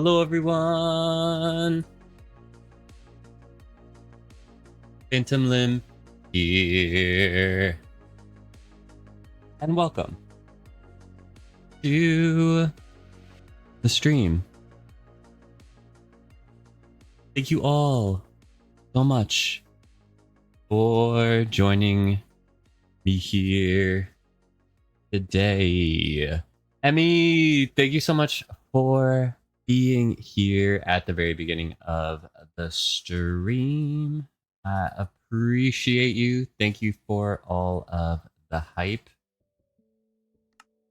Hello everyone! PhantomLimb here. And welcome to the stream. Thank you all so much for joining me here today. Emmy, thank you so much for being here at the very beginning of the stream. I appreciate you. Thank you for all of the hype.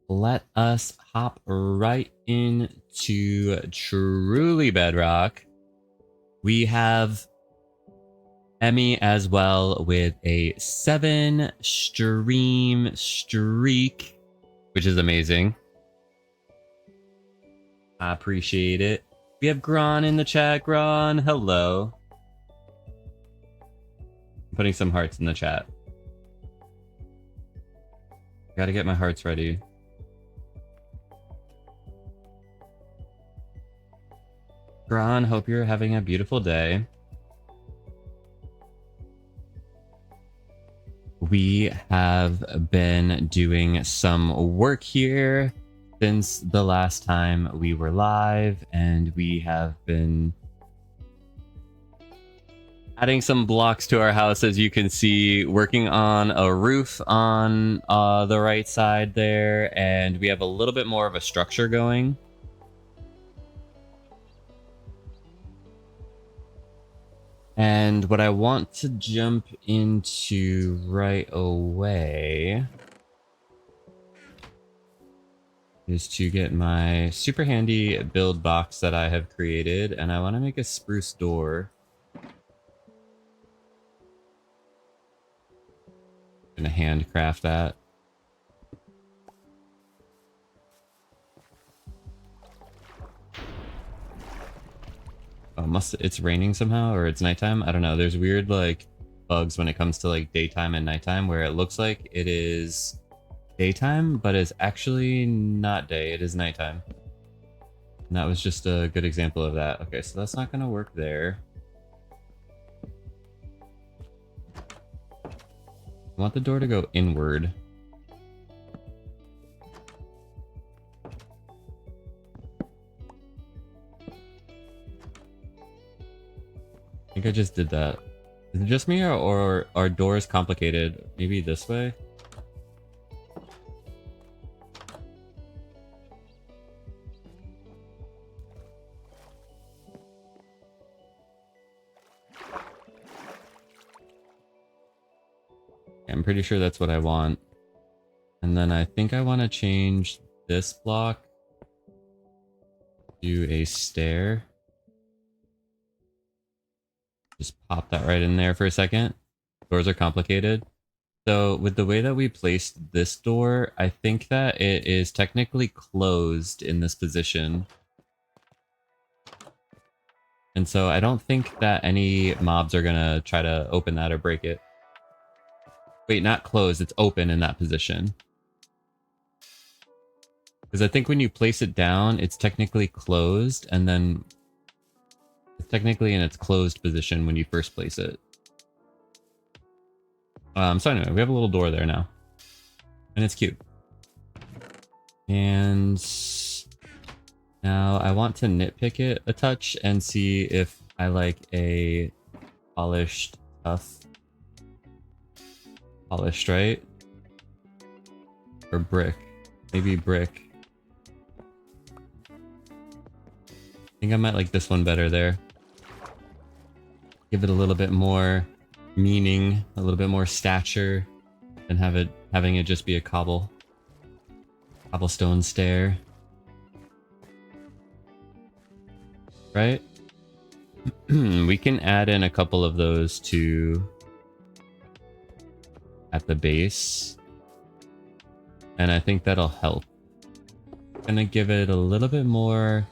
Let us hop right into Truly Bedrock. We have Emmy as well with a 7 stream streak, which is amazing. I appreciate it. We have Gron in the chat. Gron, hello. I'm putting some hearts in the chat. Gotta get my hearts ready. Gron, hope you're having a beautiful day. We have been doing some work here since the last time we were live, and we have been adding some blocks to our house, as you can see, working on a roof on the right side there, and we have a little bit more of a structure going. And what I want to jump into right away is to get my super handy build box that I have created, and I want to make a spruce door. I'm gonna handcraft that. Oh, it's raining somehow, or it's nighttime. I don't know. There's weird like bugs when it comes to like daytime and nighttime, where it looks like it is daytime, but it's actually not day. It is nighttime. And that was just a good example of that. Okay, so that's not gonna work there. I want the door to go inward. I think I just did that. Is it just me, or are doors complicated? Maybe this way? I'm pretty sure that's what I want. And then I think I want to change this block to a stair. Just pop that right in there for a second. Doors are complicated. So with the way that we placed this door, I think that it is technically closed in this position. And so I don't think that any mobs are gonna try to open that or break it. Wait, not closed, it's open in that position. Because I think when you place it down, it's technically closed, and then it's technically in its closed position when you first place it. So anyway, we have a little door there now. And it's cute. And now I want to nitpick it a touch and see if I like a polished, tough. Polished, right? Or brick. Maybe brick. I think I might like this one better there. Give it a little bit more meaning, a little bit more stature, and having it just be a cobblestone stair. Right? We can add in a couple of those too at the base, and I think that'll help. Gonna give it a little bit more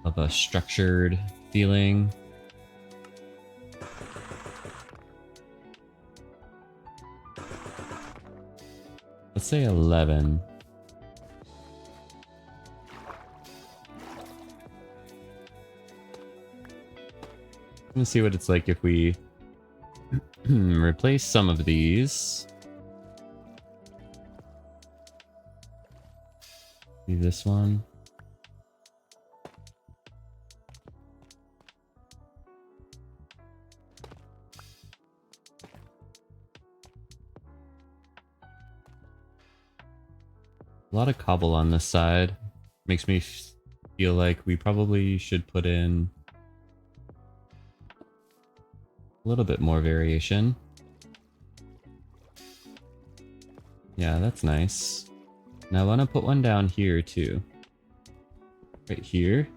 of a structured feeling. Let's say 11. Let's see what it's like if we replace some of these. See this one. A lot of cobble on this side. Makes me feel like we probably should put in a little bit more variation. Yeah, that's nice. Now I want to put one down here too. Right here.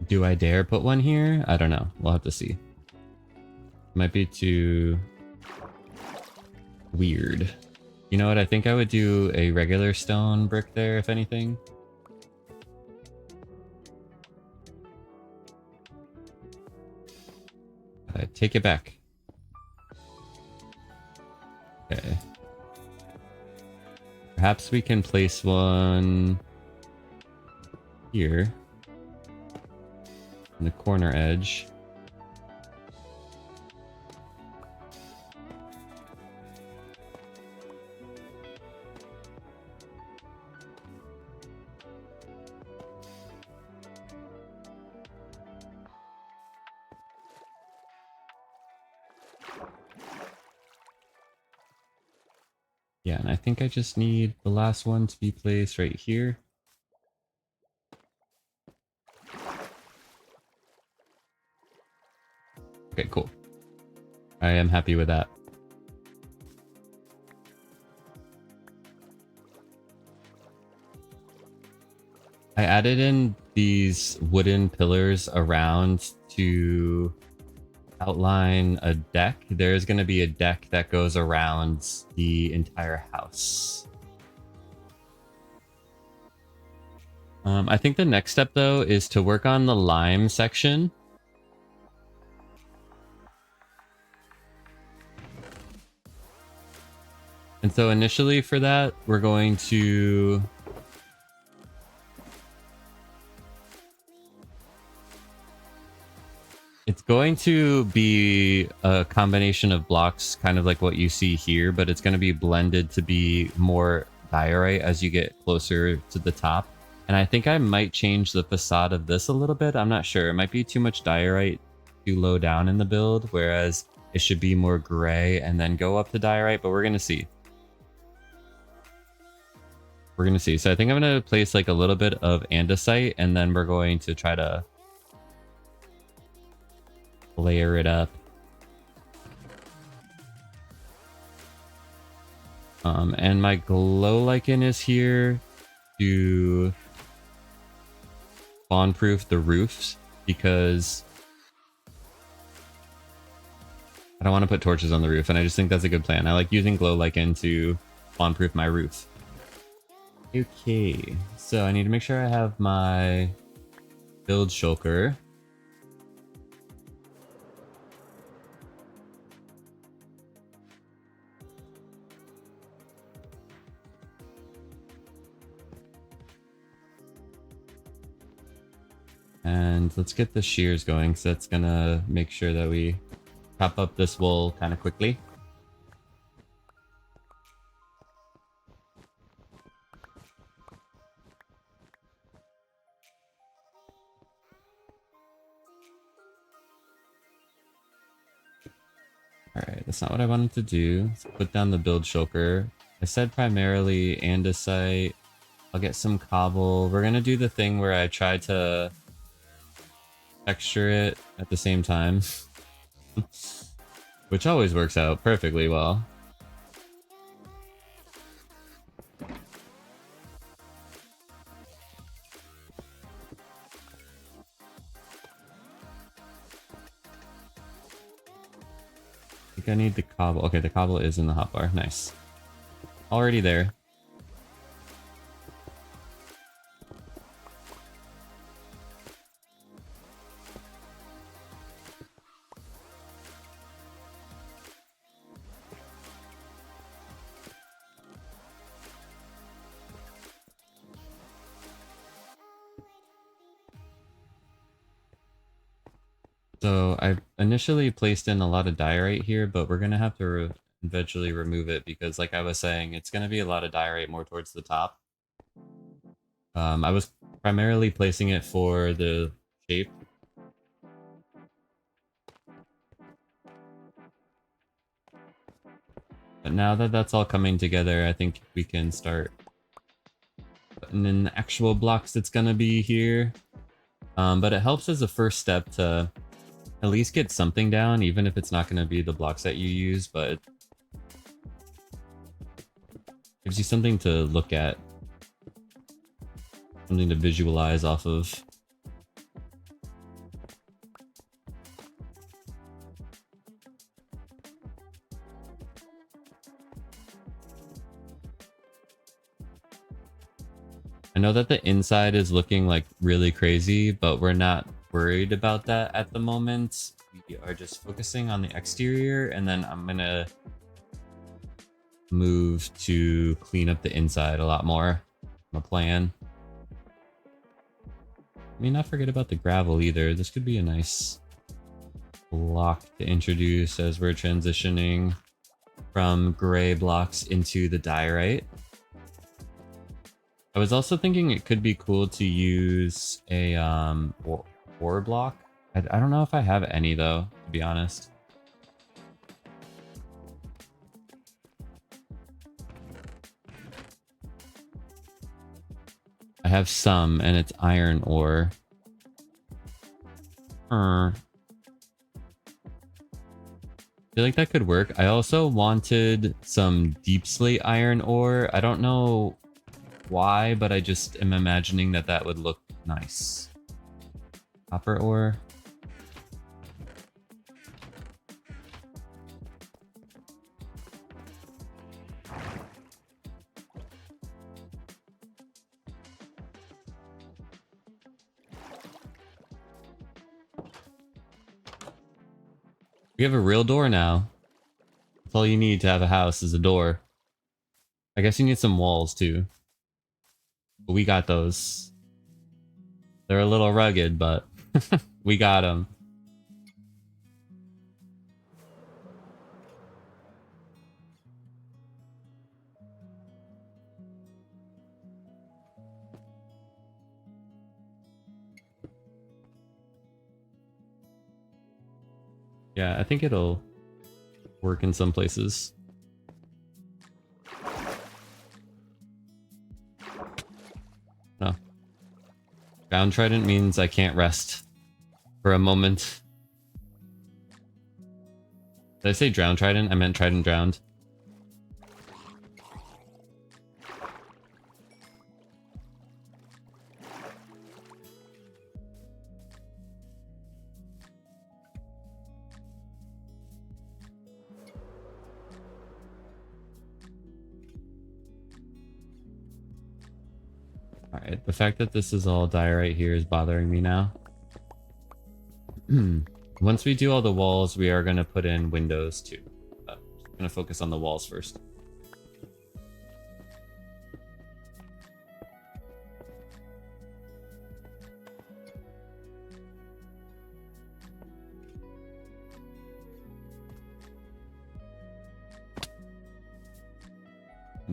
Do I dare put one here? I don't know. We'll have to see. Might be too weird. You know what? I think I would do a regular stone brick there, if anything. I take it back. Okay. Perhaps we can place one here. On the corner edge. Yeah, and I think I just need the last one to be placed right here. Okay, cool. I am happy with that. I added in these wooden pillars around to outline a deck. There's going to be a deck that goes around the entire house. I think the next step though is to work on the lime section. And so initially for that, we're going to it's going to be a combination of blocks, kind of like what you see here, but it's going to be blended to be more diorite as you get closer to the top. And I think I might change the facade of this a little bit. I'm not sure. It might be too much diorite too low down in the build, whereas it should be more gray and then go up to diorite, but we're going to see. We're going to see. So I think I'm going to place like a little bit of andesite, and then we're going to try to layer it up. And my glow lichen is here to spawn-proof the roofs, because I don't want to put torches on the roof, and I just think that's a good plan. I like using glow lichen to spawn-proof my roof. Okay, so I need to make sure I have my build shulker. And let's get the shears going, because that's gonna make sure that we chop up this wool kind of quickly. Alright, that's not what I wanted to do. Let's put down the build shulker. I said primarily andesite. I'll get some cobble. We're gonna do the thing where I try to texture it at the same time. Which always works out perfectly well. I think I need the cobble. Okay, the cobble is in the hotbar. Nice. Already there. So I initially placed in a lot of diorite here, but we're gonna have to eventually remove it because, like I was saying, it's gonna be a lot of diorite more towards the top. I was primarily placing it for the shape. But now that that's all coming together, I think we can start putting in the actual blocks that's gonna be here. But it helps as a first step to at least get something down, even if it's not gonna be the blocks that you use, but it gives you something to look at, something to visualize off of. I know that the inside is looking like really crazy, but we're not worried about that at the moment. We are just focusing on the exterior, and then I'm gonna move to clean up the inside a lot more. My plan. I mean, not forget about the gravel either. This could be a nice block to introduce as we're transitioning from gray blocks into the diorite. I was also thinking it could be cool to use a ore block. I don't know if I have any though, to be honest. I have some, and it's iron ore. I feel like that could work. I also wanted some deep slate iron ore. I don't know why, but I just am imagining that that would look nice. Copper ore. We have a real door now. That's all you need to have a house is a door. I guess you need some walls too. But we got those. They're a little rugged, but we got them. Yeah, I think it'll work in some places. No. Ground trident means I can't rest for a moment. Did I say drown trident? I meant trident drowned. Alright, the fact that this is all diorite here is bothering me now. Once we do all the walls, we are going to put in windows too. I'm going to focus on the walls first.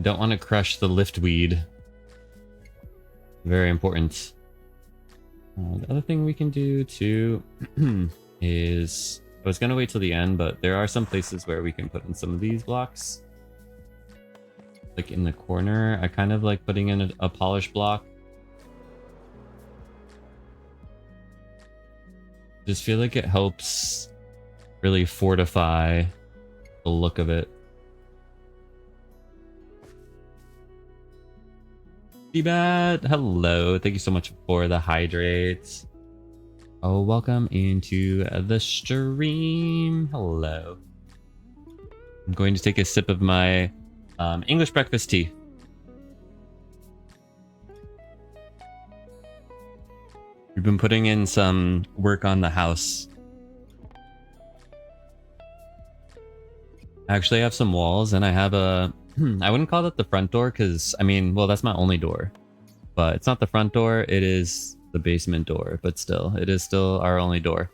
Don't want to crush the lift weed. Very important. The other thing we can do too is, I was gonna wait till the end, but there are some places where we can put in some of these blocks. Like in the corner, I kind of like putting in a polished block. Just feel like it helps really fortify the look of it. Seabat, hello. Thank you so much for the hydrates. Oh, welcome into the stream. Hello. I'm going to take a sip of my English breakfast tea. We've been putting in some work on the house. I actually have some walls, and I have a... I wouldn't call that the front door because, I mean, well, that's my only door. But it's not the front door, it is the basement door. But still, it is still our only door.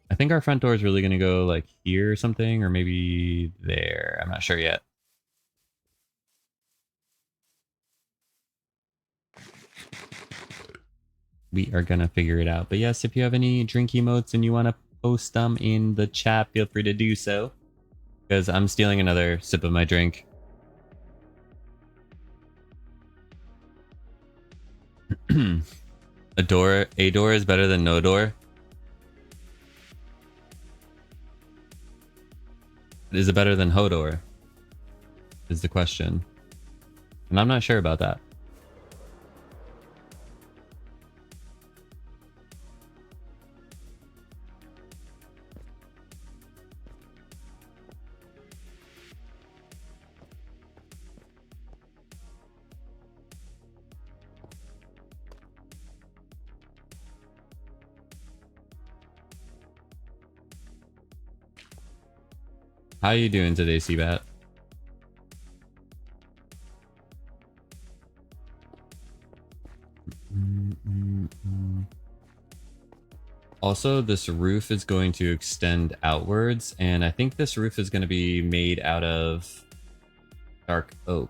I think our front door is really going to go like here or something, or maybe there. I'm not sure yet. We are going to figure it out. But yes, if you have any drink emotes and you want to post them in the chat, feel free to do so. Because I'm stealing another sip of my drink. A door is better than no door. Is it better than Hodor? Is the question. And I'm not sure about that. How you doing today, Seabat? Also, this roof is going to extend outwards, and I think this roof is going to be made out of dark oak.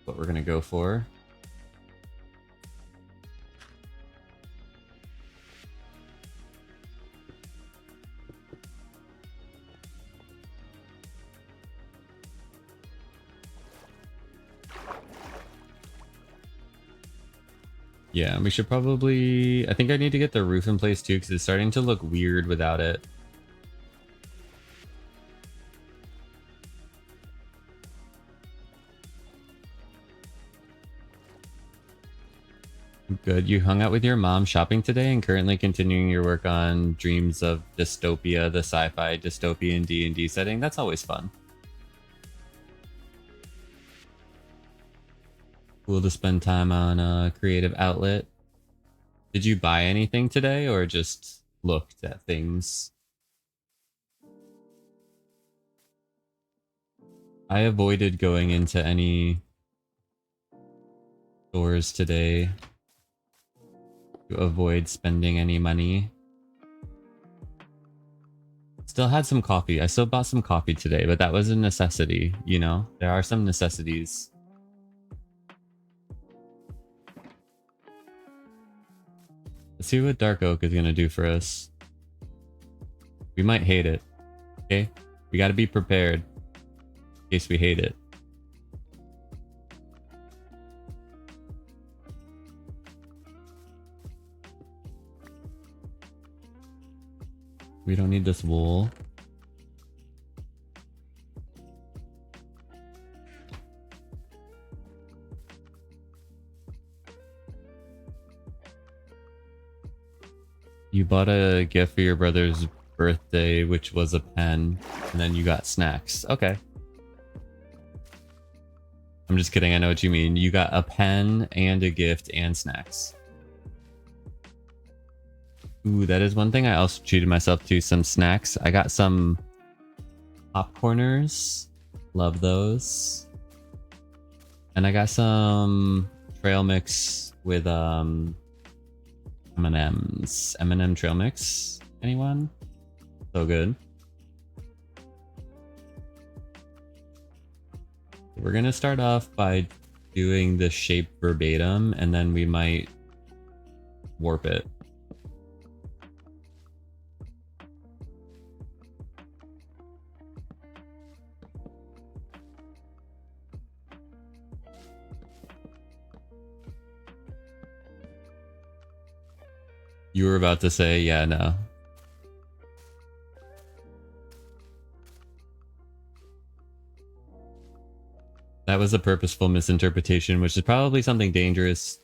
What we're going to go for. Yeah, we should probably... I think I need to get the roof in place too, because it's starting to look weird without it. Good. You hung out with your mom shopping today and currently continuing your work on Dreams of Dystopia, the sci-fi dystopian D&D setting. That's always fun. Cool to spend time on a creative outlet. Did you buy anything today or just looked at things? I avoided going into any stores today to avoid spending any money. Still had some coffee. I still bought some coffee today, but that was a necessity, you know? There are some necessities. Let's see what dark oak is gonna do for us. We might hate it. Okay? We gotta be prepared in case we hate it. We don't need this wool. You bought a gift for your brother's birthday, which was a pen, and then you got snacks. Okay. I'm just kidding. I know what you mean. You got a pen and a gift and snacks. Ooh, that is one thing I also treated myself to. Some snacks. I got some popcorners. Love those. And I got some trail mix with M&M's. M&M trail mix. Anyone? So good. We're gonna start off by doing the shape verbatim, and then we might warp it. You were about to say, yeah, no. That was a purposeful misinterpretation, which is probably something dangerous.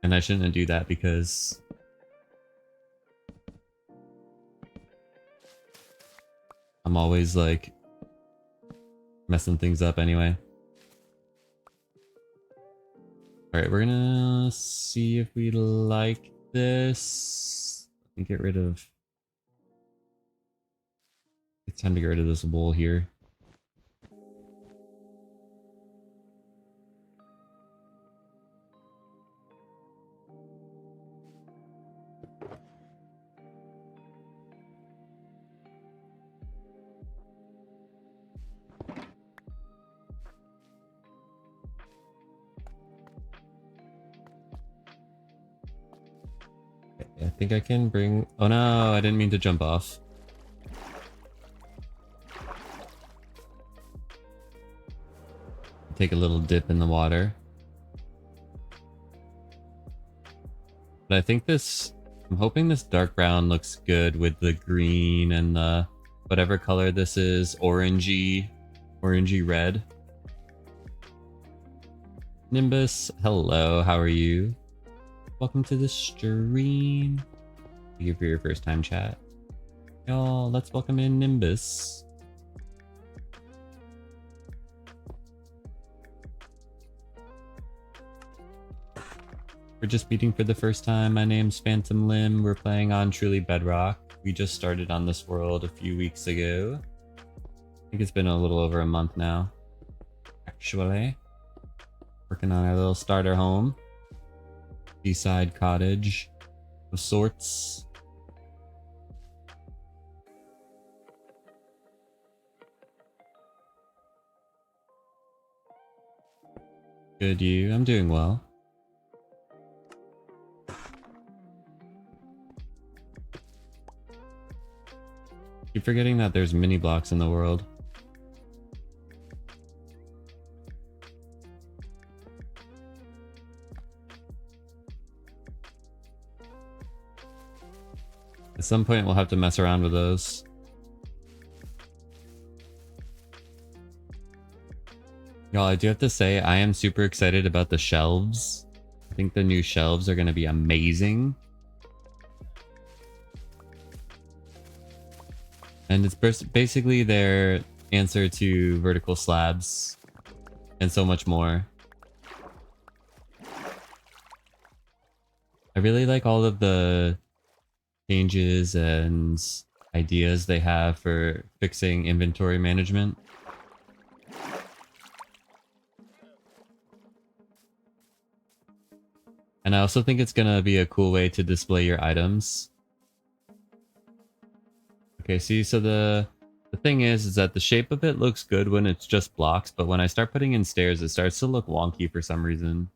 And I shouldn't do that because I'm always like messing things up anyway. Alright, we're gonna see if we like this. Let me get rid of... It's time to get rid of this wool here. think I can bring... Oh no, I didn't mean to jump off. Take a little dip in the water. But I think this... I'm hoping this dark brown looks good with the green and the... whatever color this is, orangey red. Nimbus, hello, how are you? Welcome to the stream. Thank you for your first time chat. Y'all, let's welcome in Nimbus. We're just meeting for the first time. My name's PhantomLimb. We're playing on Truly Bedrock. We just started on this world a few weeks ago. I think it's been a little over a month now, actually. Working on our little starter home. Seaside cottage of sorts. Good, you? I'm doing well. Keep forgetting that there's mini blocks in the world. At some point we'll have to mess around with those. Y'all, I do have to say I am super excited about the shelves. I think the new shelves are going to be amazing. And it's basically their answer to vertical slabs and so much more. I really like all of the changes and ideas they have for fixing inventory management. And I also think it's gonna be a cool way to display your items. Okay, see, so the thing is that the shape of it looks good when it's just blocks, but when I start putting in stairs, it starts to look wonky for some reason.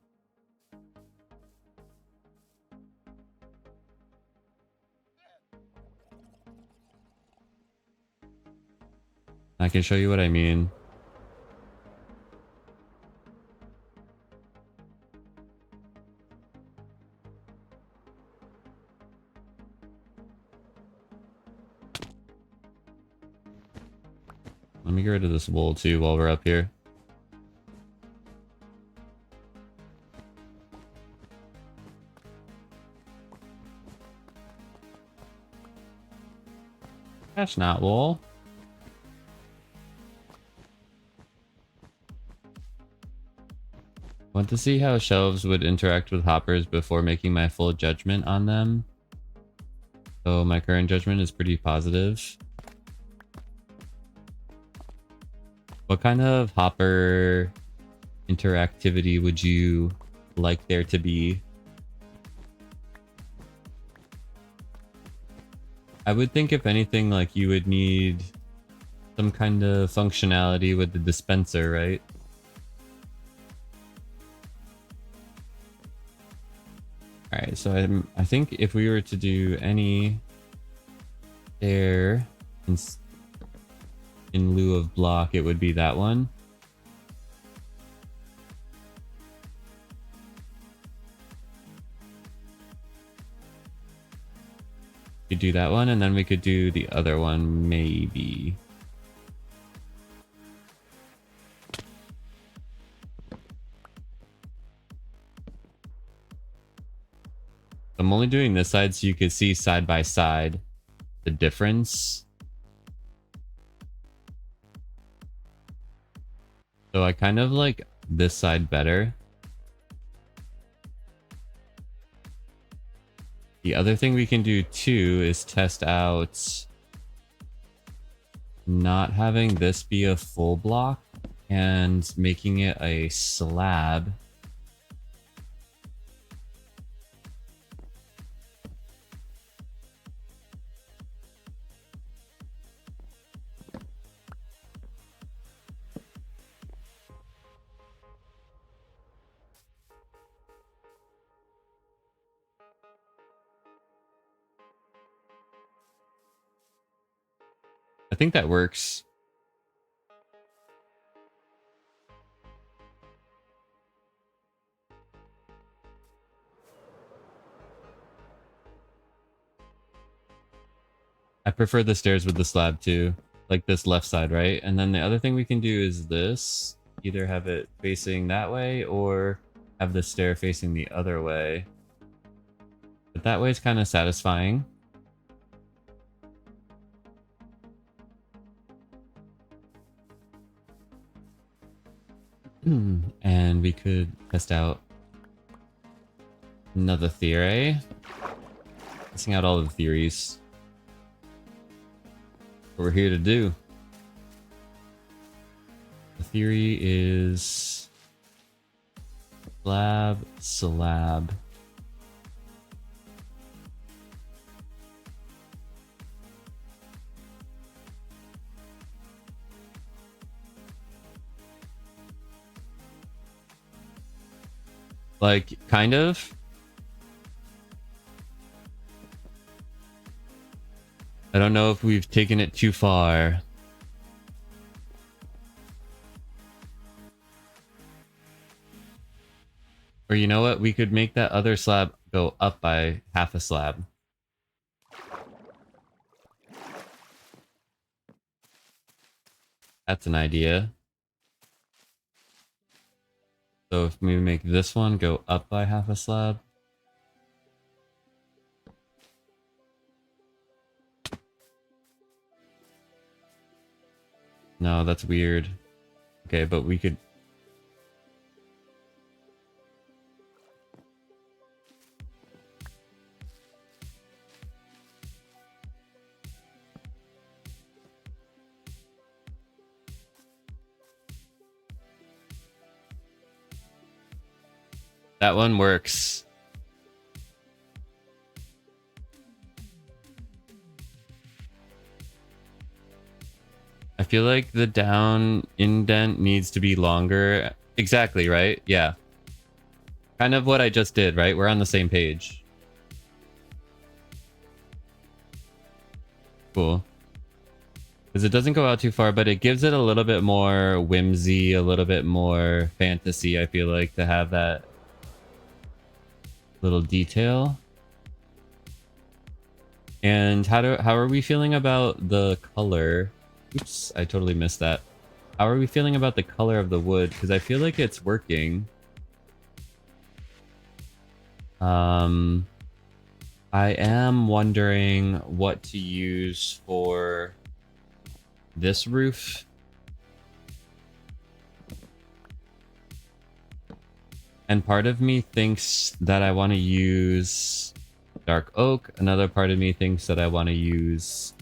I can show you what I mean. Let me get rid of this wool too while we're up here. That's not wool. Want to see how shelves would interact with hoppers before making my full judgment on them. So my current judgment is pretty positive. What kind of hopper interactivity would you like there to be? I would think if anything, like you would need some kind of functionality with the dispenser, right? Alright, so I think if we were to do any stair in lieu of block, it would be that one. We could do that one, and then we could do the other one, maybe. I'm only doing this side so you could see side by side the difference. So I kind of like this side better. The other thing we can do too is test out not having this be a full block and making it a slab. I think that works. I prefer the stairs with the slab too. Like this left side, right? And then the other thing we can do is this. Either have it facing that way or have the stair facing the other way. But that way is kind of satisfying. And we could test out another theory. Testing out all the theories. What we're here to do. The theory is slab. Like, kind of. I don't know if we've taken it too far. Or you know what? We could make that other slab go up by half a slab. That's an idea. So if we make this one go up by half a slab. No, that's weird. Okay, but we could... That one works. I feel like the down indent needs to be longer. Exactly, right? Yeah. Kind of what I just did, right? We're on the same page. Cool. Because it doesn't go out too far, but it gives it a little bit more whimsy, a little bit more fantasy, I feel like, to have that little detail. And how are we feeling about the color? Oops, I totally missed that. How are we feeling about the color of the wood? Because I feel like it's working. I am wondering what to use for this roof. And part of me thinks that I want to use dark oak. Another part of me thinks that I want to use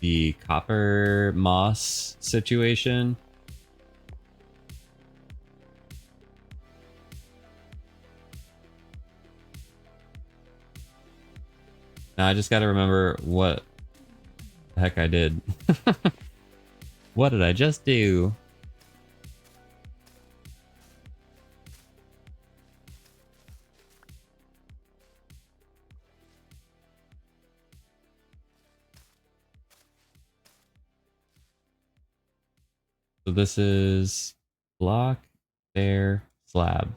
the copper moss situation. Now I just got to remember what the heck I did. What did I just do? So this is block, stair, slab.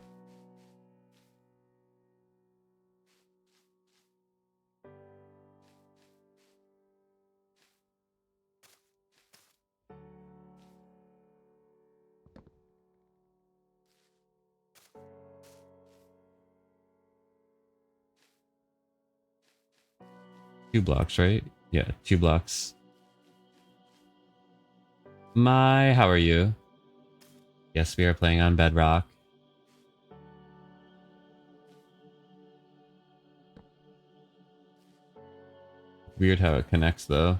Two blocks, right? Yeah, 2 blocks. How are you? Yes, we are playing on Bedrock. Weird how it connects, though.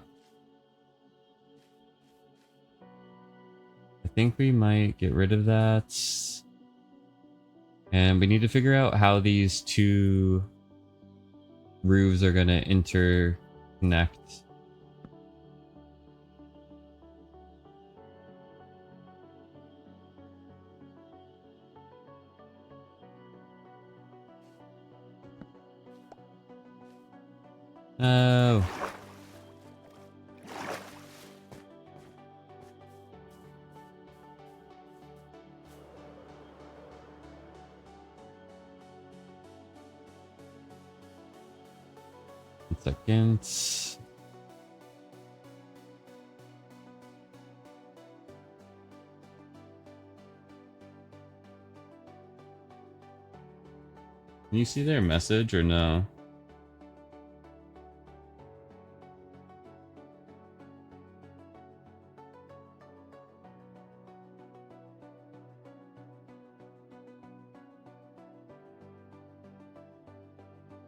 I think we might get rid of that. And we need to figure out how these two roofs are going to interconnect. Oh. Second. Can you see their message or no?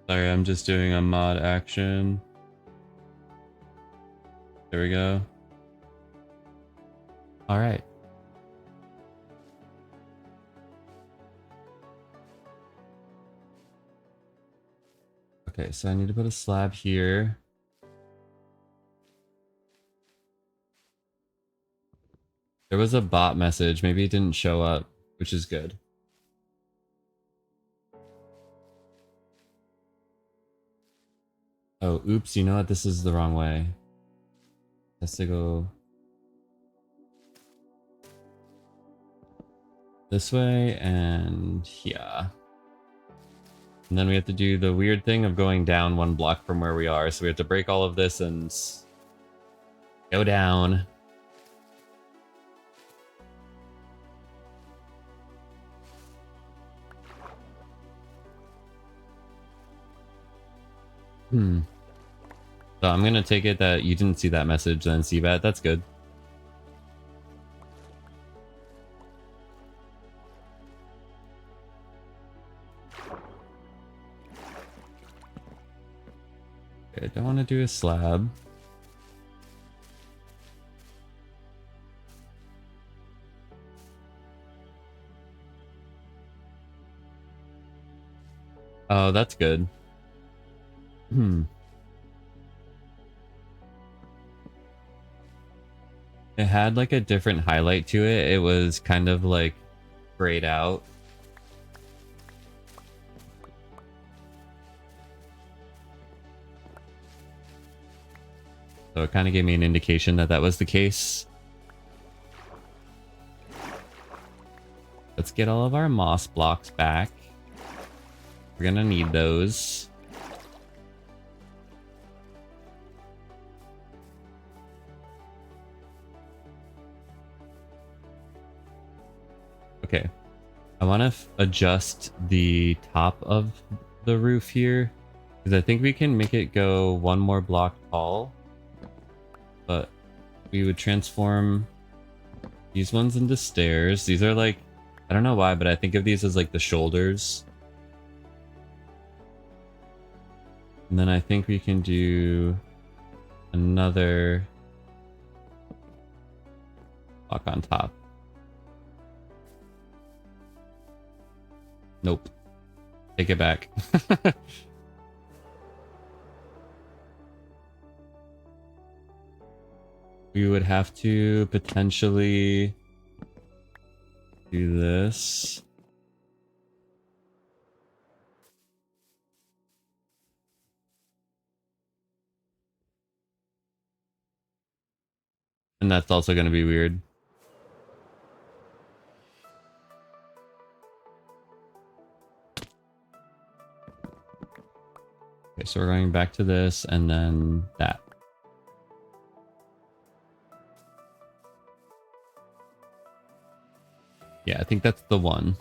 Sorry, I'm just doing a mod action. There we go. All right. Okay, so I need to put a slab here. There was a bot message. Maybe it didn't show up, which is good. Oh, oops, you know what? This is the wrong way. Has to go this way and yeah. And then we have to do the weird thing of going down one block from where we are. So we have to break all of this and go down. So I'm gonna take it that you didn't see that message then, Seabat. That's good. Okay, I don't want to do a slab. Oh, that's good. It had like a different highlight to it. It was kind of like grayed out. So it kind of gave me an indication that that was the case. Let's get all of our moss blocks back. We're gonna need those. Okay. I want to adjust the top of the roof here, because I think we can make it go one more block tall. But we would transform these ones into stairs. These are like, I don't know why, but I think of these as like the shoulders. And then I think we can do another block on top. Nope. Take it back. We would have to potentially do this. And that's also going to be weird. Okay, so we're going back to this and then that. Yeah, I think that's the one.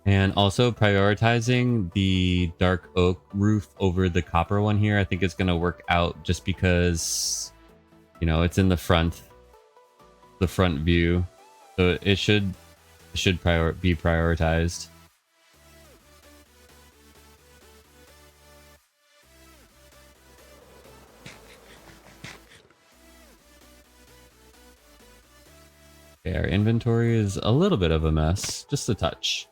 And also prioritizing the dark oak roof over the copper one here, I think it's going to work out just because, you know, it's in the front view. So it should be prioritized. Okay, our inventory is a little bit of a mess, just a touch.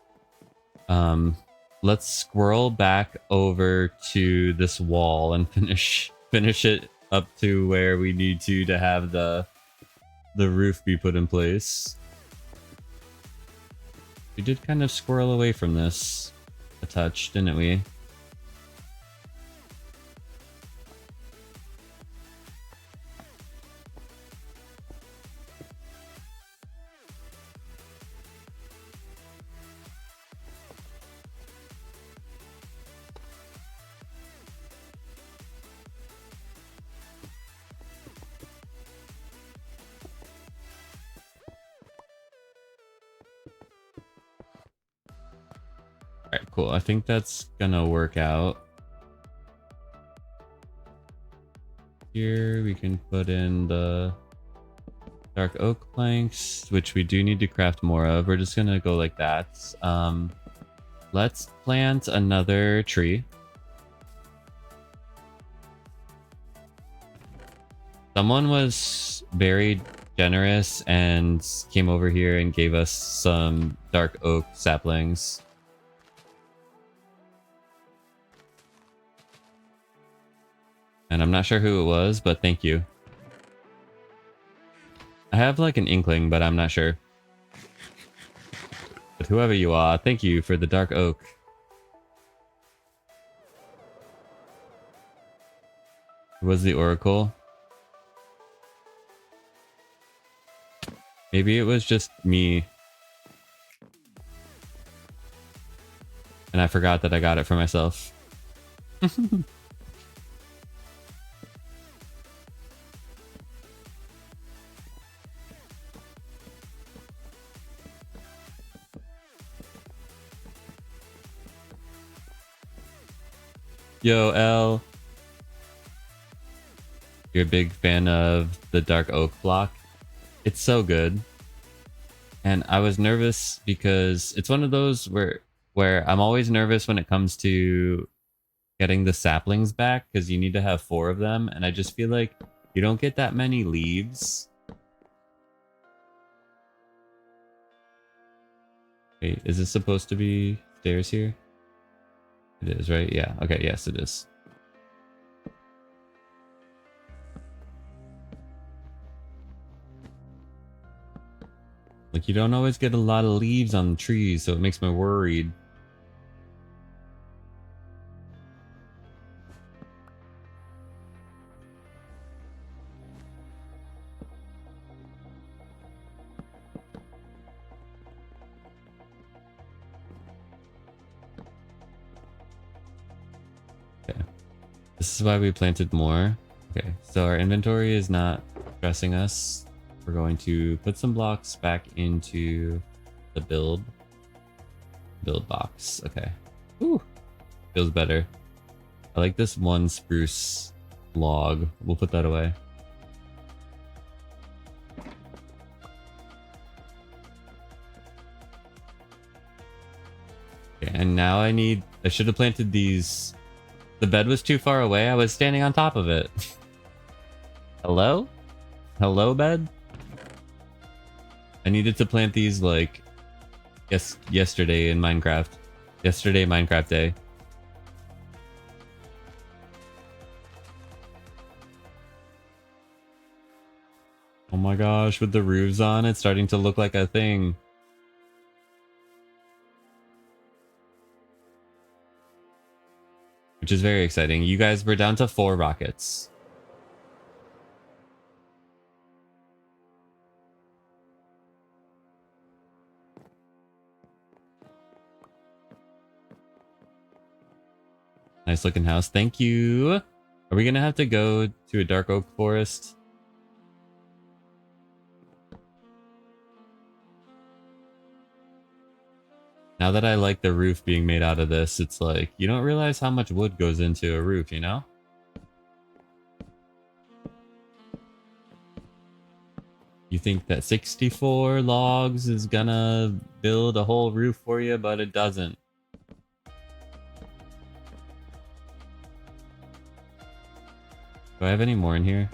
Let's scroll back over to this wall and finish it up to where we need to have the roof be put in place. We did kind of squirrel away from this a touch, didn't we? cool. I think that's gonna work out. Here we can put in the dark oak planks, which we do need to craft more of. We're just gonna go like that. Let's plant another tree. Someone was very generous and came over here and gave us some dark oak saplings. And I'm not sure who it was, but thank you. I have like an inkling, but I'm not sure. But whoever you are, thank you for the dark oak. Who was the oracle? Maybe it was just me. And I forgot that I got it for myself. Yo, L. You're a big fan of the dark oak block. It's so good. And I was nervous because it's one of those where I'm always nervous when it comes to getting the saplings back because you need to have 4 of them, and I just feel like you don't get that many leaves. Wait, is this supposed to be stairs here? It is, right? Yeah. Okay, yes, it is. Like, you don't always get a lot of leaves on the trees, so it makes me worried. Okay. This is why we planted more. Okay, so our inventory is not stressing us. We're going to put some blocks back into the build box. Okay. Ooh, feels better. I like this one spruce log. We'll put that away. Okay, and now I should have planted these. The bed was too far away. I was standing on top of it. Hello? Hello, bed? I needed to plant these like yesterday in Minecraft. Yesterday Minecraft day. Oh my gosh, with the roofs on, it's starting to look like a thing. Which is very exciting. You guys, we're down to 4 rockets. Nice looking house. Thank you. Are we gonna have to go to a dark oak forest? Now that I like the roof being made out of this, it's like, you don't realize how much wood goes into a roof, you know? You think that 64 logs is gonna build a whole roof for you, but it doesn't. Do I have any more in here?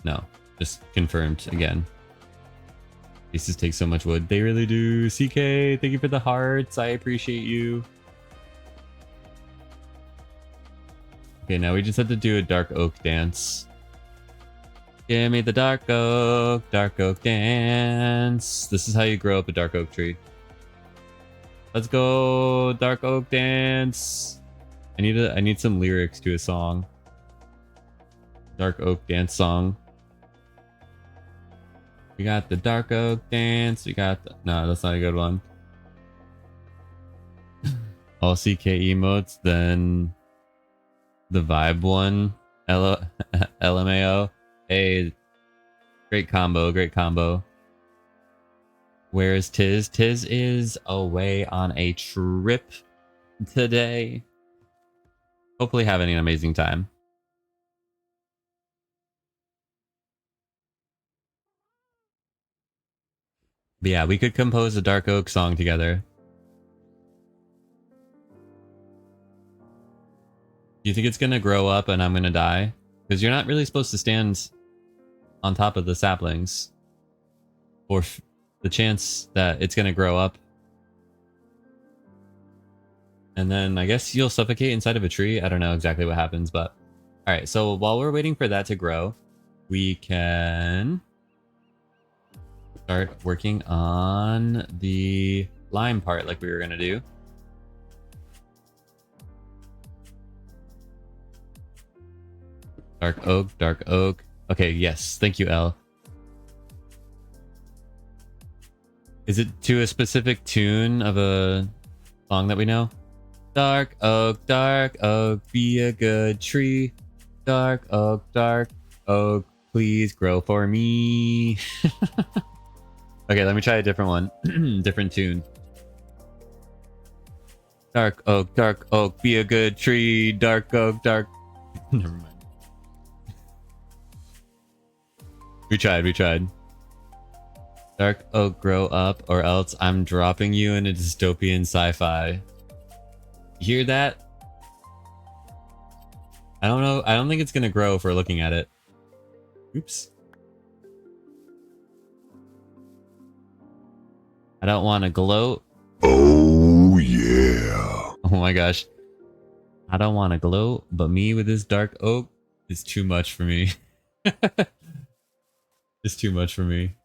No, just confirmed again. Pieces take so much wood. They really do. CK, thank you for the hearts. I appreciate you. Okay, now we just have to do a dark oak dance. Give me the dark oak dance. This is how you grow up a dark oak tree. Let's go, dark oak dance. I need some lyrics to a song. Dark oak dance song. We got the dark oak dance. We got the... No, that's not a good one. All CK emotes, then the vibe one. LMAO. Hey, great combo, great combo. Where is Tiz? Tiz is away on a trip. today. Hopefully having an amazing time. But yeah, we could compose a Dark Oak song together. Do you think it's gonna grow up and I'm gonna die? Because you're not really supposed to stand on top of the saplings. Or the chance that it's gonna grow up. And then I guess you'll suffocate inside of a tree. I don't know exactly what happens, but... Alright, so while we're waiting for that to grow, we can... start working on the lime part like we were gonna do. Dark oak, dark oak. Okay, yes. Thank you, Elle. Is it to a specific tune of a song that we know? Dark oak, be a good tree. Dark oak, please grow for me. Okay, let me try a different one. Different tune. Dark oak, be a good tree. Dark oak, Never mind. We tried. Dark oak, grow up, or else I'm dropping you in a dystopian sci-fi. You hear that? I don't know. I don't think it's gonna grow if we're looking at it. Oops. I don't want to gloat. Oh, yeah. Oh my gosh. I don't want to gloat, but me with this dark oak is too much for me. It's too much for me.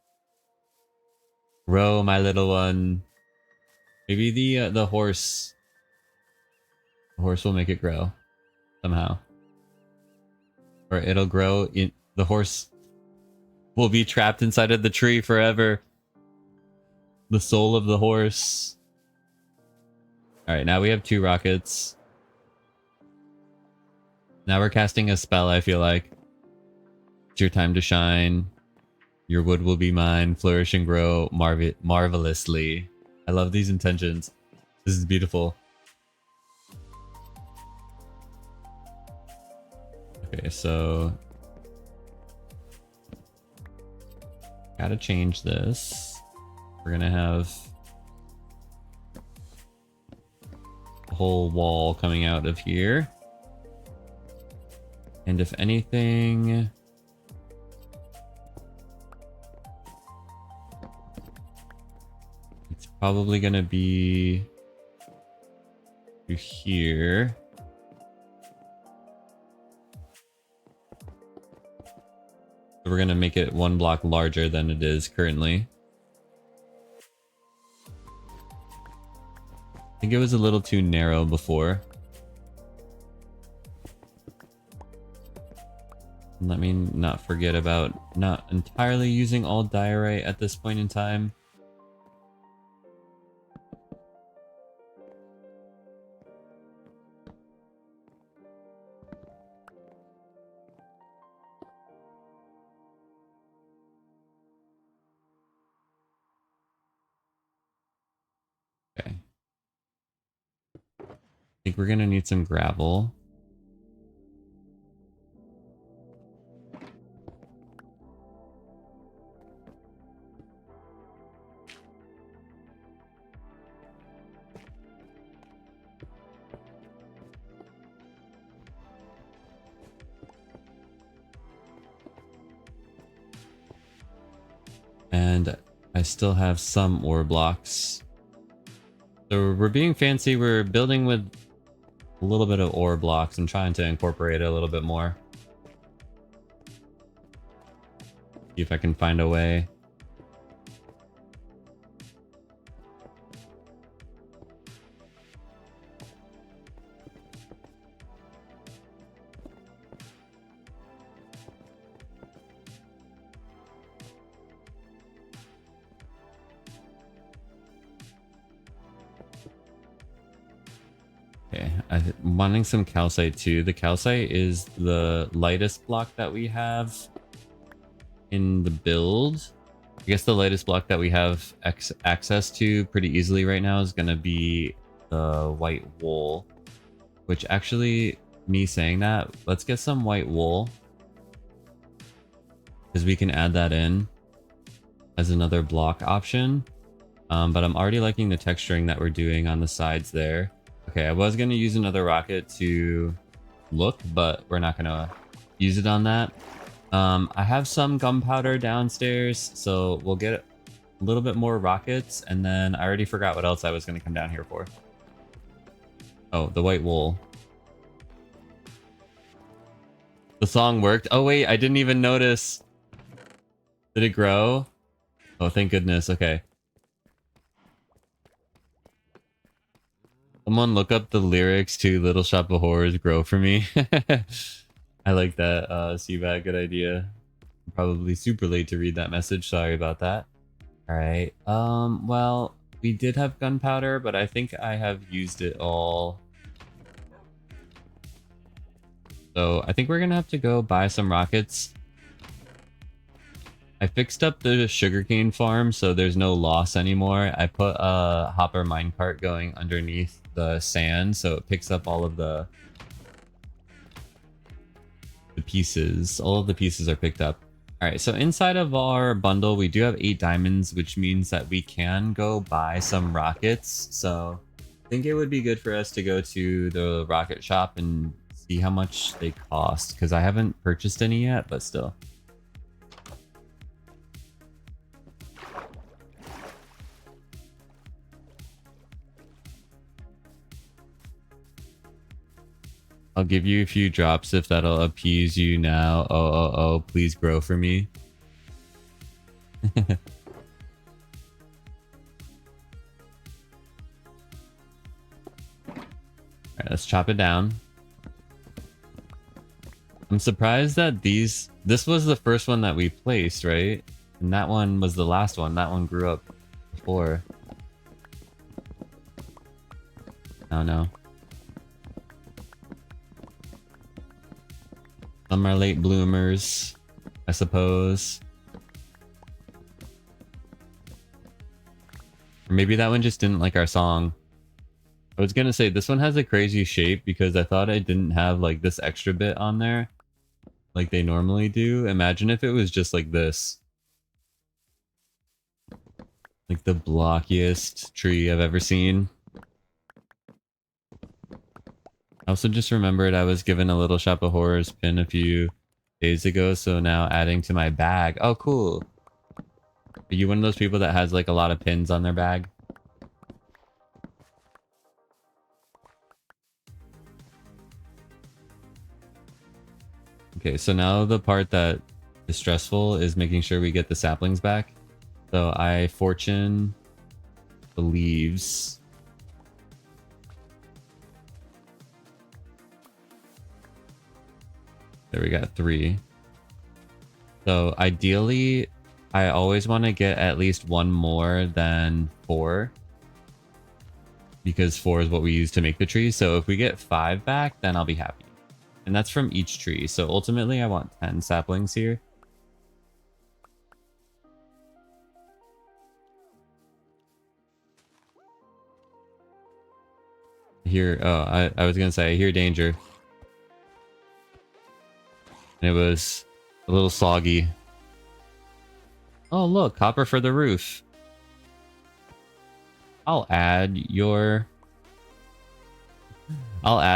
Grow, my little one. Maybe the horse. The horse will make it grow somehow. Or it'll grow in the horse will be trapped inside of the tree forever. The soul of the horse. Alright, now we have 2 rockets. Now we're casting a spell, I feel like. It's your time to shine. Your wood will be mine. Flourish and grow marvelously. I love these intentions. This is beautiful. Okay, so... gotta change this. We're gonna have... a whole wall coming out of here. And if anything... it's probably gonna be... through here. So we're gonna make it 1 block larger than it is currently. I think it was a little too narrow before. Let me not forget about not entirely using all diorite at this point in time. Okay. I think we're gonna need some gravel. And I still have some ore blocks. So we're being fancy. We're building with a little bit of ore blocks and trying to incorporate it a little bit more. See if I can find a way. Okay, I'm wanting some calcite too. The calcite is the lightest block that we have in the build. I guess the lightest block that we have access to pretty easily right now is going to be the white wool. Which actually, me saying that, let's get some white wool. Because we can add that in as another block option. But I'm already liking the texturing that we're doing on the sides there. Okay, I was going to use another rocket to look, but we're not going to use it on that. I have some gunpowder downstairs, so we'll get a little bit more rockets, and then I already forgot what else I was going to come down here for. Oh, the white wool. The song worked. Oh wait, I didn't even notice. Did it grow? Oh, thank goodness. Okay. Someone look up the lyrics to Little Shop of Horrors Grow for me. I like that, Seabat. Good idea. I'm probably super late to read that message. Sorry about that. Alright. Well, we did have gunpowder, but I think I have used it all. So I think we're gonna have to go buy some rockets. I fixed up the sugarcane farm, so there's no loss anymore. I put a hopper minecart going underneath the sand, so it picks up all of the pieces. All of the pieces are picked up. All right, so inside of our bundle, we do have 8 diamonds, which means that we can go buy some rockets. So I think it would be good for us to go to the rocket shop and see how much they cost, because I haven't purchased any yet, but still. I'll give you a few drops if that'll appease you now. Oh, please grow for me. Alright, let's chop it down. I'm surprised that this was the first one that we placed, right? And that one was the last one. That one grew up before. Oh no. Some are late bloomers, I suppose. Or maybe that one just didn't like our song. I was gonna say, this one has a crazy shape because I thought I didn't have like this extra bit on there like they normally do. Imagine if it was just like this. Like the blockiest tree I've ever seen. I also just remembered I was given a Little Shop of Horrors pin a few days ago, so now adding to my bag. Oh, cool. Are you one of those people that has like a lot of pins on their bag? Okay, so now the part that is stressful is making sure we get the saplings back. So I fortune the leaves. There, we got 3. So ideally, I always want to get at least 1 more than 4. Because 4 is what we use to make the tree. So if we get 5 back, then I'll be happy. And that's from each tree. So ultimately, I want 10 saplings here. Here, oh, I was going to say, I hear danger. And it was a little soggy. Oh, look, copper for the roof. I'll add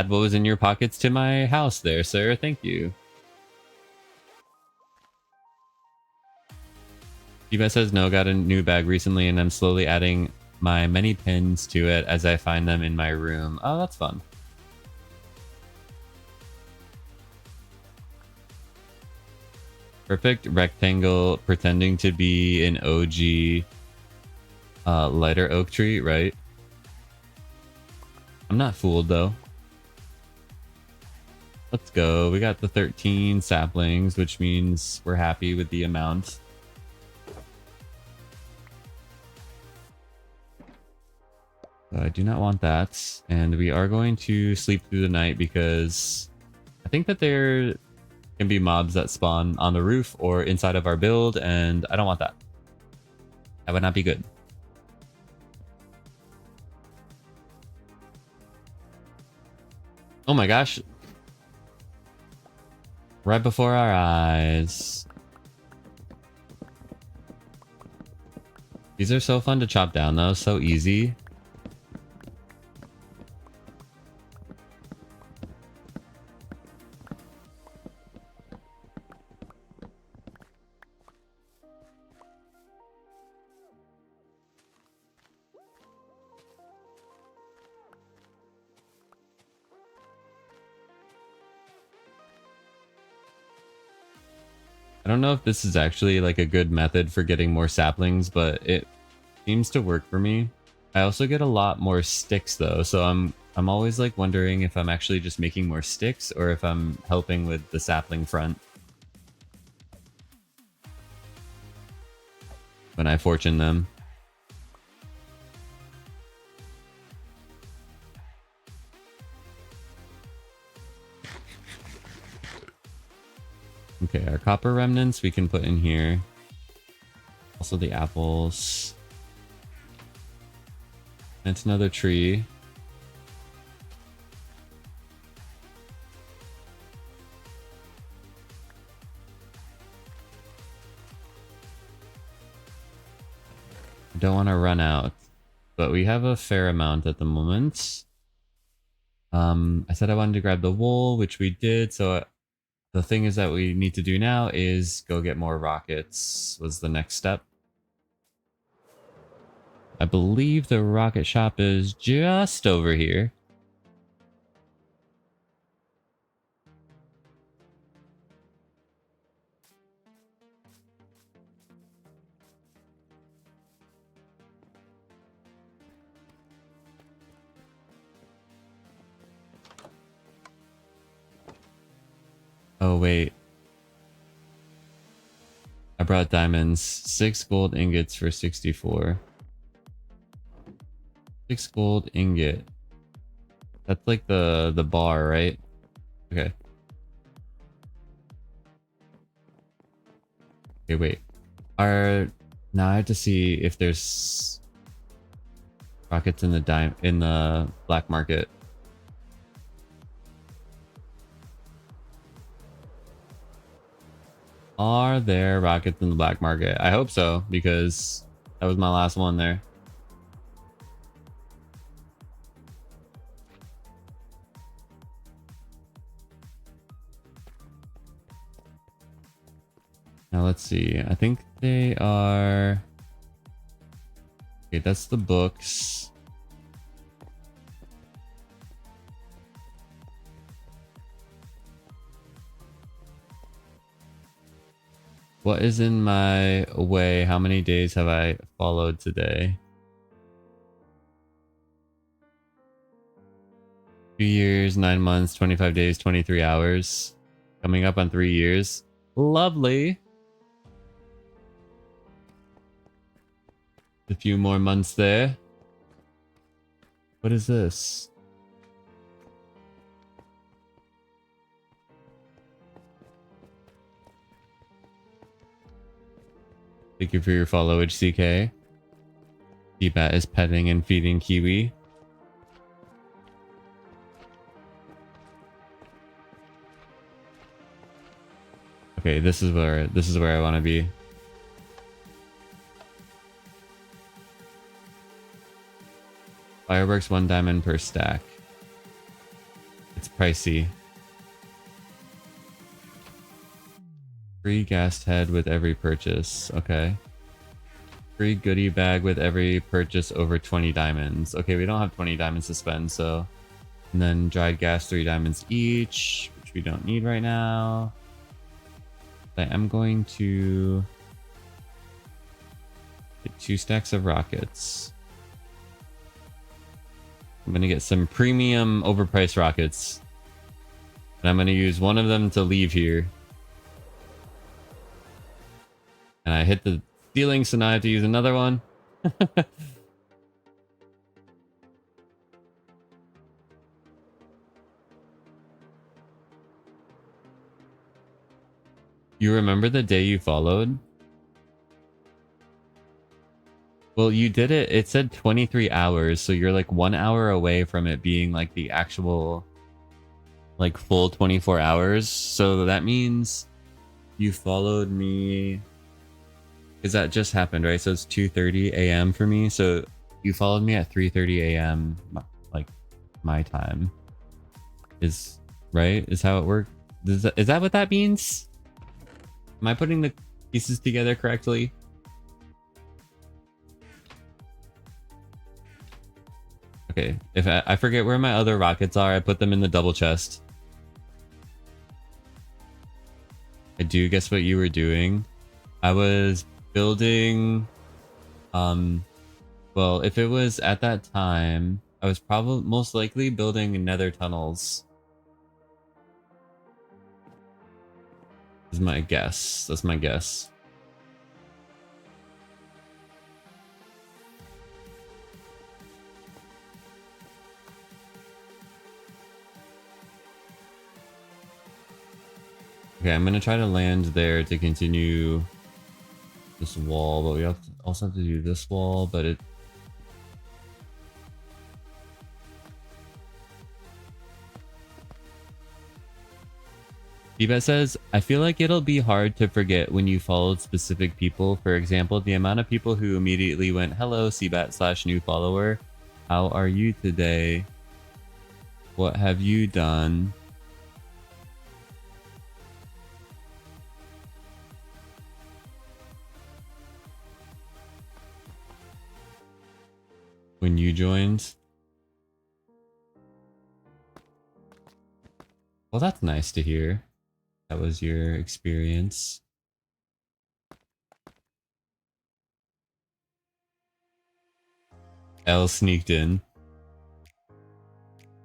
what was in your pockets to my house there, sir. Thank you. Eva says, no, got a new bag recently, and I'm slowly adding my many pins to it as I find them in my room. Oh, that's fun. Perfect rectangle pretending to be an OG lighter oak tree, right? I'm not fooled though. Let's go. We got the 13 saplings, which means we're happy with the amount. I do not want that. And we are going to sleep through the night because I think that there can be mobs that spawn on the roof or inside of our build, and I don't want that. That would not be good. Oh my gosh. Right before our eyes. These are so fun to chop down though, so easy. I don't know if this is actually like a good method for getting more saplings, but it seems to work for me. I also get a lot more sticks though, so I'm always like wondering if I'm actually just making more sticks or if I'm helping with the sapling front when I fortune them. Okay, our copper remnants we can put in here. Also the apples. It's another tree. I don't want to run out, but we have a fair amount at the moment. I said I wanted to grab the wool, which we did, so the thing is that we need to do now is go get more rockets was the next step. I believe the rocket shop is just over here. Oh wait. I brought diamonds. 6 gold ingots for 64. 6 gold ingot. That's like the bar, right? Okay. Okay, wait. Now I have to see if there's rockets in the black market. Are there rockets in the black market? I hope so, because that was my last one there. Now let's see. I think they are... Okay, that's the books. What is in my way? How many days have I followed today? 2 years, 9 months, 25 days, 23 hours. Coming up on 3 years. Lovely. A few more months there. What is this? Thank you for your follow, HCK. D-Bat is petting and feeding Kiwi. Okay, this is where I want to be. Fireworks 1 diamond per stack. It's pricey. Free ghast head with every purchase. Okay. Free goodie bag with every purchase over 20 diamonds. Okay, we don't have 20 diamonds to spend, so... And then dried gas 3 diamonds each, which we don't need right now. I am going to... get 2 stacks of rockets. I'm gonna get some premium overpriced rockets. And I'm gonna use one of them to leave here. And I hit the ceiling, so now I have to use another one. You remember the day you followed? Well, you did it. It said 23 hours, so you're like 1 hour away from it being like the actual like full 24 hours. So that means you followed me, because that just happened, right? So it's 2:30 a.m. for me. So you followed me at 3:30 a.m. like my time. Is right? Is how it worked? Is that what that means? Am I putting the pieces together correctly? Okay, if I forget where my other rockets are, I put them in the double chest. I do guess what you were doing. I was building, well, if it was at that time, I was probably most likely building nether tunnels. Is my guess. That's my guess. Okay, I'm gonna try to land there to continue this wall, but we also have to do this wall, but it... Ebet says, I feel like it'll be hard to forget when you followed specific people. For example, the amount of people who immediately went, hello, Cbat/new follower. How are you today? What have you done? When you joined? Well, that's nice to hear. That was your experience. L sneaked in.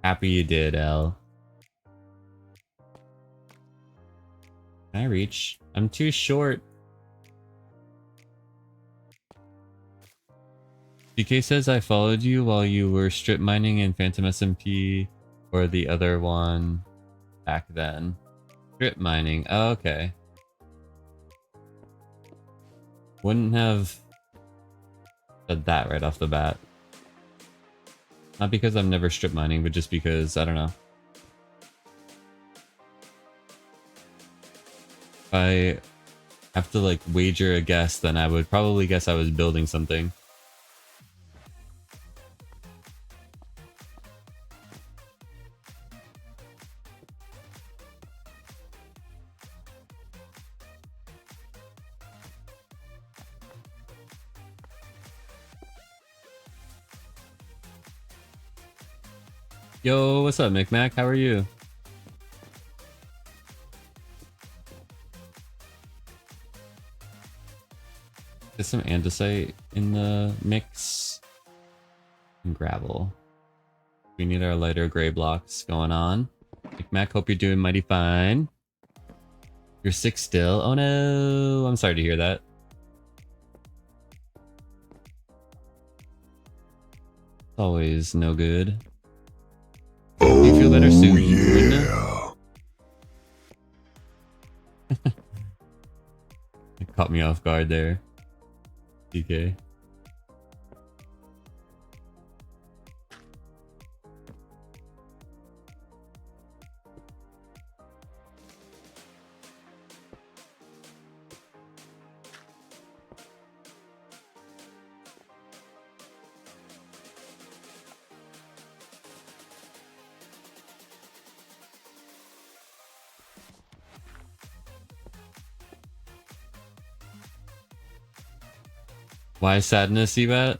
Happy you did, L. Can I reach? I'm too short. DK says I followed you while you were strip mining in Phantom SMP, or the other one back then. Strip mining. Oh, okay. Wouldn't have said that right off the bat. Not because I'm never strip mining, but just because, I don't know. If I have to like wager a guess, then I would probably guess I was building something. Yo, what's up, Micmac? How are you? There's some andesite in the mix. And gravel. We need our lighter gray blocks going on. Micmac, hope you're doing mighty fine. You're sick still? Oh no! I'm sorry to hear that. It's always no good. You feel better soon, wouldn't it? It caught me off guard there. DK. Why sadness, Ebat?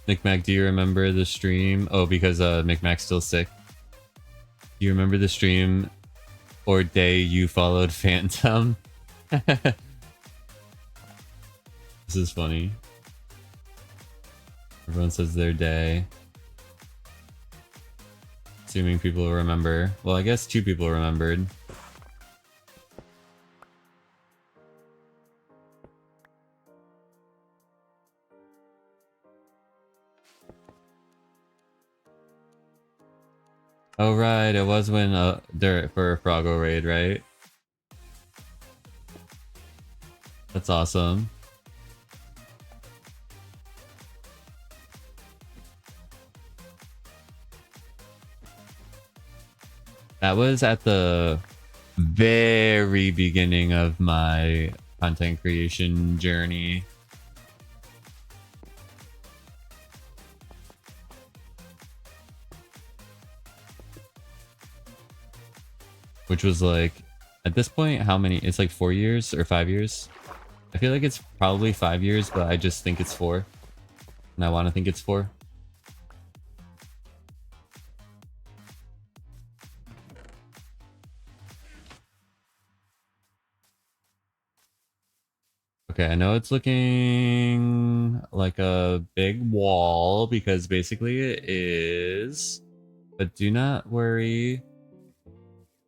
Micmac, do you remember the stream? Oh, because Micmac's still sick. Do you remember the stream or day you followed Phantom? This is funny. Everyone says their day. Assuming people remember. Well, I guess 2 people remembered. Oh right, it was when Dirt for a Froggo raid, right? That's awesome. That was at the very beginning of my content creation journey. Which was like, at this point, how many? It's like 4 years or 5 years. I feel like it's probably 5 years, but I just think it's 4. And I want to think it's 4. Okay, I know it's looking like a big wall because basically it is. But do not worry.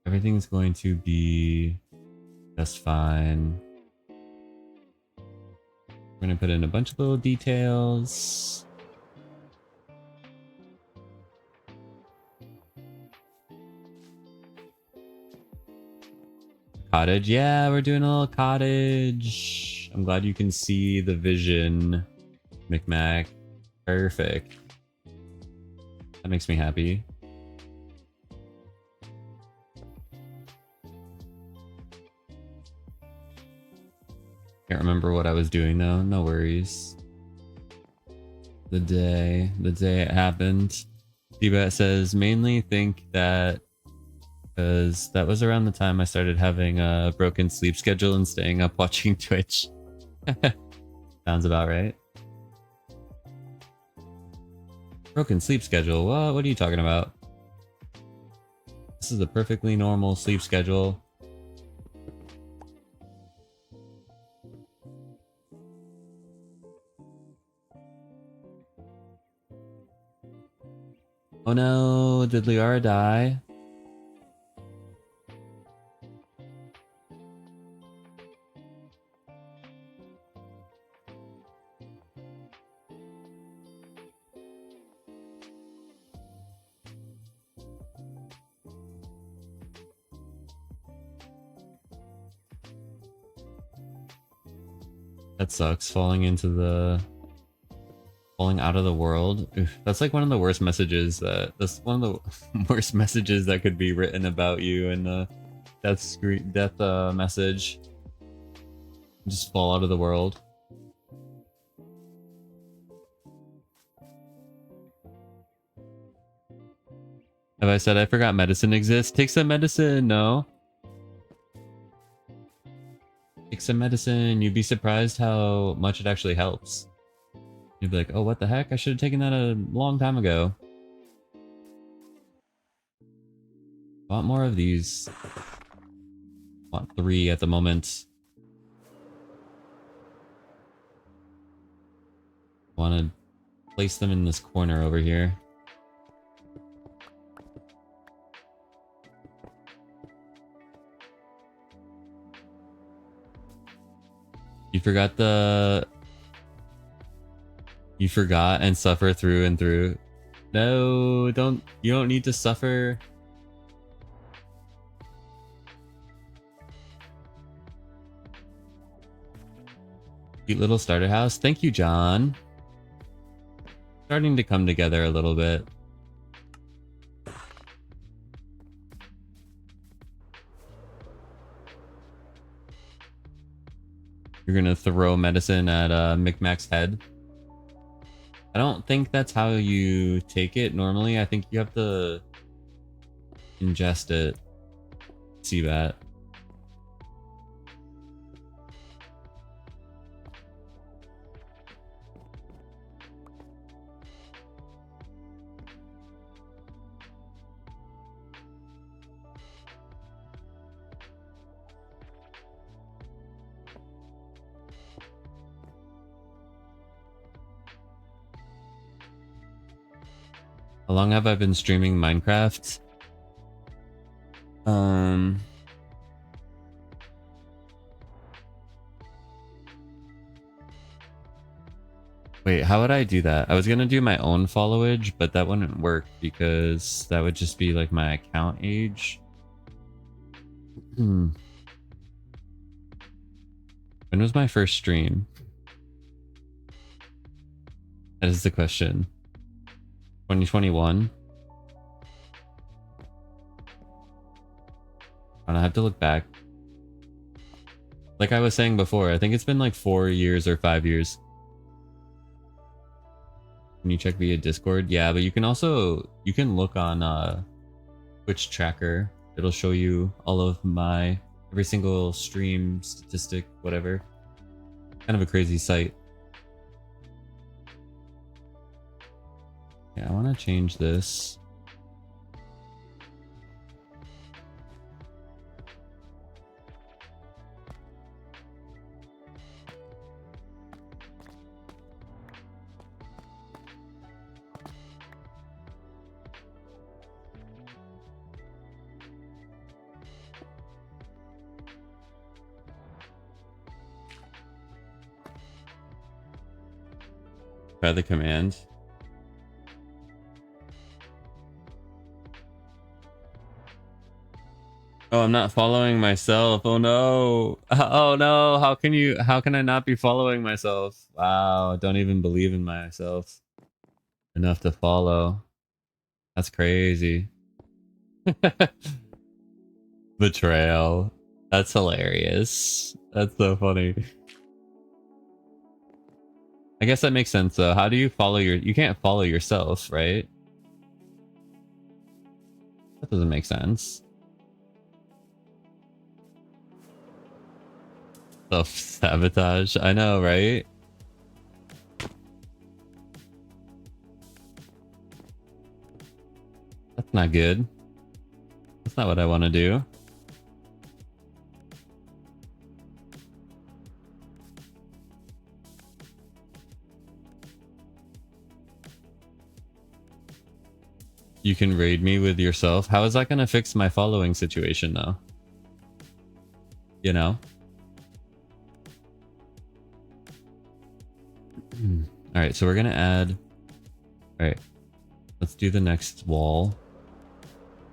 Everything's going to be just fine. We're going to put in a bunch of little details. Cottage. Yeah, we're doing a little cottage. I'm glad you can see the vision, McMac. Perfect. That makes me happy. Can't remember what I was doing though. No worries. The day it happened. Seabat says mainly think that because that was around the time I started having a broken sleep schedule and staying up watching Twitch. Sounds about right. Broken sleep schedule? What are you talking about? This is a perfectly normal sleep schedule. Oh no, did Liara die? That sucks, falling out of the world. Oof, that's like one of the worst messages that's one of the worst messages that could be written about you in the death message. Just fall out of the world. Have I said I forgot medicine exists? Take some medicine, no? Take some medicine, you'd be surprised how much it actually helps. You'd be like, oh, what the heck? I should have taken that a long time ago. Want more of these. Want 3 at the moment. Want to place them in this corner over here. You forgot and suffer through and through. No, you don't need to suffer. Cute little starter house. Thank you, John. Starting to come together a little bit. You're gonna throw medicine at Micmac's head. I don't think that's how you take it normally. I think you have to ingest it. See that. How long have I been streaming Minecraft? Wait, how would I do that? I was gonna do my own followage, but that wouldn't work because that would just be like my account age. When was my first stream? That is the question. 2021? And I have to look back. Like I was saying before, I think it's been like 4 years or 5 years. Can you check via Discord? Yeah, but you can also, you can look on Twitch tracker. It'll show you all of my, every single stream, statistic, whatever. Kind of a crazy site. Yeah, I want to change this. Try the command. Oh, I'm not following myself. Oh no. Oh no. How can I not be following myself? Wow. I don't even believe in myself enough to follow. That's crazy. Betrayal. That's hilarious. That's so funny. I guess that makes sense though. How do you follow you can't follow yourself, right? That doesn't make sense. Self-sabotage. I know, right? That's not good. That's not what I want to do. You can raid me with yourself. How is that going to fix my following situation though? You know? All right, so we're going to add... All right, let's do the next wall. I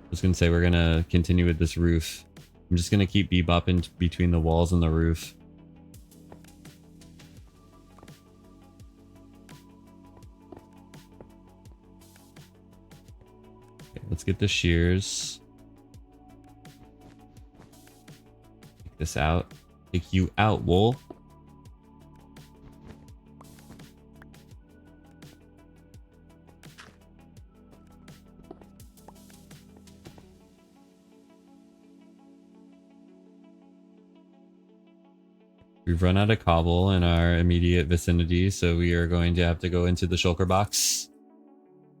was going to say we're going to continue with this roof. I'm just going to keep bebopping between the walls and the roof. Okay, let's get the shears. Take this out. Take you out, wool. We've run out of cobble in our immediate vicinity, so we are going to have to go into the shulker box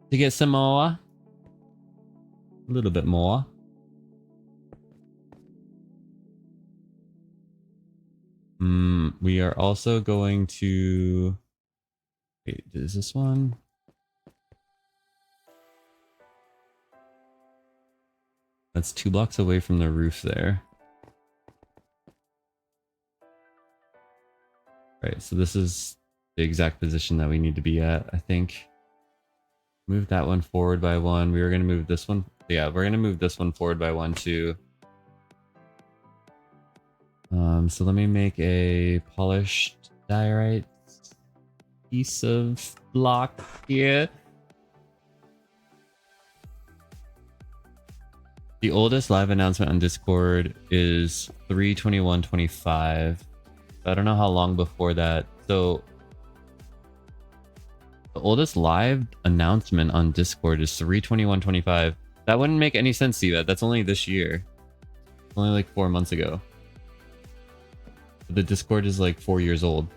to get some more. A little bit more. We are also going to... Wait, is this one? That's 2 blocks away from the roof there. Right, so this is the exact position that we need to be at, I think. Move that one forward by 1. We were going to move this one. Yeah, we're going to move this one forward by 1 too. So let me make a polished diorite piece of block here. The oldest live announcement on Discord is 3/21/25. I don't know how long before that. So the oldest live announcement on Discord is 3/21/25. That wouldn't make any sense to you. That's only this year. It's only like 4 months ago. The Discord is like 4 years old.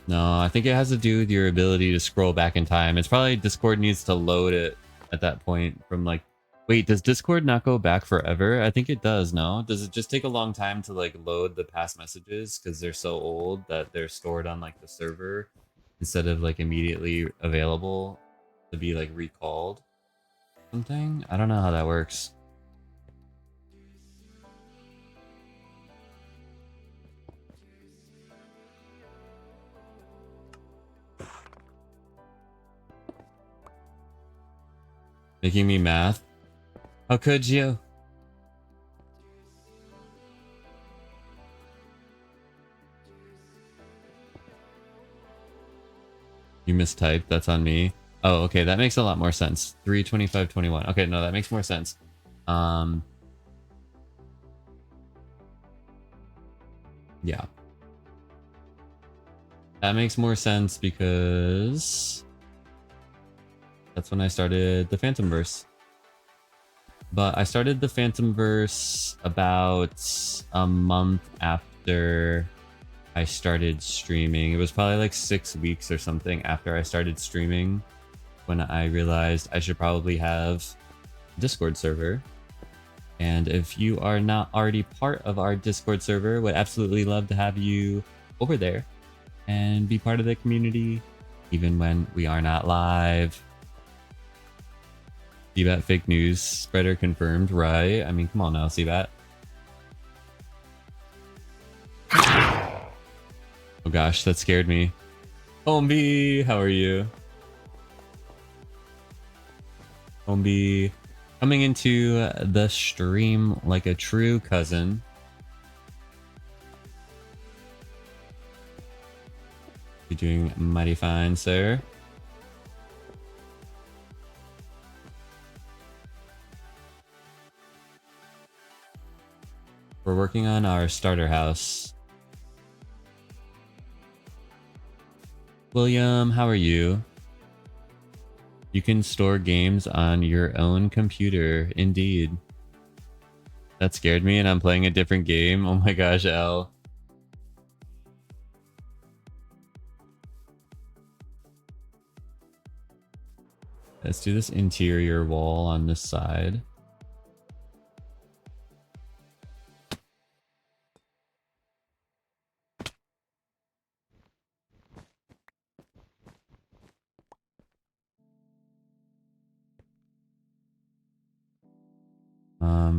No, I think it has to do with your ability to scroll back in time. It's probably Discord needs to load it at that point from like... Wait, does Discord not go back forever? I think it does, no? Does it just take a long time to like load the past messages because they're so old that they're stored on like the server instead of like immediately available to be like recalled? Something? I don't know how that works. Making me math? How could you? You mistyped, that's on me. Oh, okay, that makes a lot more sense. 3/25/21. Okay, no, that makes more sense. Yeah. That makes more sense because that's when I started the Phantomverse. But I started the Phantomverse about a month after I started streaming. It was probably like 6 weeks or something after I started streaming when I realized I should probably have a Discord server. And if you are not already part of our Discord server, would absolutely love to have you over there and be part of the community, even when we are not live. CBAT fake news spreader confirmed, right? I mean, come on now, CBAT. Oh gosh, that scared me. Homeby, how are you? Homeby, coming into the stream like a true cousin. You're doing mighty fine, sir. We're working on our starter house. William, how are you? You can store games on your own computer, indeed. That scared me and I'm playing a different game. Oh my gosh, L. Let's do this interior wall on this side.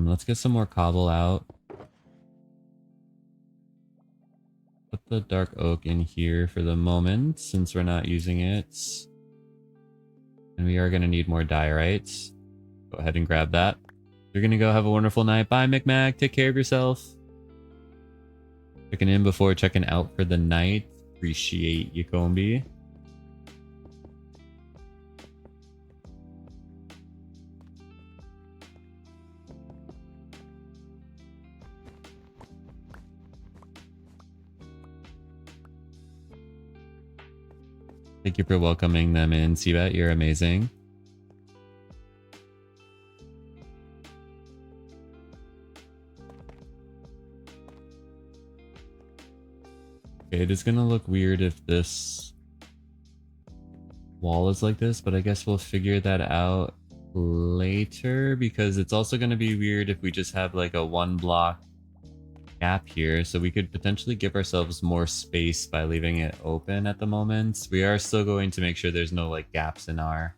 Let's get some more cobble out. Put the dark oak in here for the moment since we're not using it. And we are going to need more diorites. Go ahead and grab that. You're going to go have a wonderful night. Bye, McMac. Take care of yourself. Checking in before checking out for the night. Appreciate you, Combi. Thank you for welcoming them in, Seabat. You're amazing. Okay, it is gonna look weird if this wall is like this, but I guess we'll figure that out later because it's also gonna be weird if we just have like a 1 block gap here, so we could potentially give ourselves more space by leaving it open at the moment. We are still going to make sure there's no like gaps in our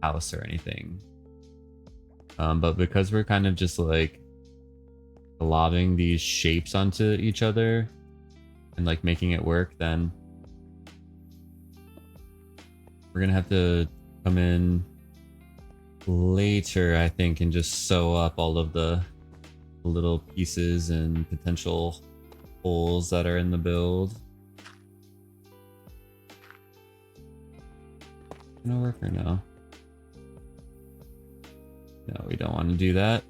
house or anything. But because we're kind of just like lobbing these shapes onto each other and like making it work, then we're gonna have to come in later, I think, and just sew up all of the little pieces and potential holes that are in the build. Gonna work or no? No, we don't want to do that.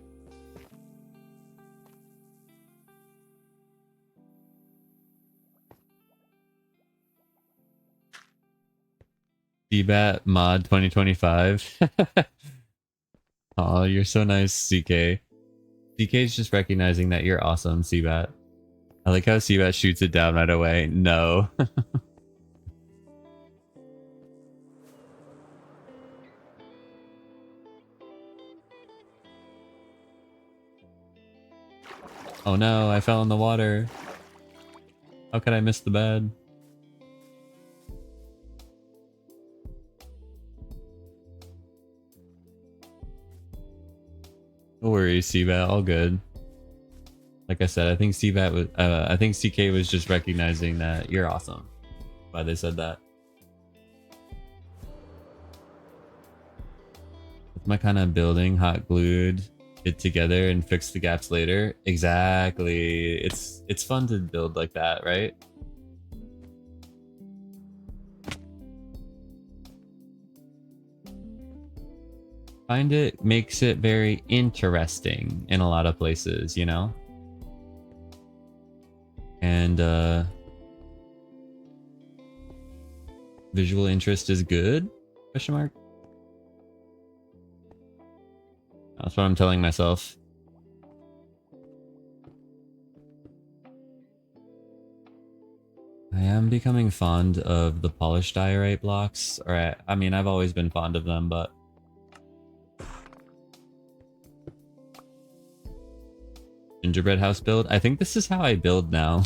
DBAT mod 2025. Oh, you're so nice, CK. CK is just recognizing that you're awesome, CBAT. I like how CBAT shoots it down right away. No. Oh no, I fell in the water. How could I miss the bed? No worries, CBAT. All good. Like I said, I think CBAT was. I think CK was just recognizing that you're awesome. Why they said that. It's my kind of building, hot glued it together and fix the gaps later. Exactly. It's fun to build like that, right? find it makes it very interesting in a lot of places, you know? And visual interest is good? Question mark? That's what I'm telling myself. I am becoming fond of the polished diorite blocks. Or I mean, I've always been fond of them, but gingerbread house build. I think this is how I build now.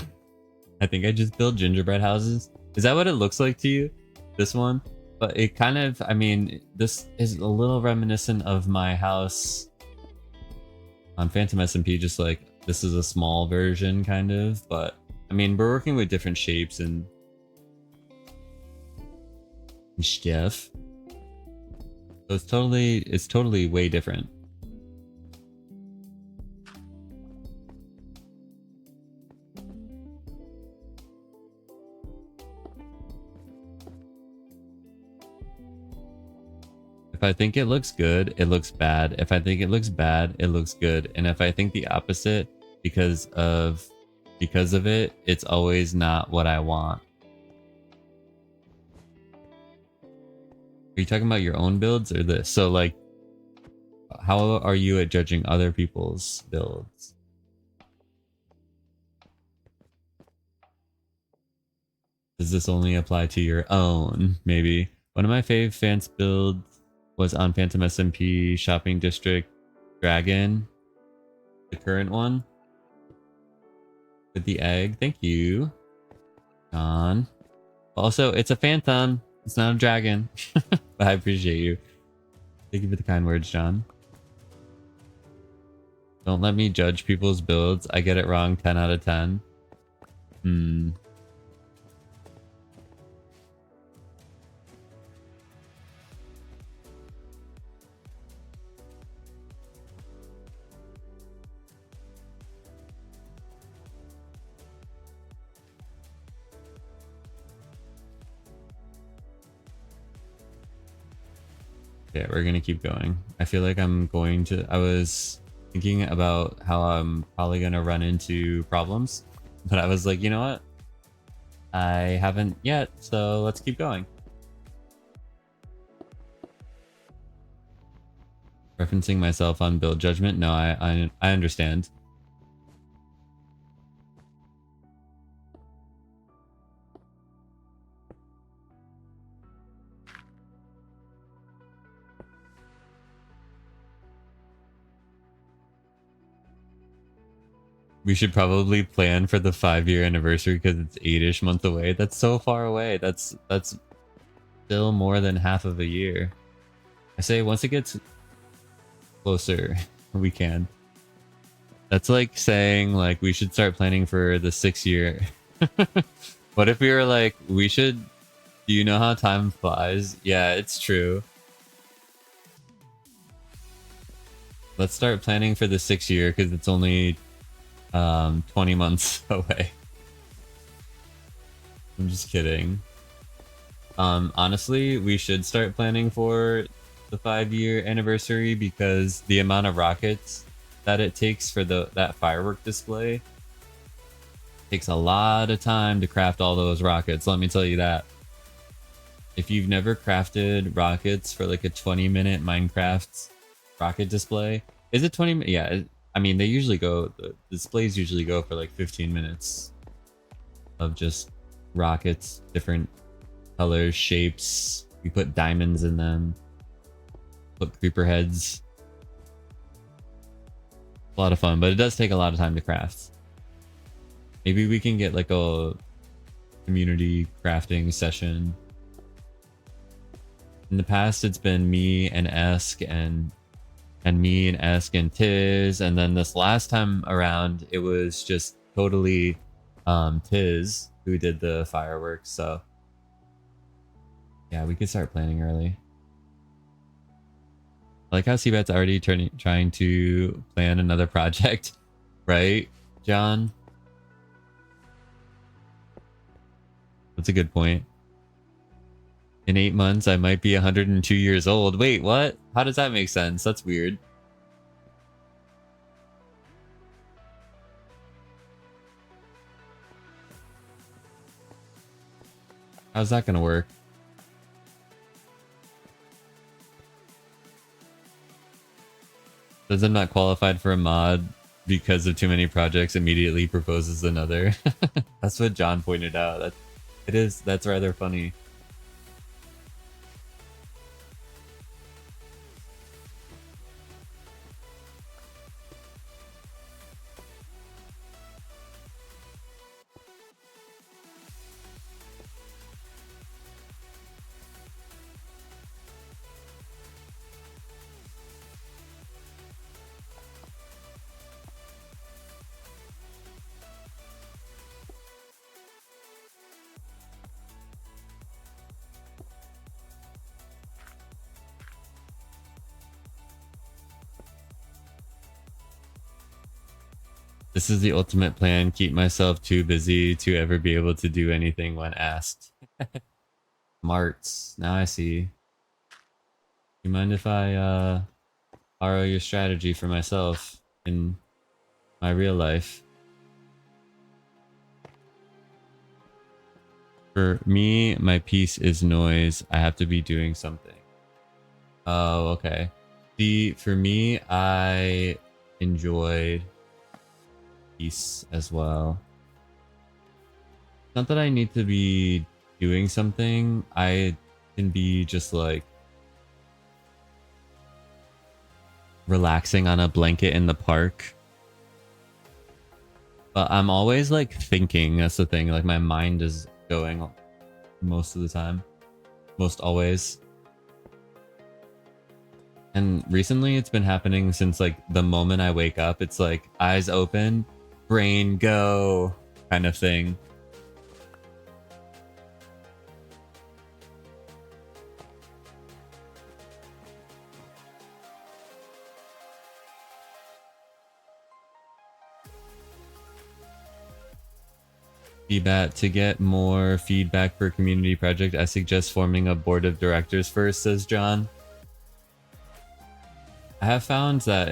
I think I just build gingerbread houses. Is that what it looks like to you? This one? But it kind of, I mean, this is a little reminiscent of my house on Phantom SMP, just like this is a small version kind of, but I mean, we're working with different shapes and stuff. So it's totally way different. If I think it looks good, it looks bad. If I think it looks bad, it looks good. And if I think the opposite because of it, it's always not what I want. Are you talking about your own builds or this? So like, how are you at judging other people's builds? Does this only apply to your own? Maybe. One of my fave fans builds was on Phantom SMP Shopping District Dragon. The current one. With the egg. Thank you, John. Also, it's a phantom. It's not a dragon. But I appreciate you. Thank you for the kind words, John. Don't let me judge people's builds. I get it wrong 10 out of 10. Yeah, we're gonna keep going. I feel like I was thinking about how I'm probably gonna run into problems, but I was like, you know what? I haven't yet, so let's keep going. Referencing myself on build judgment? No, I understand. We should probably plan for the 5-year anniversary because it's 8-ish months away. That's so far away. That's still more than half of a year. I say once it gets closer, we can. That's like saying like we should start planning for the 6-year. What if we were like, we should, do you know how time flies? Yeah, it's true. Let's start planning for the 6-year because it's only 20 months away. I'm just kidding. Honestly, we should start planning for the 5-year anniversary because the amount of rockets that it takes for that firework display takes a lot of time to craft all those rockets. Let me tell you that. If you've never crafted rockets for like a 20-minute Minecraft rocket display, is it 20? Yeah. I mean, they usually go, the displays usually go for like 15 minutes of just rockets, different colors, shapes. We put diamonds in them, put creeper heads. A lot of fun, but it does take a lot of time to craft. Maybe we can get like a community crafting session. In the past, it's been me and Esk and me and Esk and Tiz, and then this last time around it was just totally Tiz who did the fireworks. So yeah, we could start planning early. I like how Seabat's already trying to plan another project, right, John? That's a good point. In 8 months, I might be 102 years old. Wait, what? How does that make sense? That's weird. How's that gonna work? Says I'm not qualified for a mod because of too many projects, immediately proposes another. That's what John pointed out. That's rather funny. This is the ultimate plan. Keep myself too busy to ever be able to do anything when asked. Marts. Now I see. You mind if I borrow your strategy for myself in my real life? For me, my peace is noise. I have to be doing something. Oh, okay. See, for me, I enjoyed peace as well. Not that I need to be doing something. I can be just like relaxing on a blanket in the park. But I'm always like thinking. That's the thing. Like my mind is going most of the time. Most always. And recently it's been happening since like the moment I wake up. It's like eyes open, brain go kind of thing. Feedback to get more feedback for community project. I suggest forming a board of directors first, says John. I have found that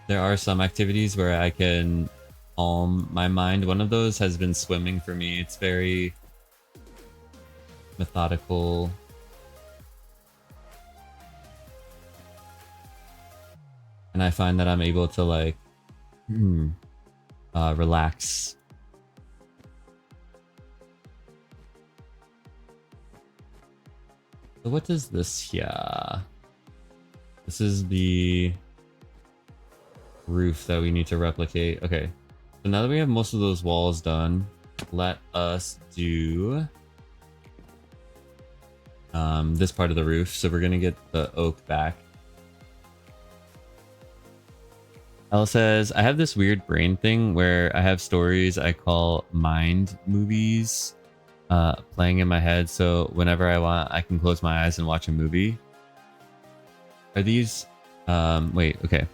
there are some activities where I can calm my mind. One of those has been swimming for me. It's very methodical. And I find that I'm able to like relax. So what is this here? This is the roof that we need to replicate. Okay, so now that we have most of those walls done, let us do this part of the roof. So we're gonna get the oak back. Elle says, I have this weird brain thing where I have stories I call mind movies playing in my head. So whenever I want, I can close my eyes and watch a movie. Are these, wait, okay.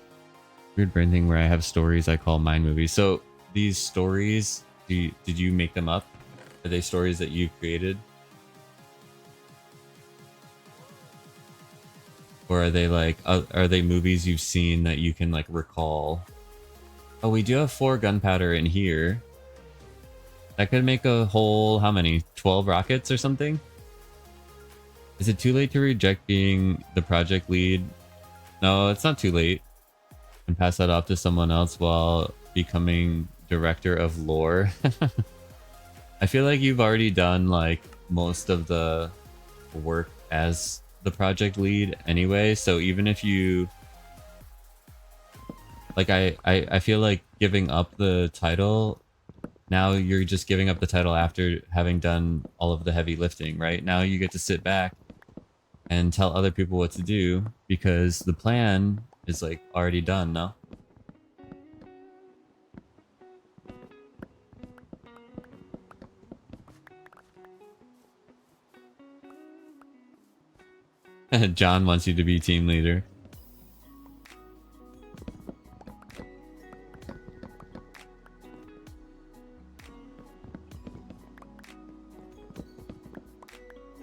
Weird brain thing where I have stories I call mind movies. So these stories, did you make them up? Are they stories that you created? Or are they like, are they movies you've seen that you can like recall? Oh, we do have 4 gunpowder in here. That could make a whole, how many? 12 rockets or something? Is it too late to reject being the project lead? No, it's not too late. And pass that off to someone else while becoming director of lore. I feel like you've already done like most of the work as the project lead anyway, so even if you like, I feel like giving up the title, now you're just giving up the title after having done all of the heavy lifting, right? Now you get to sit back and tell other people what to do because the plan is like already done, no? John wants you to be team leader.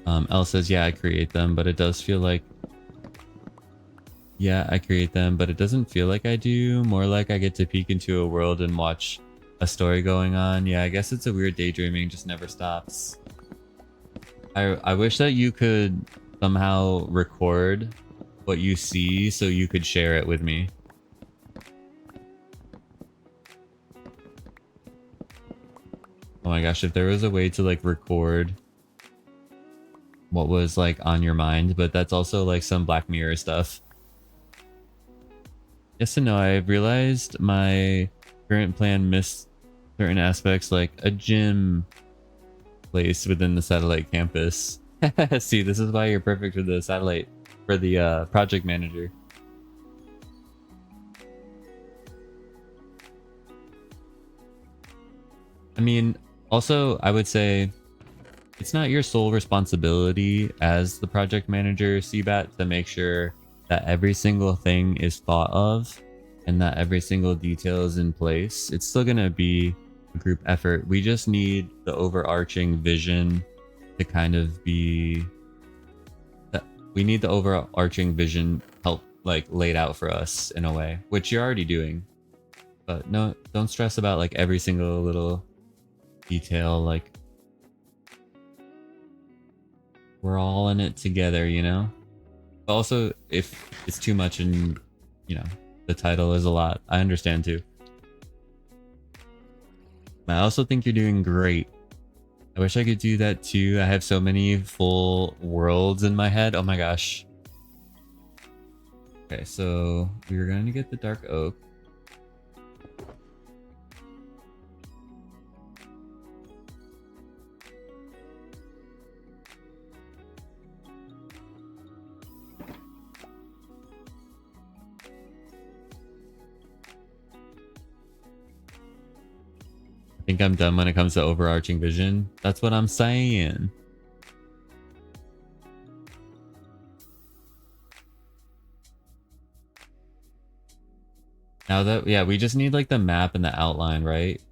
Elle says, yeah, I create them, but it does feel like, yeah, I create them, but it doesn't feel like I do. More like I get to peek into a world and watch a story going on. Yeah, I guess it's a weird daydreaming, just never stops. I wish that you could somehow record what you see so you could share it with me. Oh my gosh, if there was a way to like record what was like on your mind, but that's also like some Black Mirror stuff. Yes and no, I've realized my current plan missed certain aspects like a gym place within the satellite campus. See, this is why you're perfect for the satellite, for the project manager. I mean, also, I would say it's not your sole responsibility as the project manager, CBAT, to make sure that every single thing is thought of and that every single detail is in place. It's still going to be a group effort. We just need the overarching vision to kind of be... We need the overarching vision help like laid out for us in a way, which you're already doing. But no, don't stress about like every single little detail. Like, we're all in it together, you know? But also, if it's too much and, you know, the title is a lot, I understand too. I also think you're doing great. I wish I could do that too. I have so many full worlds in my head. Oh my gosh. Okay, so we were going to get the dark oak. I think I'm done when it comes to overarching vision. That's what I'm saying. Now that, yeah, we just need like the map and the outline, right?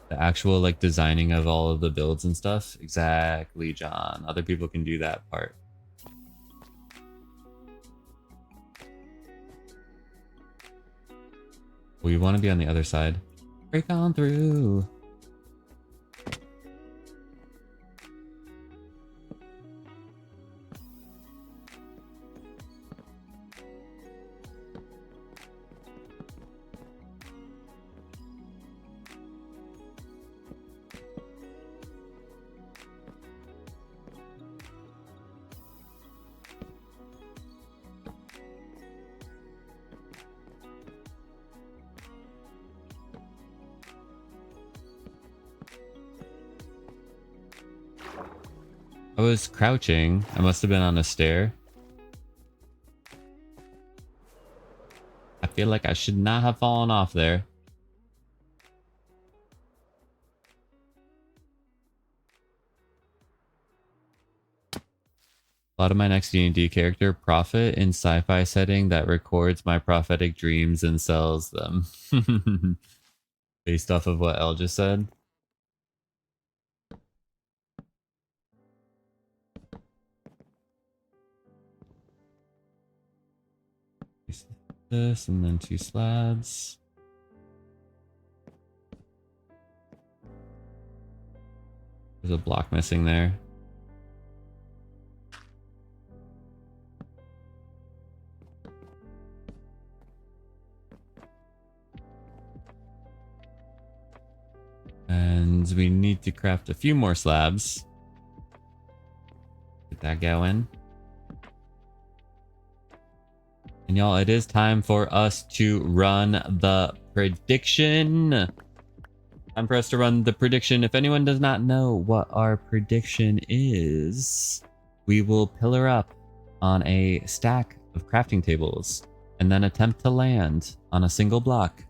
The actual like designing of all of the builds and stuff. Exactly, John. Other people can do that part. We want to be on the other side. Break on through. I was crouching. I must have been on a stair. I feel like I should not have fallen off there. A lot of my next D&D character, prophet in sci-fi setting that records my prophetic dreams and sells them. Based off of what Elle just said. This and then 2 slabs. There's a block missing there. And we need to craft a few more slabs. Get that going. And y'all, it is time for us to run the prediction. Time for us to run the prediction. If anyone does not know what our prediction is, we will pillar up on a stack of crafting tables and then attempt to land on a single block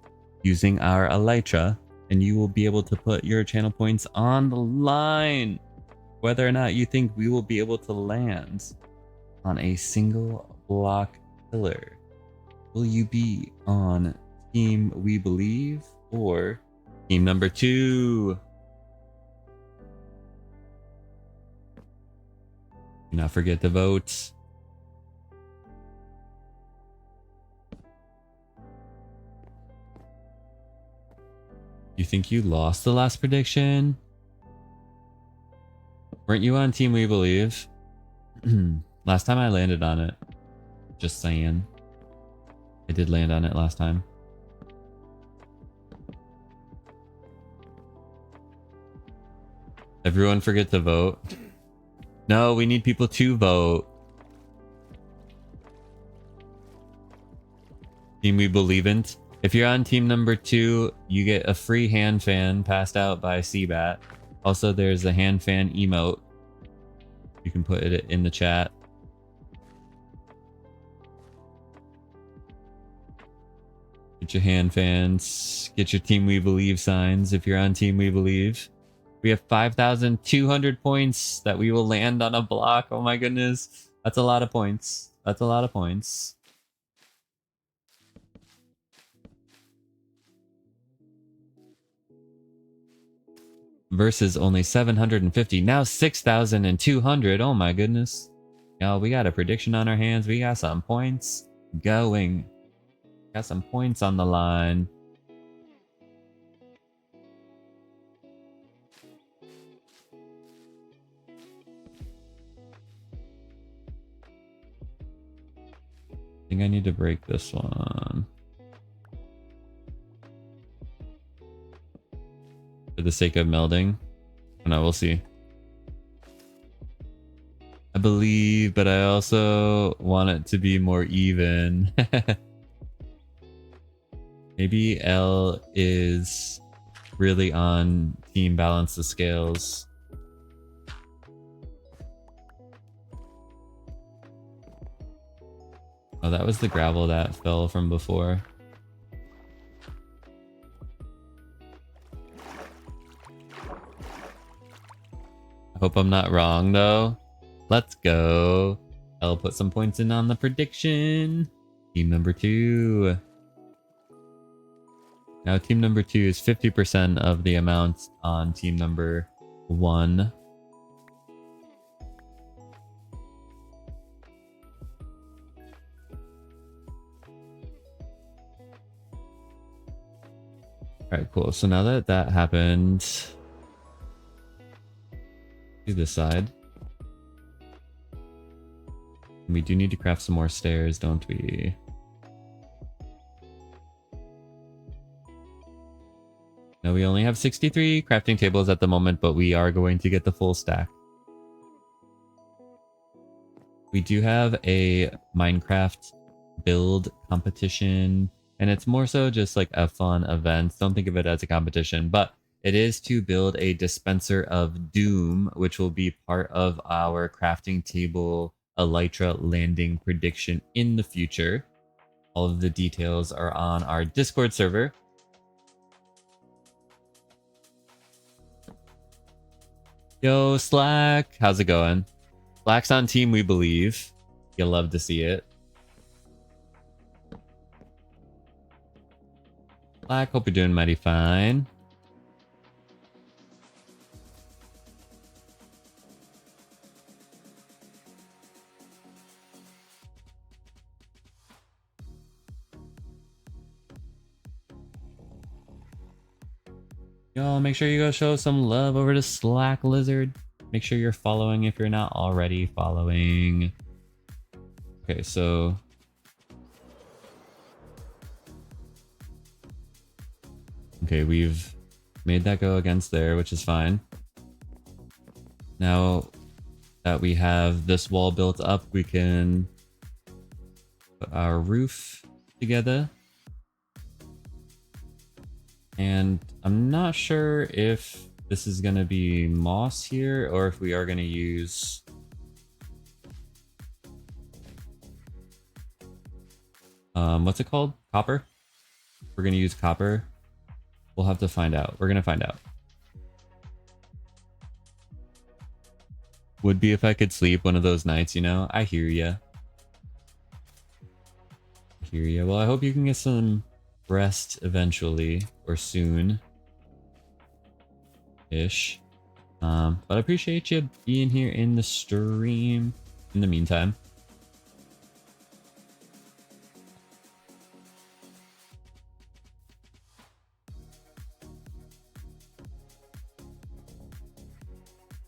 using our Elytra, and you will be able to put your channel points on the line whether or not you think we will be able to land on a single block pillar. Will you be on team We Believe or team number 2? Do not forget to vote. You think you lost the last prediction? Weren't you on Team We Believe? Last time I landed on it. Just saying. I did land on it last time. Everyone forget to vote. No, we need people to vote. Team We Believe in. If you're on team number 2, you get a free hand fan passed out by Seabat. Also, there's a hand fan emote. You can put it in the chat. Get your hand fans. Get your Team We Believe signs if you're on Team We Believe. We have 5,200 points that we will land on a block. Oh my goodness. That's a lot of points. That's a lot of points. Versus only 750. Now 6,200. Oh my goodness. Yo, we got a prediction on our hands. We got some points going. Got some points on the line. I think I need to break this one. For the sake of melding. Oh, no, we'll see. I believe, but I also want it to be more even. Maybe L is really on team balance the scales. Oh, that was the gravel that fell from before. I hope I'm not wrong though. Let's go. I'll put some points in on the prediction. Team number 2. Now team number 2 is 50% of the amount on team number 1. Alright, cool. So now that that happened, to this side. We do need to craft some more stairs, don't we? Now we only have 63 crafting tables at the moment, but we are going to get the full stack. We do have a Minecraft build competition, and it's more so just like a fun event. Don't think of it as a competition, but it is to build a dispenser of doom, which will be part of our crafting table Elytra landing prediction in the future. All of the details are on our Discord server. Yo, Slack, how's it going? Slack's on team We Believe. You'll love to see it. Slack, hope you're doing mighty fine. Yo, make sure you go show some love over to Slack Lizard. Make sure you're following if you're not already following. Okay, so okay, we've made that go against there, which is fine. Now that we have this wall built up, we can put our roof together. And I'm not sure if this is going to be moss here or if we are going to use what's it called? Copper? We're going to use copper. We'll have to find out. We're going to find out. Would be if I could sleep one of those nights, you know? I hear ya. I hear ya. Well, I hope you can get some rest eventually or soon ish. But I appreciate you being here in the stream in the meantime.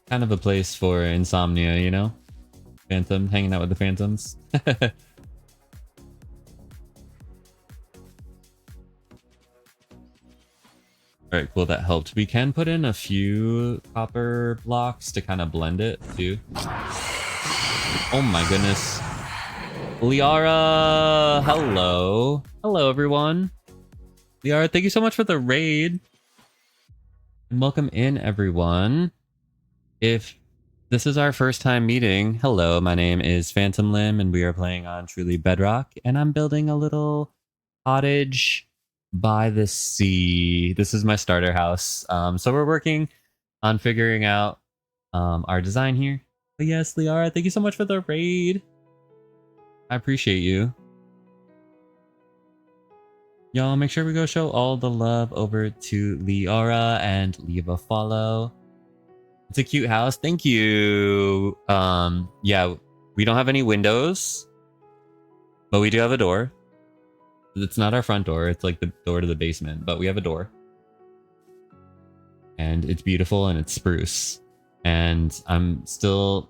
Kind of a place for insomnia, you know? Phantom, hanging out with the phantoms. Alright, cool, that helped. We can put in a few copper blocks to kind of blend it, too. Oh my goodness. Liara! Hello. Hello, everyone. Liara, thank you so much for the raid. And welcome in, everyone. If this is our first time meeting, hello, my name is PhantomLimb, and we are playing on Truly Bedrock, and I'm building a little cottage by the sea. This is my starter house. So we're working on figuring out our design here. But yes, Liara, thank you so much for the raid. I appreciate you. Y'all, make sure we go show all the love over to Liara and leave a follow. It's a cute house. Thank you. Yeah, we don't have any windows, but we do have a door. It's not our front door. It's like the door to the basement, but we have a door. And it's beautiful and it's spruce. And I'm still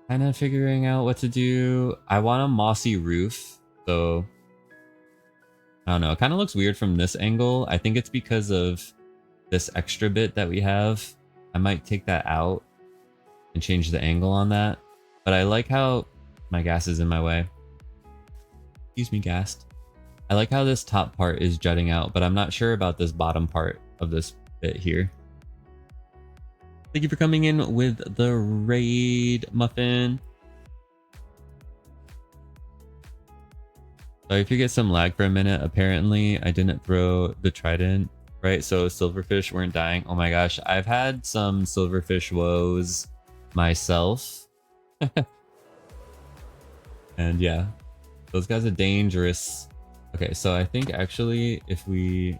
kind of figuring out what to do. I want a mossy roof, so I don't know. It kind of looks weird from this angle. I think it's because of this extra bit that we have. I might take that out and change the angle on that. But I like how my ghast is in my way. Excuse me, ghast. I like how this top part is jutting out, but I'm not sure about this bottom part of this bit here. Thank you for coming in with the raid, Muffin. Sorry if you get some lag for a minute. Apparently, I didn't throw the trident, right? So silverfish weren't dying. Oh my gosh, I've had some silverfish woes myself. And yeah, those guys are dangerous. Okay, so I think actually if we...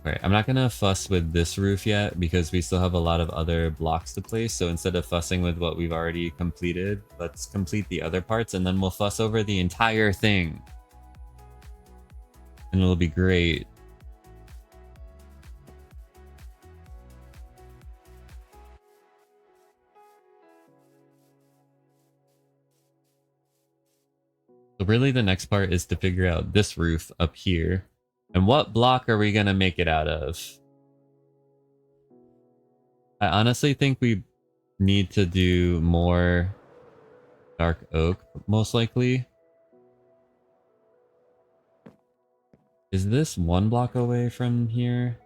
Alright, I'm not gonna fuss with this roof yet because we still have a lot of other blocks to place. So instead of fussing with what we've already completed, let's complete the other parts and then we'll fuss over the entire thing. And it'll be great. So really the next part is to figure out this roof up here. And what block are we going to make it out of? I honestly think we need to do more dark oak, most likely. Is this one block away from here?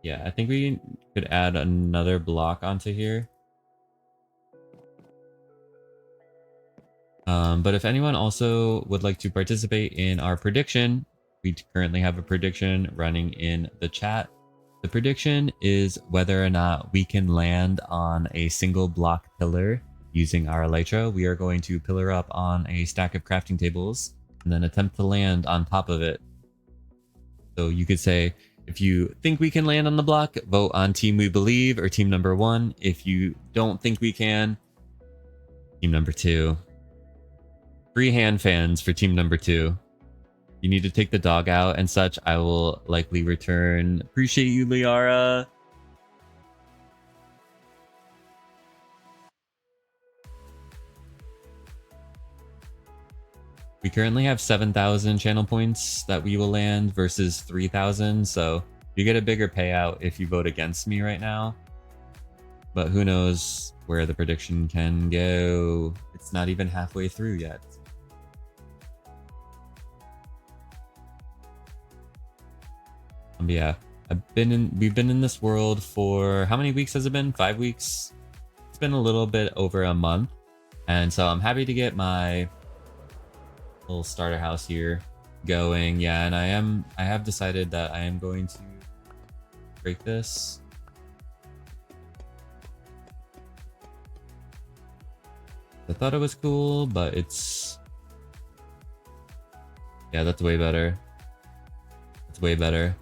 Yeah, I think we could add another block onto here. But if anyone also would like to participate in our prediction, we currently have a prediction running in the chat. The prediction is whether or not we can land on a single block pillar using our Elytra. We are going to pillar up on a stack of crafting tables and then attempt to land on top of it. So you could say, if you think we can land on the block, vote on Team We Believe or Team Number 1. If you don't think we can, Team Number 2. Free hand fans for Team Number 2. You need to take the dog out and such. I will likely return. Appreciate you, Liara. We currently have 7,000 channel points that we will land versus 3,000. So you get a bigger payout if you vote against me right now. But who knows where the prediction can go. It's not even halfway through yet. Yeah, we've been in this world for how many weeks has it been? 5 weeks? It's been a little bit over a month. And so I'm happy to get my little starter house here going. Yeah, and I have decided that I am going to break this. I thought it was cool, but it's... Yeah, that's way better. That's way better.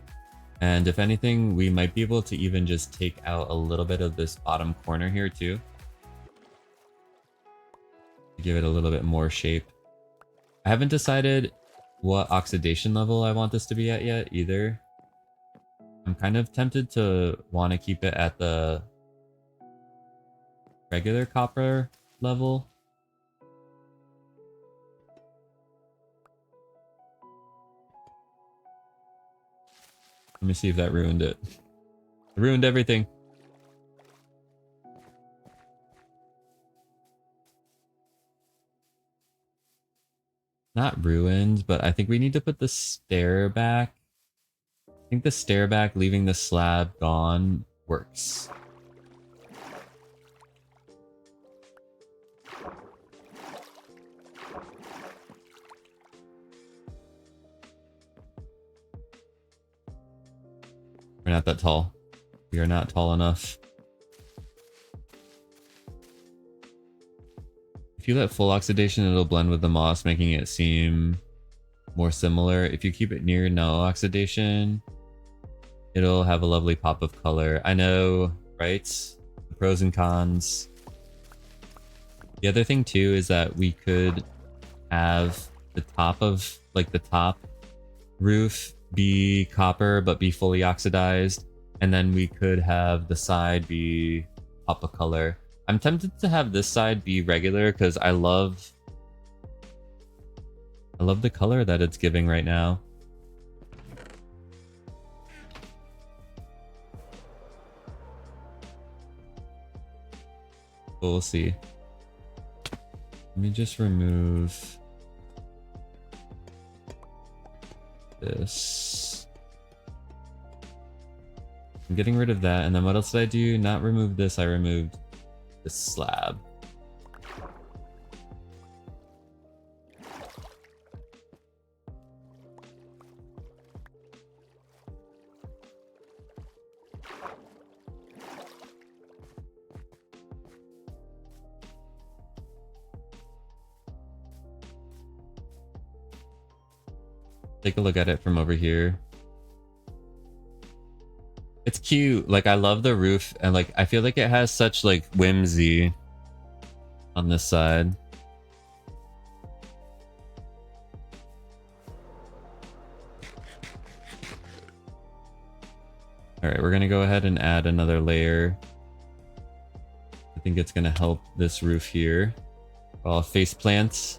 And if anything, we might be able to even just take out a little bit of this bottom corner here too. To give it a little bit more shape. I haven't decided what oxidation level I want this to be at yet either. I'm kind of tempted to want to keep it at the regular copper level. Let me see if that ruined it. It ruined everything. Not ruined, but I think we need to put the stair back. I think the stair back, leaving the slab gone, works. We're not that tall. We are not tall enough. If you let full oxidation, it'll blend with the moss, making it seem more similar. If you keep it near no oxidation, it'll have a lovely pop of color. I know, right? The pros and cons. The other thing too is that we could have the top of, like the top roof be copper but be fully oxidized, and then we could have the side be pop of color. I'm tempted to have this side be regular because I love the color that it's giving right now. But we'll see. Let me just remove this. I'm getting rid of that, and then what else did I do? Not remove this, I removed this slab. Take a look at it from over here. It's cute. Like, I love the roof, and like I feel like it has such like whimsy on this side. All right, we're gonna go ahead and add another layer. I think it's gonna help this roof here. Face plants.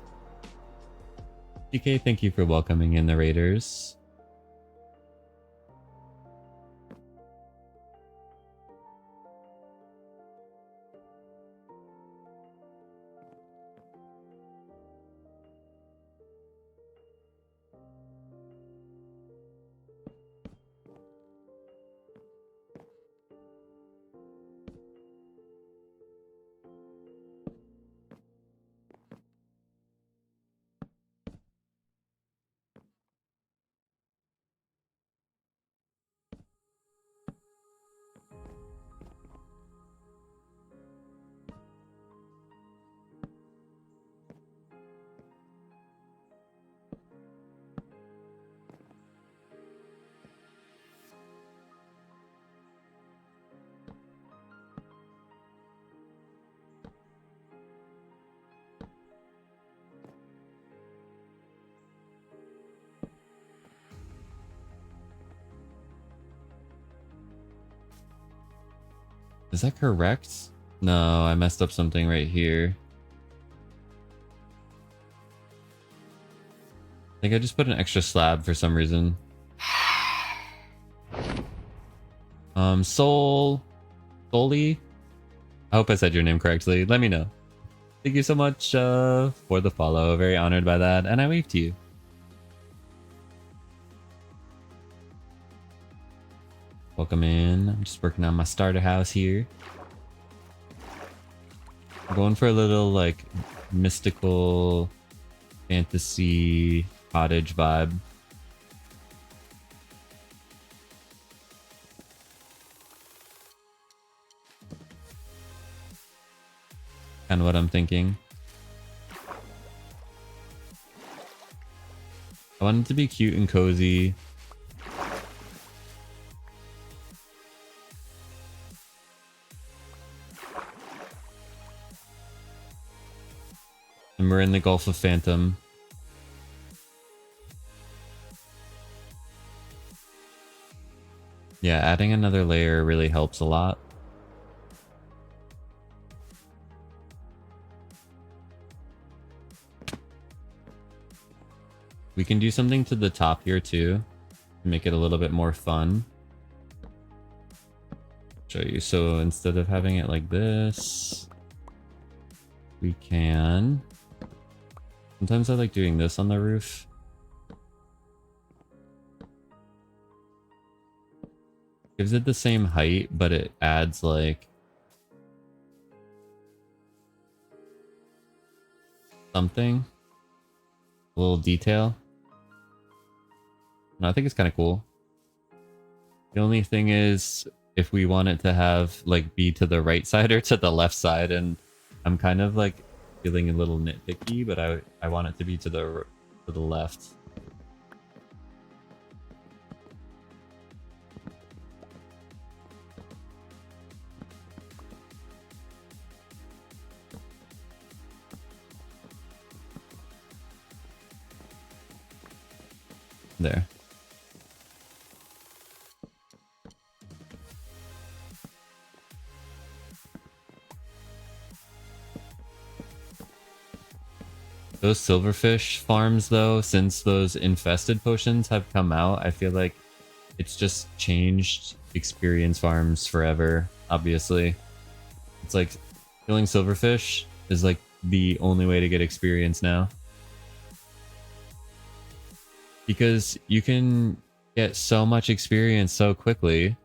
DK, thank you for welcoming in the raiders. Is that correct? No, I messed up something right here. I think I just put an extra slab for some reason. Soli? I hope I said your name correctly. Let me know. Thank you so much for the follow. Very honored by that. And I wave to you. Welcome in. I'm just working on my starter house here. I'm going for a little like mystical fantasy cottage vibe. Kind of what I'm thinking. I want it to be cute and cozy. And we're in the Gulf of Phantom. Yeah, adding another layer really helps a lot. We can do something to the top here too, to make it a little bit more fun. Show you. So instead of having it like this, we can... Sometimes I like doing this on the roof. Gives it the same height, but it adds like something, a little detail. And I think it's kind of cool. The only thing is, if we want it to have like be to the right side or to the left side, and I'm kind of like feeling a little nitpicky, but I want it to be to the left. There. Those silverfish farms though, since those infested potions have come out, I feel like it's just changed experience farms forever, obviously. It's like killing silverfish is like the only way to get experience now. Because you can get so much experience so quickly.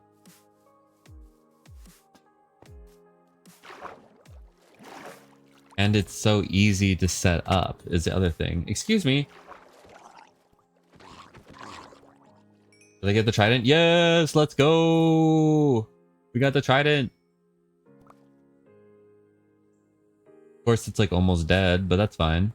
And it's so easy to set up is the other thing. Excuse me. Did I get the trident? Yes, let's go. We got the trident. Of course, it's like almost dead, but that's fine.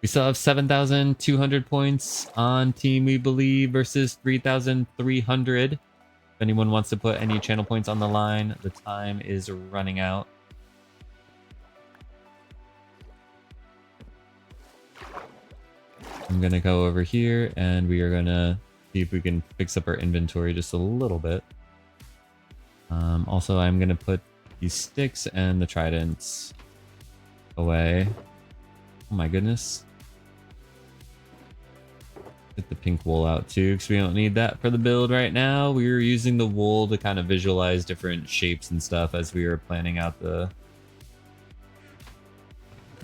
We still have 7,200 points on Team We Believe versus 3,300. If anyone wants to put any channel points on the line, the time is running out. I'm gonna go over here and we are gonna see if we can fix up our inventory just a little bit. Also, I'm gonna put these sticks and the tridents away. Oh my goodness. Get the pink wool out too, because we don't need that for the build right now. We were using the wool to kind of visualize different shapes and stuff as we were planning out the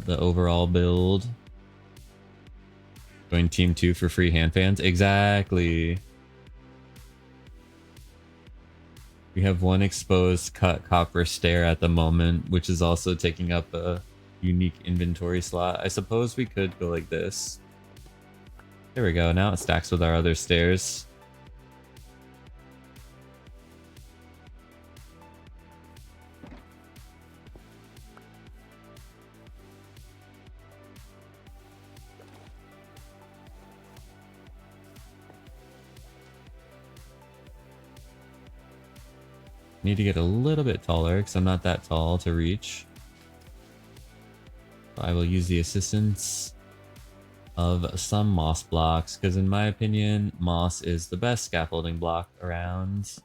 overall build. Join Team 2 for free hand fans. Exactly. We have one exposed cut copper stair at the moment, which is also taking up a unique inventory slot. I suppose we could go like this. There we go. Now it stacks with our other stairs. Need to get a little bit taller because I'm not that tall to reach. I will use the assistance of some moss blocks because in my opinion, moss is the best scaffolding block around.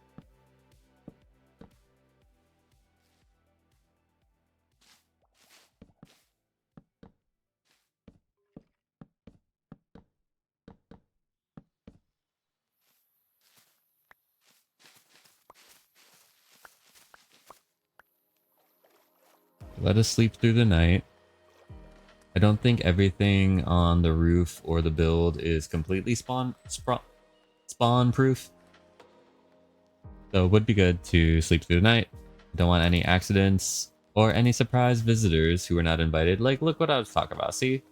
Let us sleep through the night. I don't think everything on the roof or the build is completely spawn proof. So it would be good to sleep through the night. Don't want any accidents or any surprise visitors who were not invited. Like, look what I was talking about. See?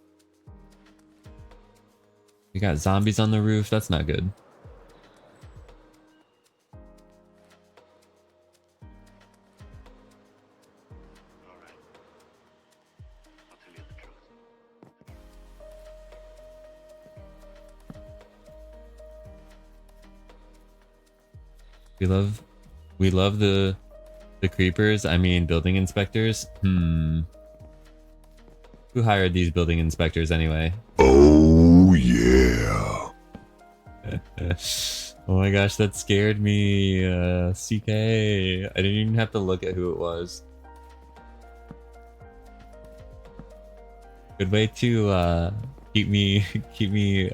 We got zombies on the roof. That's not good. We love the creepers. I mean, building inspectors. Who hired these building inspectors anyway? Oh yeah. Oh my gosh, that scared me. CK. I didn't even have to look at who it was. Good way to keep me keep me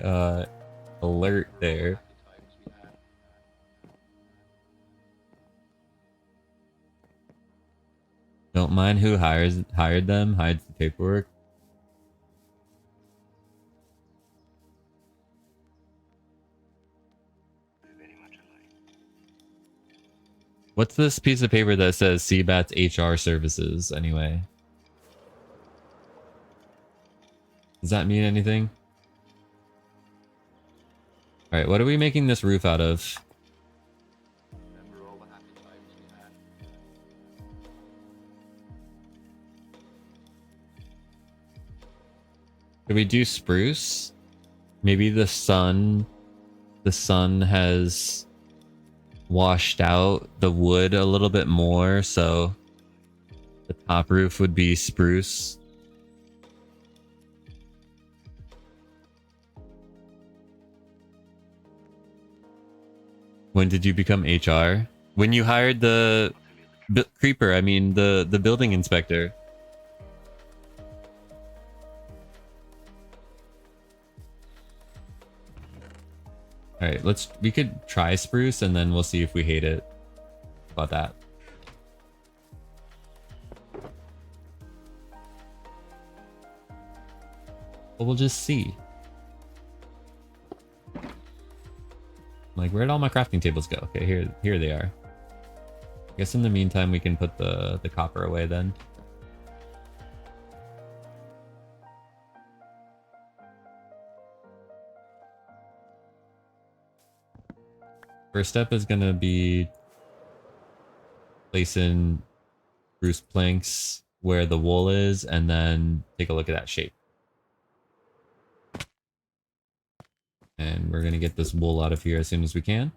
alert there. Don't mind who hired them, hides the paperwork. What's this piece of paper that says CBAT's HR services anyway? Does that mean anything? Alright, what are we making this roof out of? Could we do spruce? Maybe the sun has washed out the wood a little bit more, so the top roof would be spruce. When did you become HR? When you hired the creeper, I mean the building inspector. All right, we could try spruce and then we'll see if we hate it. How about that? Well, we'll just see. Like, where'd all my crafting tables go? Okay, here they are. I guess in the meantime we can put the copper away then. First step is gonna be placing spruce planks where the wool is, and then take a look at that shape. And we're gonna get this wool out of here as soon as we can.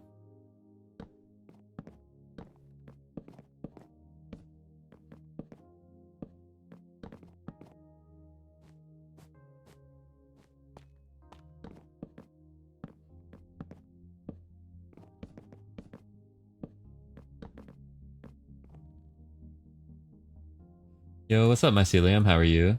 Yo, what's up, mycelium? How are you?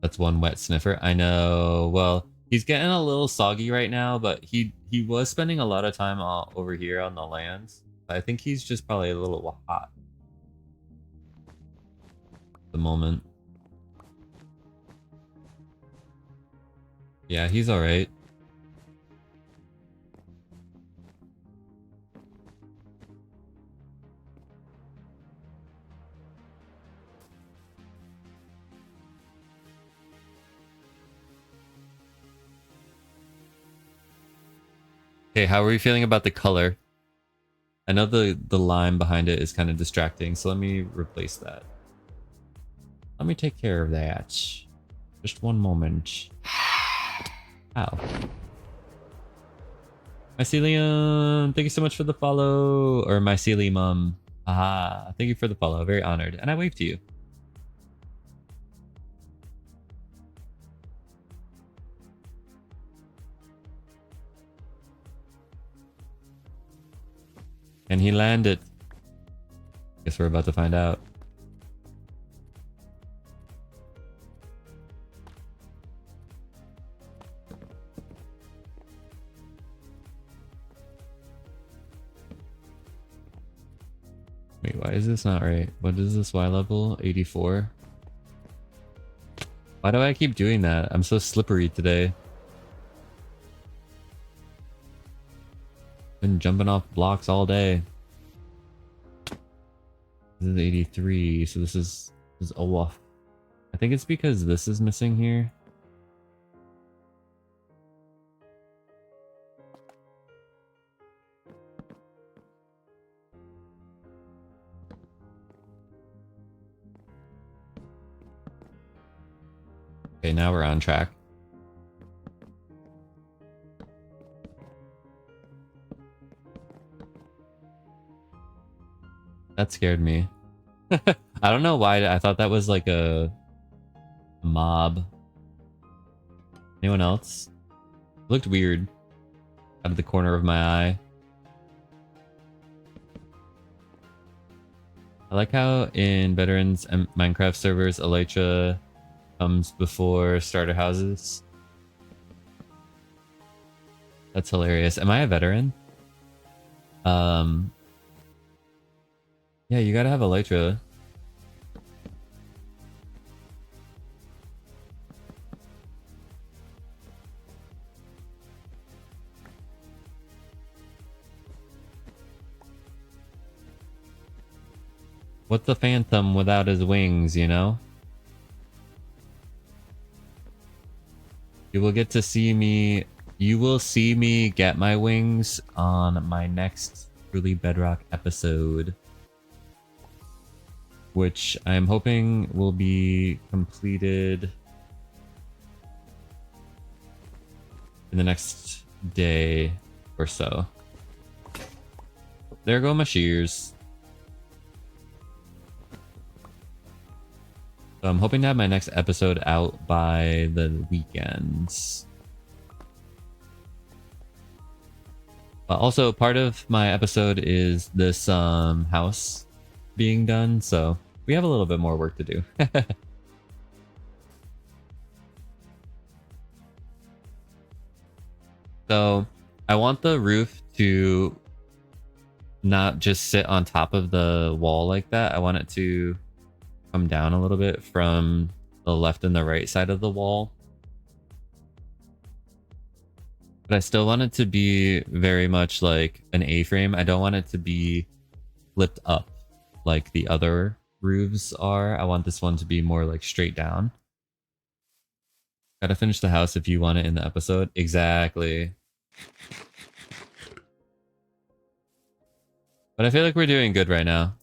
That's one wet sniffer. I know. Well, he's getting a little soggy right now, but he was spending a lot of time over here on the lands. I think he's just probably a little hot at the moment. Yeah, he's all right. Okay, how are we feeling about the color? I know the lime behind it is kind of distracting, so let me replace that. Let me take care of that. Just one moment. Ow. Mycelium, thank you so much for the follow. Or Mycelium. Aha, thank you for the follow. Very honored. And I wave to you. And he landed. Guess we're about to find out. Wait, why is this not right? What is this Y level? 84? Why do I keep doing that? I'm so slippery today. Been jumping off blocks all day. This is 83, so this is Olaf. I think it's because this is missing here. Okay, now we're on track. That scared me. I don't know why. I thought that was like a mob. Anyone else? It looked weird out of the corner of my eye. I like how in veterans and Minecraft servers, Elytra comes before starter houses. That's hilarious. Am I a veteran? Yeah, you gotta have Elytra. What's a phantom without his wings, you know? You will get to see me. You will see me get my wings on my next Truly Bedrock episode, which I'm hoping will be completed in the next day or so. There go my shears. So I'm hoping to have my next episode out by the weekends. Also, part of my episode is this house being done, so we have a little bit more work to do. So I want the roof to not just sit on top of the wall like that. I want it to come down a little bit from the left and the right side of the wall. But I still want it to be very much like an A-frame. I don't want it to be flipped up like the other roofs are. I want this one to be more like straight down. Gotta finish the house if you want it in the episode. Exactly. But I feel like we're doing good right now.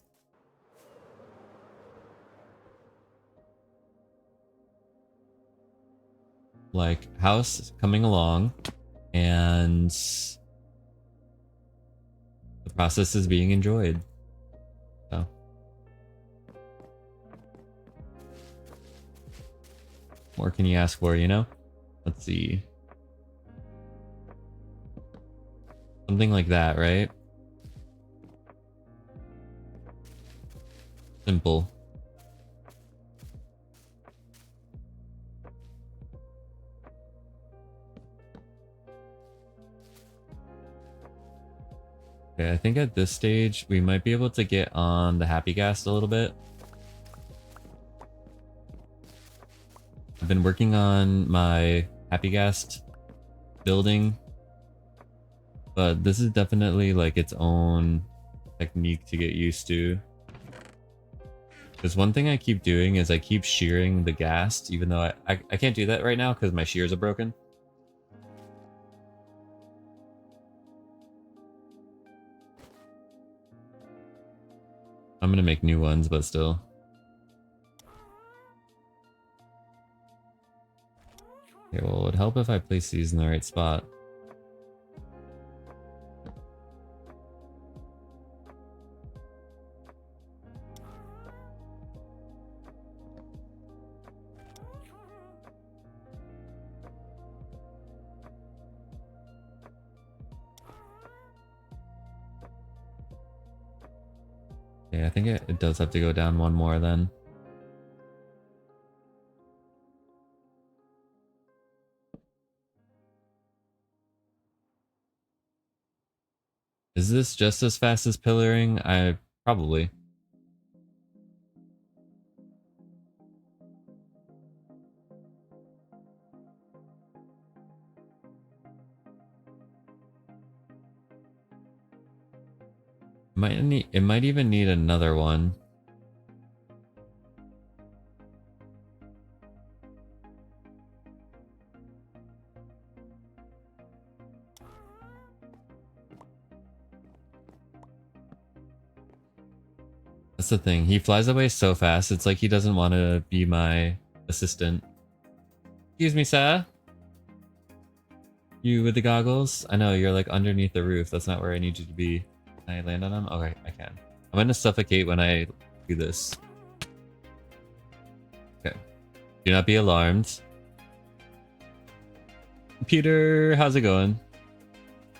Like, house coming along, and the process is being enjoyed. So. What more can you ask for, you know? Let's see. Something like that, right? Simple. Okay, I think at this stage we might be able to get on the happy ghast a little bit. I've been working on my happy ghast building, but this is definitely like its own technique to get used to. Because one thing I keep doing is I keep shearing the ghast, even though I can't do that right now because my shears are broken. I'm gonna make new ones, but still. Okay, well, it would help if I place these in the right spot. Okay, I think it does have to go down one more then. Is this just as fast as pillaring? Probably. It might even need another one. That's the thing. He flies away so fast. It's like he doesn't want to be my assistant. Excuse me, sir. You with the goggles? I know, you're like underneath the roof. That's not where I need you to be. Can I land on him? Okay, I can. I'm gonna suffocate when I do this. Okay. Do not be alarmed. Peter, how's it going?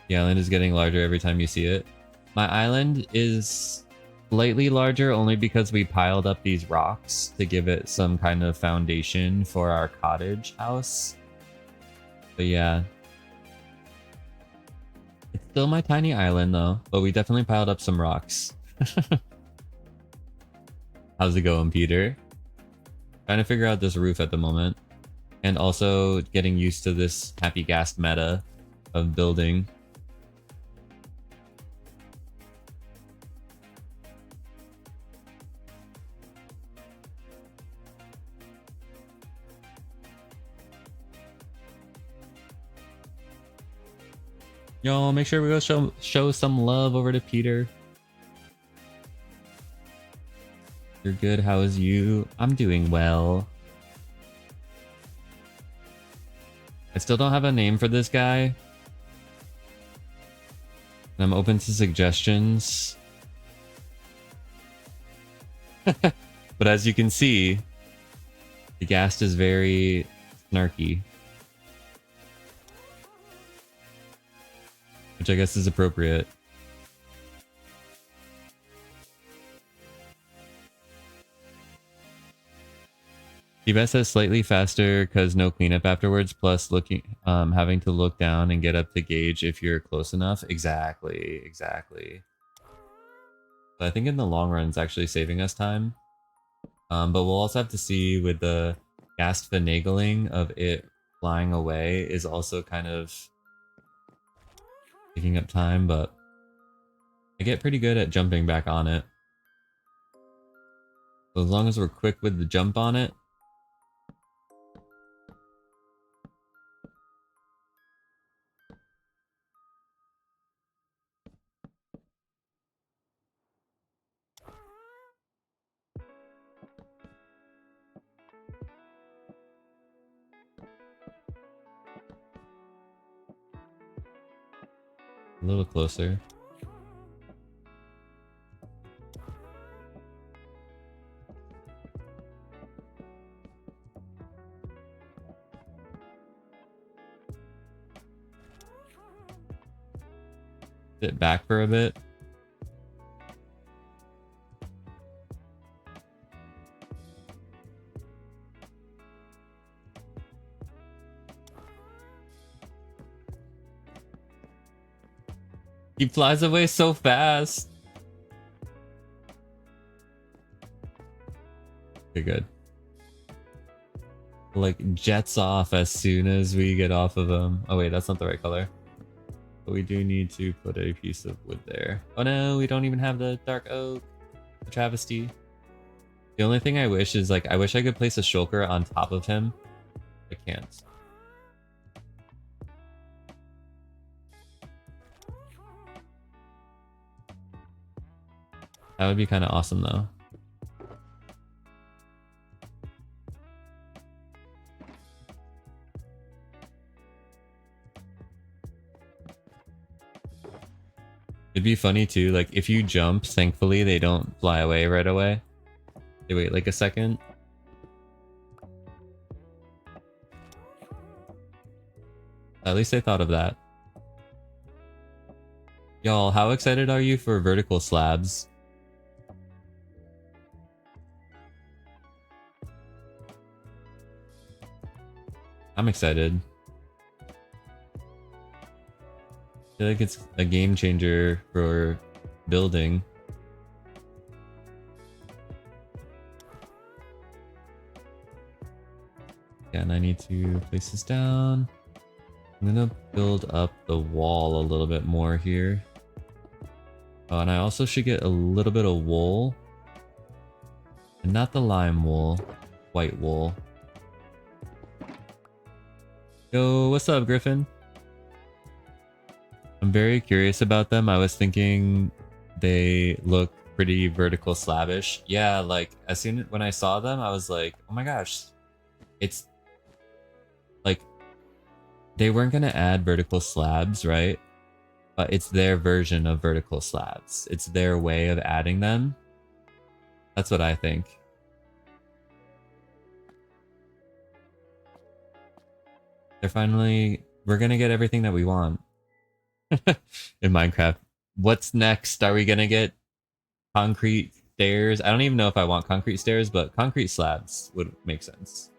The island is getting larger every time you see it. My island is slightly larger only because we piled up these rocks to give it some kind of foundation for our cottage house. But yeah. It's still my tiny island though, but we definitely piled up some rocks. How's it going, Peter? Trying to figure out this roof at the moment. And also getting used to this happy ghast meta of building. Yo, make sure we go show some love over to Peter. You're good, how is you? I'm doing well. I still don't have a name for this guy. I'm open to suggestions. But as you can see, the ghast is very snarky. Which I guess is appropriate. T-Best says slightly faster because no cleanup afterwards, plus having to look down and get up to gauge if you're close enough. Exactly. But I think in the long run it's actually saving us time. But we'll also have to see with the ghast finagling of it flying away is also kind of taking up time, but I get pretty good at jumping back on it. So as long as we're quick with the jump on it. A little closer. Sit back for a bit. He flies away so fast. Okay, good. Like jets off as soon as we get off of him. Oh wait, that's not the right color. But we do need to put a piece of wood there. Oh no, we don't even have the dark oak. A travesty. The only thing I wish is like, I wish I could place a shulker on top of him. I can't. That would be kind of awesome though. It'd be funny too, like if you jump, thankfully they don't fly away right away. They wait like a second. At least I thought of that. Y'all, how excited are you for vertical slabs? I'm excited. I feel like it's a game changer for building. Yeah, and I need to place this down. I'm gonna build up the wall a little bit more here. Oh, and I also should get a little bit of wool. And not the lime wool, white wool. Yo, what's up, Griffin? I'm very curious about them. I was thinking they look pretty vertical slabish. Yeah, like as soon when I saw them, I was like, oh my gosh. It's like they weren't gonna add vertical slabs, right? but it's their version of vertical slabs. It's their way of adding them. That's what I think. They're finally... We're gonna get everything that we want. In Minecraft. What's next? Are we gonna get concrete stairs? I don't even know if I want concrete stairs, but concrete slabs would make sense.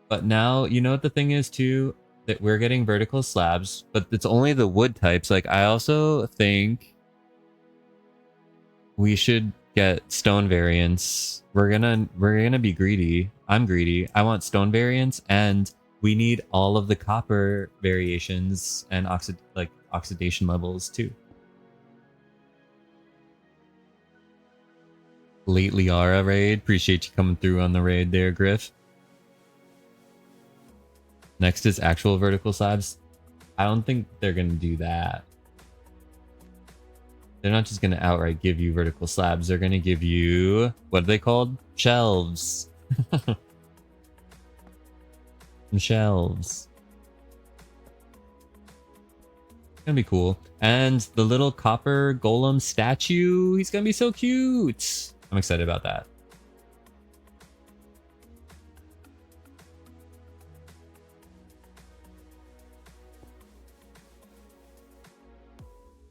But now, you know what the thing is too? That we're getting vertical slabs, but it's only the wood types. Like, I also think we should get stone variants. We're gonna be greedy. I'm greedy. I want stone variants, and we need all of the copper variations and oxidation levels too. Late Liara raid. Appreciate you coming through on the raid there, Griff. Next is actual vertical slabs. I don't think they're gonna do that. They're not just gonna outright give you vertical slabs. They're gonna give you, what are they called? Shelves. Shelves. It's gonna be cool. And the little copper golem statue, he's gonna be so cute. I'm excited about that.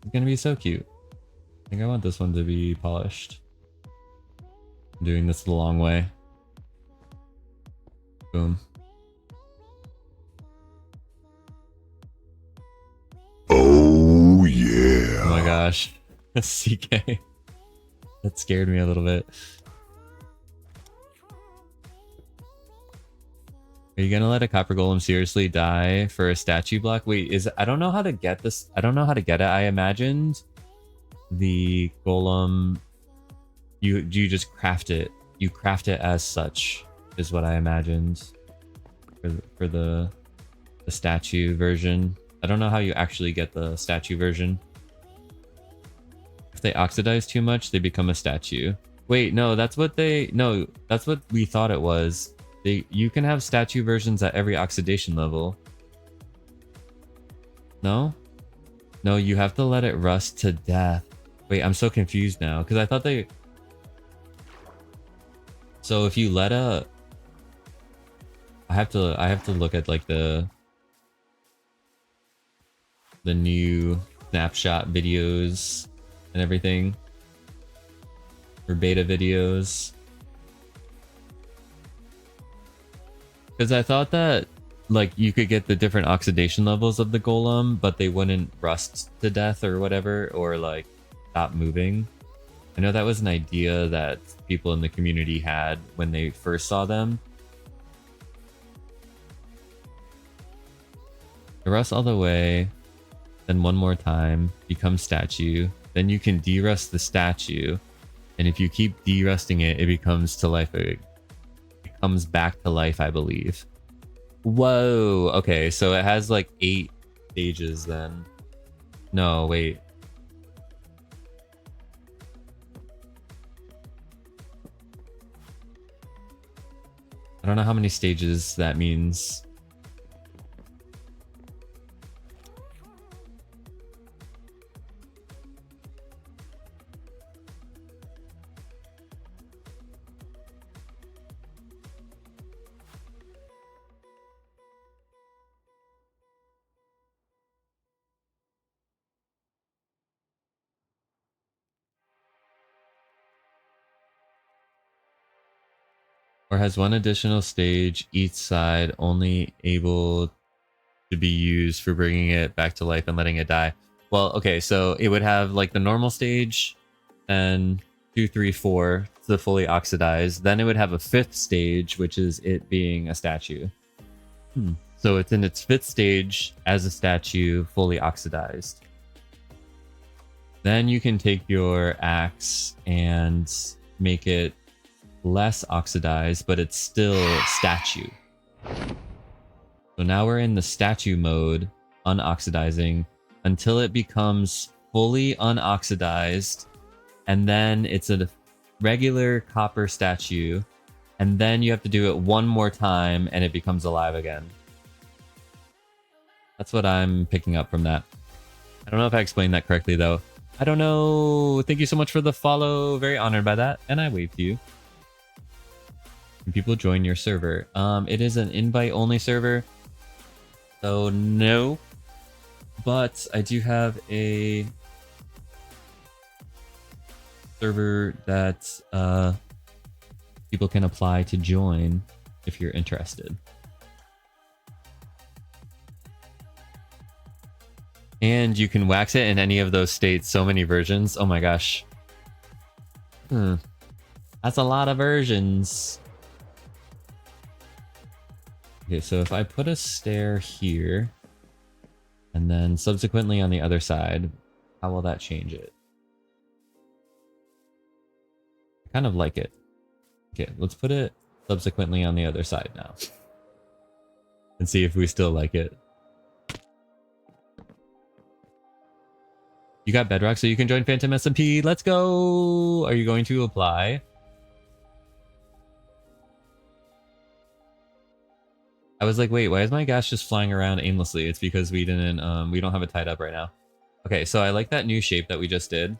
It's gonna be so cute. I think I want this one to be polished. I'm doing this the long way. Boom. Oh yeah. Oh my gosh. CK. That scared me a little bit. Are you gonna let a copper golem seriously die for a statue block? Wait, I don't know how to get this. I don't know how to get it. I imagined the golem, you just craft it. You craft it as such is what I imagined for the statue version. I don't know how you actually get the statue version. If they oxidize too much, they become a statue. Wait, no, that's what we thought it was. You can have statue versions at every oxidation level. No? No, you have to let it rust to death. Wait, I'm so confused now, because I thought they... So if you let a... I have to look at like the new snapshot videos and everything. Or beta videos. Because I thought that like you could get the different oxidation levels of the golem, but they wouldn't rust to death or whatever, or like stop moving. I know that was an idea that people in the community had when they first saw them. Rust all the way, then one more time, become statue. Then you can derust the statue, and if you keep derusting it, it becomes to life. It comes back to life, I believe. Whoa, okay, so it has like 8 stages then. No, wait. I don't know how many stages that means. Or has one additional stage each side, only able to be used for bringing it back to life and letting it die. Well, okay, so it would have like the normal stage, and 2, 3, 4 to fully oxidize. Then it would have a 5th stage, which is it being a statue. So it's in its 5th stage as a statue, fully oxidized. Then you can take your axe and make it less oxidized, but it's still statue. So now we're in the statue mode, unoxidizing, until it becomes fully unoxidized, and then it's a regular copper statue, and then you have to do it one more time and it becomes alive again. That's what I'm picking up from that. I don't know if I explained that correctly though. I don't know. Thank you so much for the follow. Very honored by that. And I wave to you. Can people join your server? It is an invite only server. So no. But I do have a server that people can apply to join if you're interested. And you can wax it in any of those states. So many versions. Oh my gosh. That's a lot of versions. Okay, so if I put a stair here, and then subsequently on the other side, how will that change it? I kind of like it. Okay, let's put it subsequently on the other side now. And see if we still like it. You got Bedrock, so you can join Phantom SMP. Let's go! Are you going to apply? I was like, wait, why is my gas just flying around aimlessly? It's because we didn't, we don't have it tied up right now. Okay, so I like that new shape that we just did.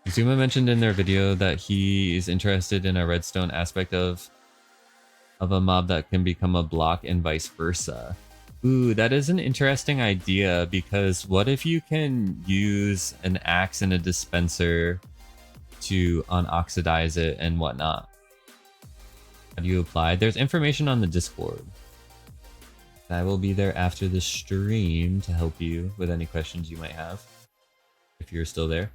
Zuma mentioned in their video that he is interested in a redstone aspect of a mob that can become a block and vice versa. Ooh, that is an interesting idea, because what if you can use an axe and a dispenser to unoxidize it and whatnot? How do you apply? There's information on the Discord. I will be there after the stream to help you with any questions you might have, if you're still there.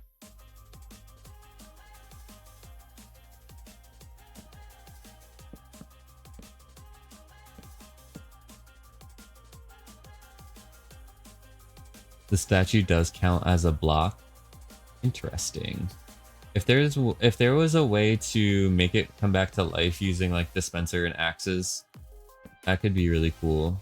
The statue does count as a block. Interesting. If there was a way to make it come back to life using like dispenser and axes, that could be really cool.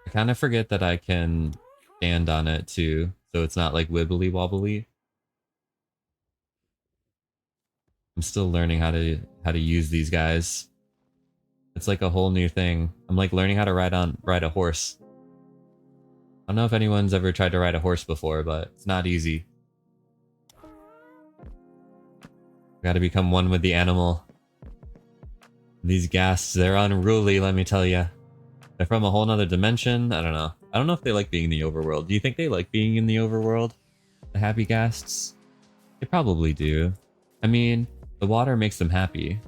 I kind of forget that I can stand on it too, so it's not like wibbly wobbly. I'm still learning how to use these guys. It's like a whole new thing. I'm like learning how to ride a horse. I don't know if anyone's ever tried to ride a horse before, but it's not easy. Got to become one with the animal. These ghasts, they're unruly, let me tell you. They're from a whole nother dimension. I don't know. I don't know if they like being in the overworld. Do you think they like being in the overworld? The happy ghasts? They probably do. I mean, the water makes them happy.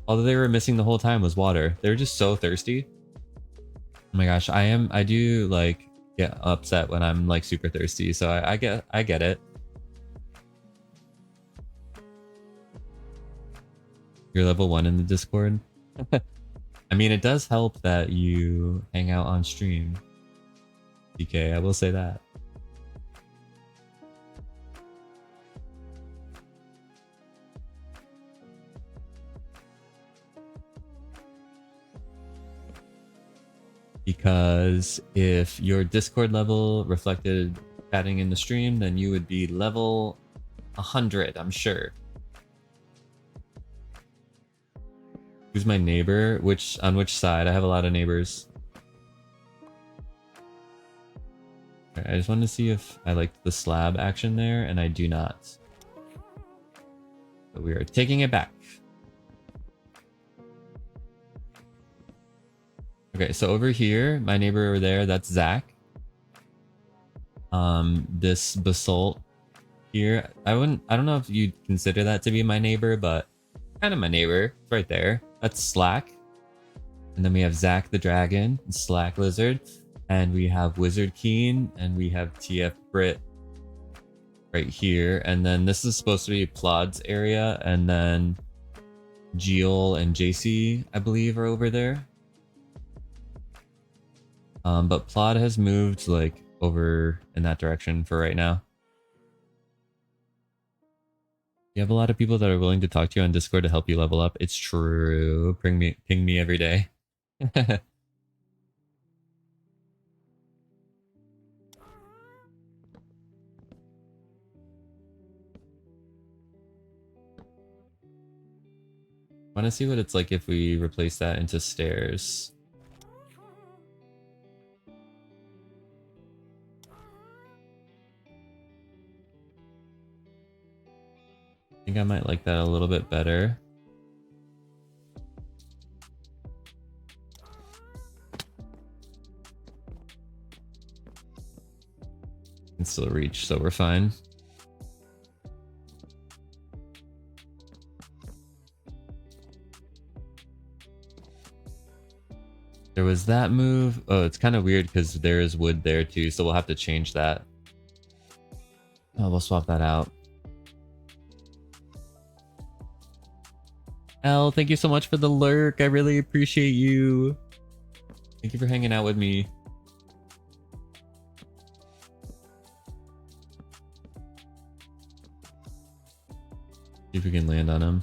All they were missing the whole time was water. They were just so thirsty. Oh my gosh, I do like get upset when I'm like super thirsty, so I get it. You're level 1 in the Discord? I mean, it does help that you hang out on stream, DK, I will say that. Because if your Discord level reflected chatting in the stream, then you would be level 100, I'm sure. Who's my neighbor? On which side? I have a lot of neighbors. Okay, I just wanted to see if I liked the slab action there, and I do not. But we are taking it back. Okay, so over here, my neighbor over there, that's Zach. This basalt here, I don't know if you'd consider that to be my neighbor, but kind of my neighbor. It's right there. That's Slack. And then we have Zach the Dragon, and Slack Lizard, and we have Wizard Keen, and we have TF Brit right here. And then this is supposed to be Plod's area, and then Geel and JC, I believe, are over there. But Plod has moved like over in that direction for right now. You have a lot of people that are willing to talk to you on Discord to help you level up. It's true. Ping me every day. Want to see what it's like if we replace that into stairs. I think I might like that a little bit better. Can still reach, so we're fine. There was that move. Oh, it's kind of weird because there is wood there too, so we'll have to change that. Oh, we'll swap that out. Elle, thank you so much for the lurk. I really appreciate you. Thank you for hanging out with me. See if we can land on him.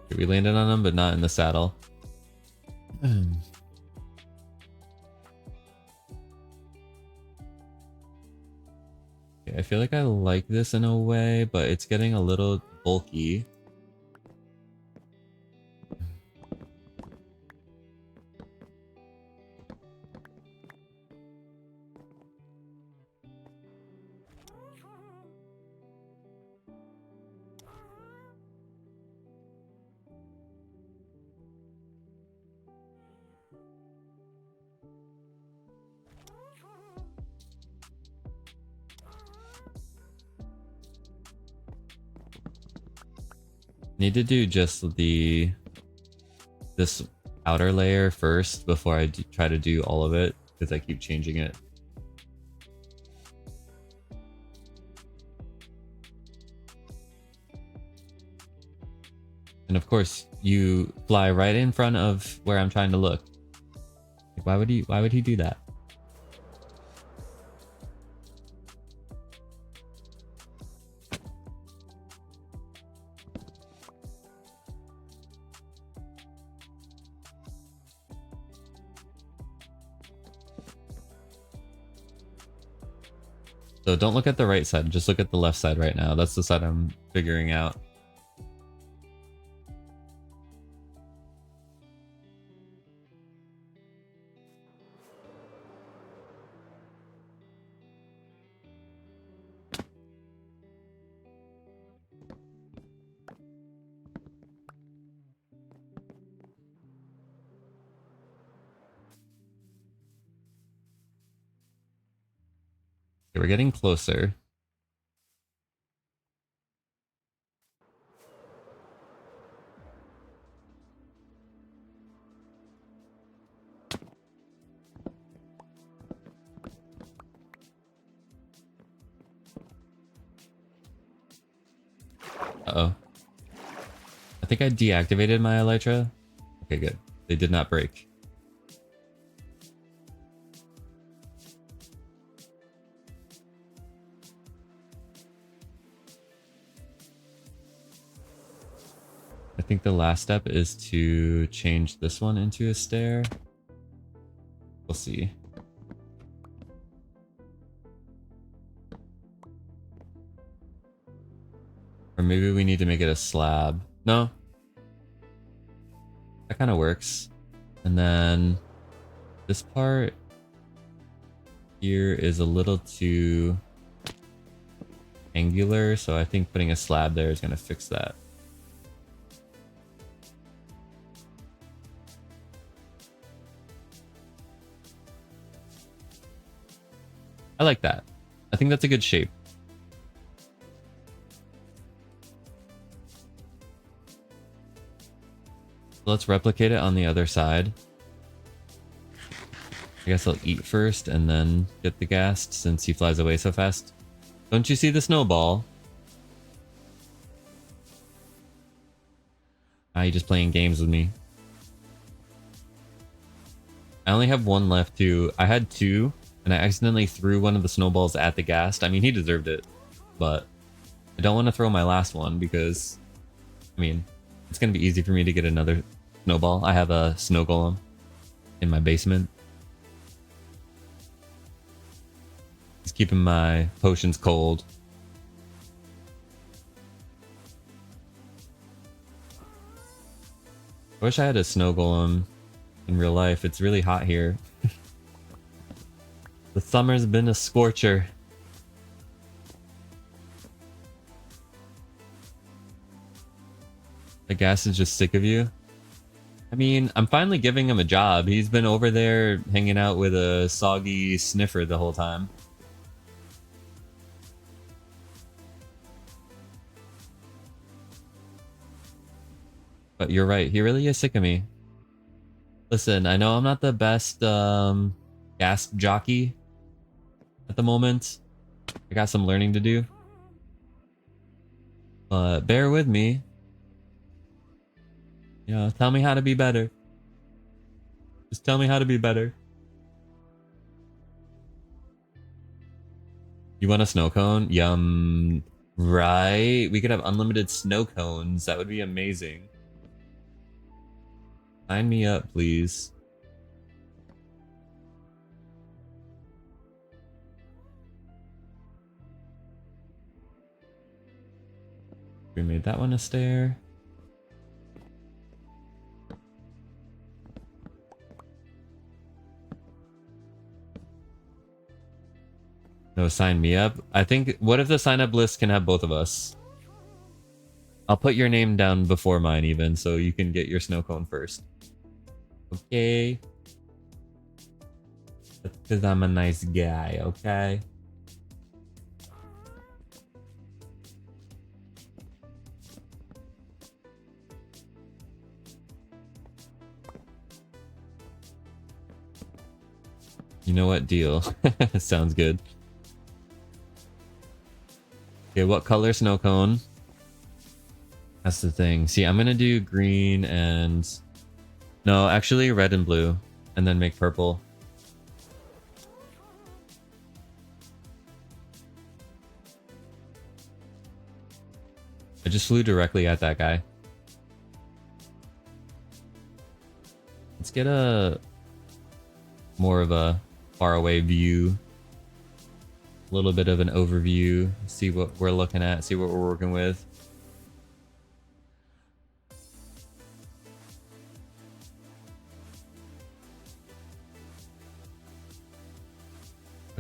Okay, we landed on him, but not in the saddle. Okay, I feel like I like this in a way, but it's getting a little bulky. Need to do just this outer layer first before I try to do all of it, because I keep changing it. And of course, you fly right in front of where I'm trying to look. Like, why would he do that? So don't look at the right side, just look at the left side right now. That's the side I'm figuring out. Okay, we're getting closer. Uh-oh. I think I deactivated my Elytra. Okay, good. They did not break. I think the last step is to change this one into a stair. We'll see. Or maybe we need to make it a slab. No. That kind of works. And then this part here is a little too angular, so I think putting a slab there is going to fix that. I like that. I think that's a good shape. Let's replicate it on the other side. I guess I'll eat first and then get the ghast since he flies away so fast. Don't you see the snowball? Ah, you just playing games with me. I only have one left too. I had two and I accidentally threw one of the snowballs at the ghast. I mean, he deserved it, but I don't want to throw my last one because, I mean, it's going to be easy for me to get another snowball. I have a snow golem in my basement. He's keeping my potions cold. I wish I had a snow golem in real life. It's really hot here. The summer's been a scorcher. The ghast is just sick of you. I mean, I'm finally giving him a job. He's been over there hanging out with a soggy sniffer the whole time. But you're right, he really is sick of me. Listen, I know I'm not the best ghast jockey at the moment. I got some learning to do. But bear with me. You know, tell me how to be better. Just tell me how to be better. You want a snow cone? Yum. Right? We could have unlimited snow cones. That would be amazing. Sign me up, please. We made that one a stair. No, sign me up. I think, what if the sign up list can have both of us? I'll put your name down before mine even, so you can get your snow cone first. Okay. That's because I'm a nice guy, okay? You know what? Deal. Sounds good. Okay, what color snow cone? That's the thing. See, I'm gonna do green and... No, actually red and blue. And then make purple. I just flew directly at that guy. Let's get a... more of a faraway view. A little bit of an overview. See what we're looking at. See what we're working with.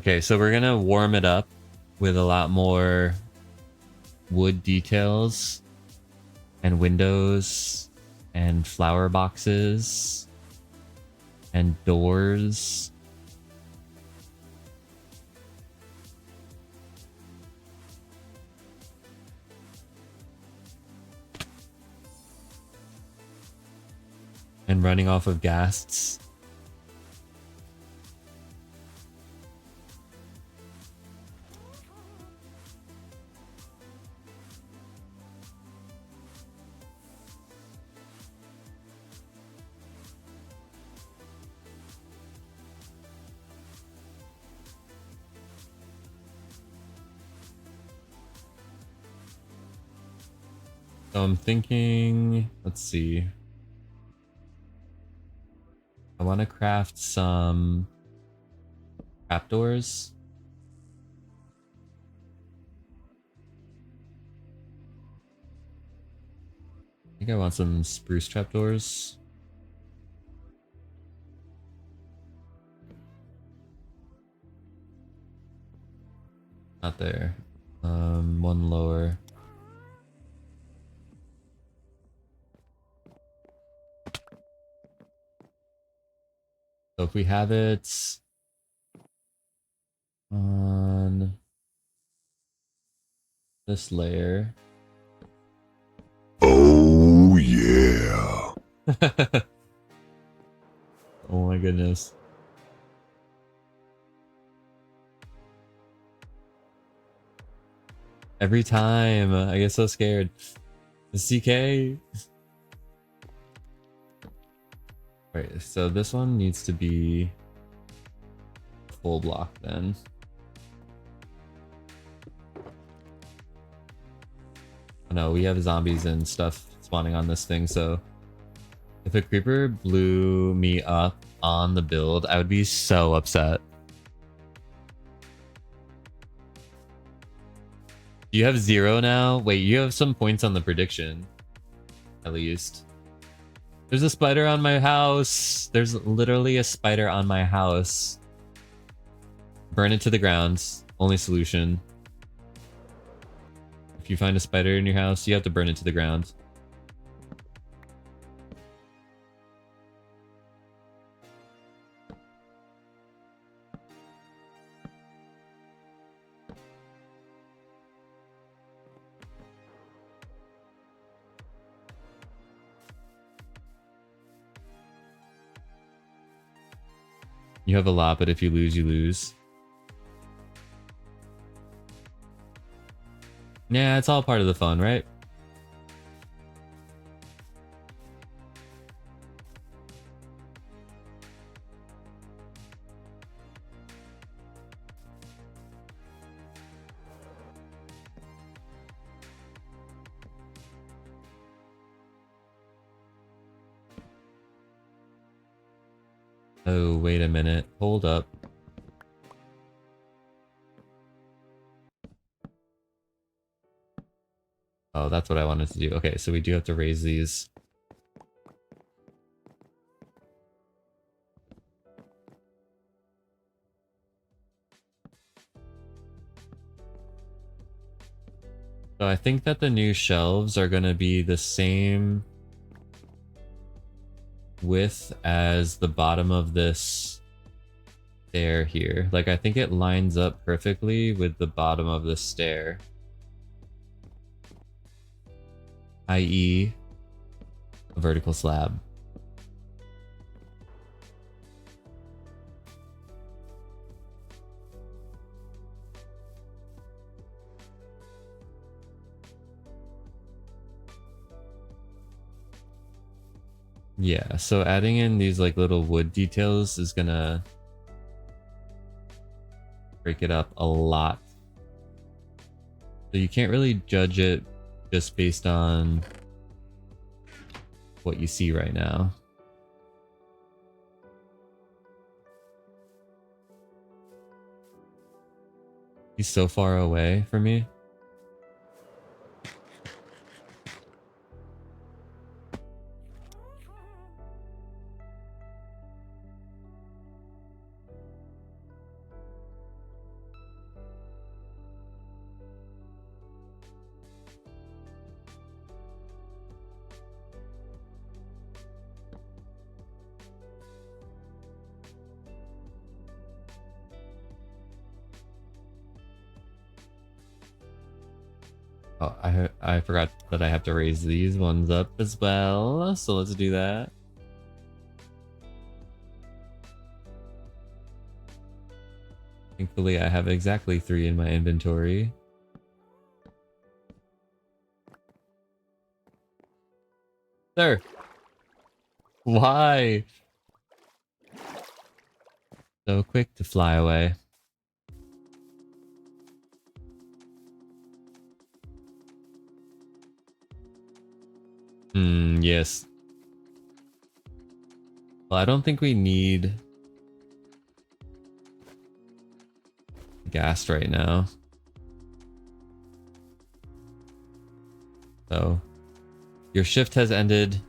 Okay, so we're gonna warm it up with a lot more wood details and windows and flower boxes and doors. And running off of ghasts. So I'm thinking, let's see. I want to craft some trapdoors. I think I want some spruce trapdoors. Not there. One lower. So if we have it on this layer. Oh yeah. Oh my goodness. Every time I get so scared. The CK. Right, so this one needs to be full block then. No, we have zombies and stuff spawning on this thing, so if a creeper blew me up on the build, I would be so upset. You have 0 now? Wait, you have some points on the prediction. At least. There's a spider on my house. There's literally a spider on my house. Burn it to the ground. Only solution. If you find a spider in your house, you have to burn it to the ground. You have a lot, but if you lose, you lose. Yeah, it's all part of the fun, right? Oh, wait a minute. Hold up. Oh, that's what I wanted to do. Okay, so we do have to raise these. So I think that the new shelves are going to be the same width as the bottom of this stair here. Like, I think it lines up perfectly with the bottom of the stair. I.e. a vertical slab. Yeah, so adding in these like little wood details is gonna break it up a lot. So you can't really judge it just based on what you see right now. He's so far away from me. Oh, I forgot that I have to raise these ones up as well, so let's do that. Thankfully, I have exactly 3 in my inventory. There. Why? So quick to fly away. Yes. Well, I don't think we need ghast right now. So, your shift has ended.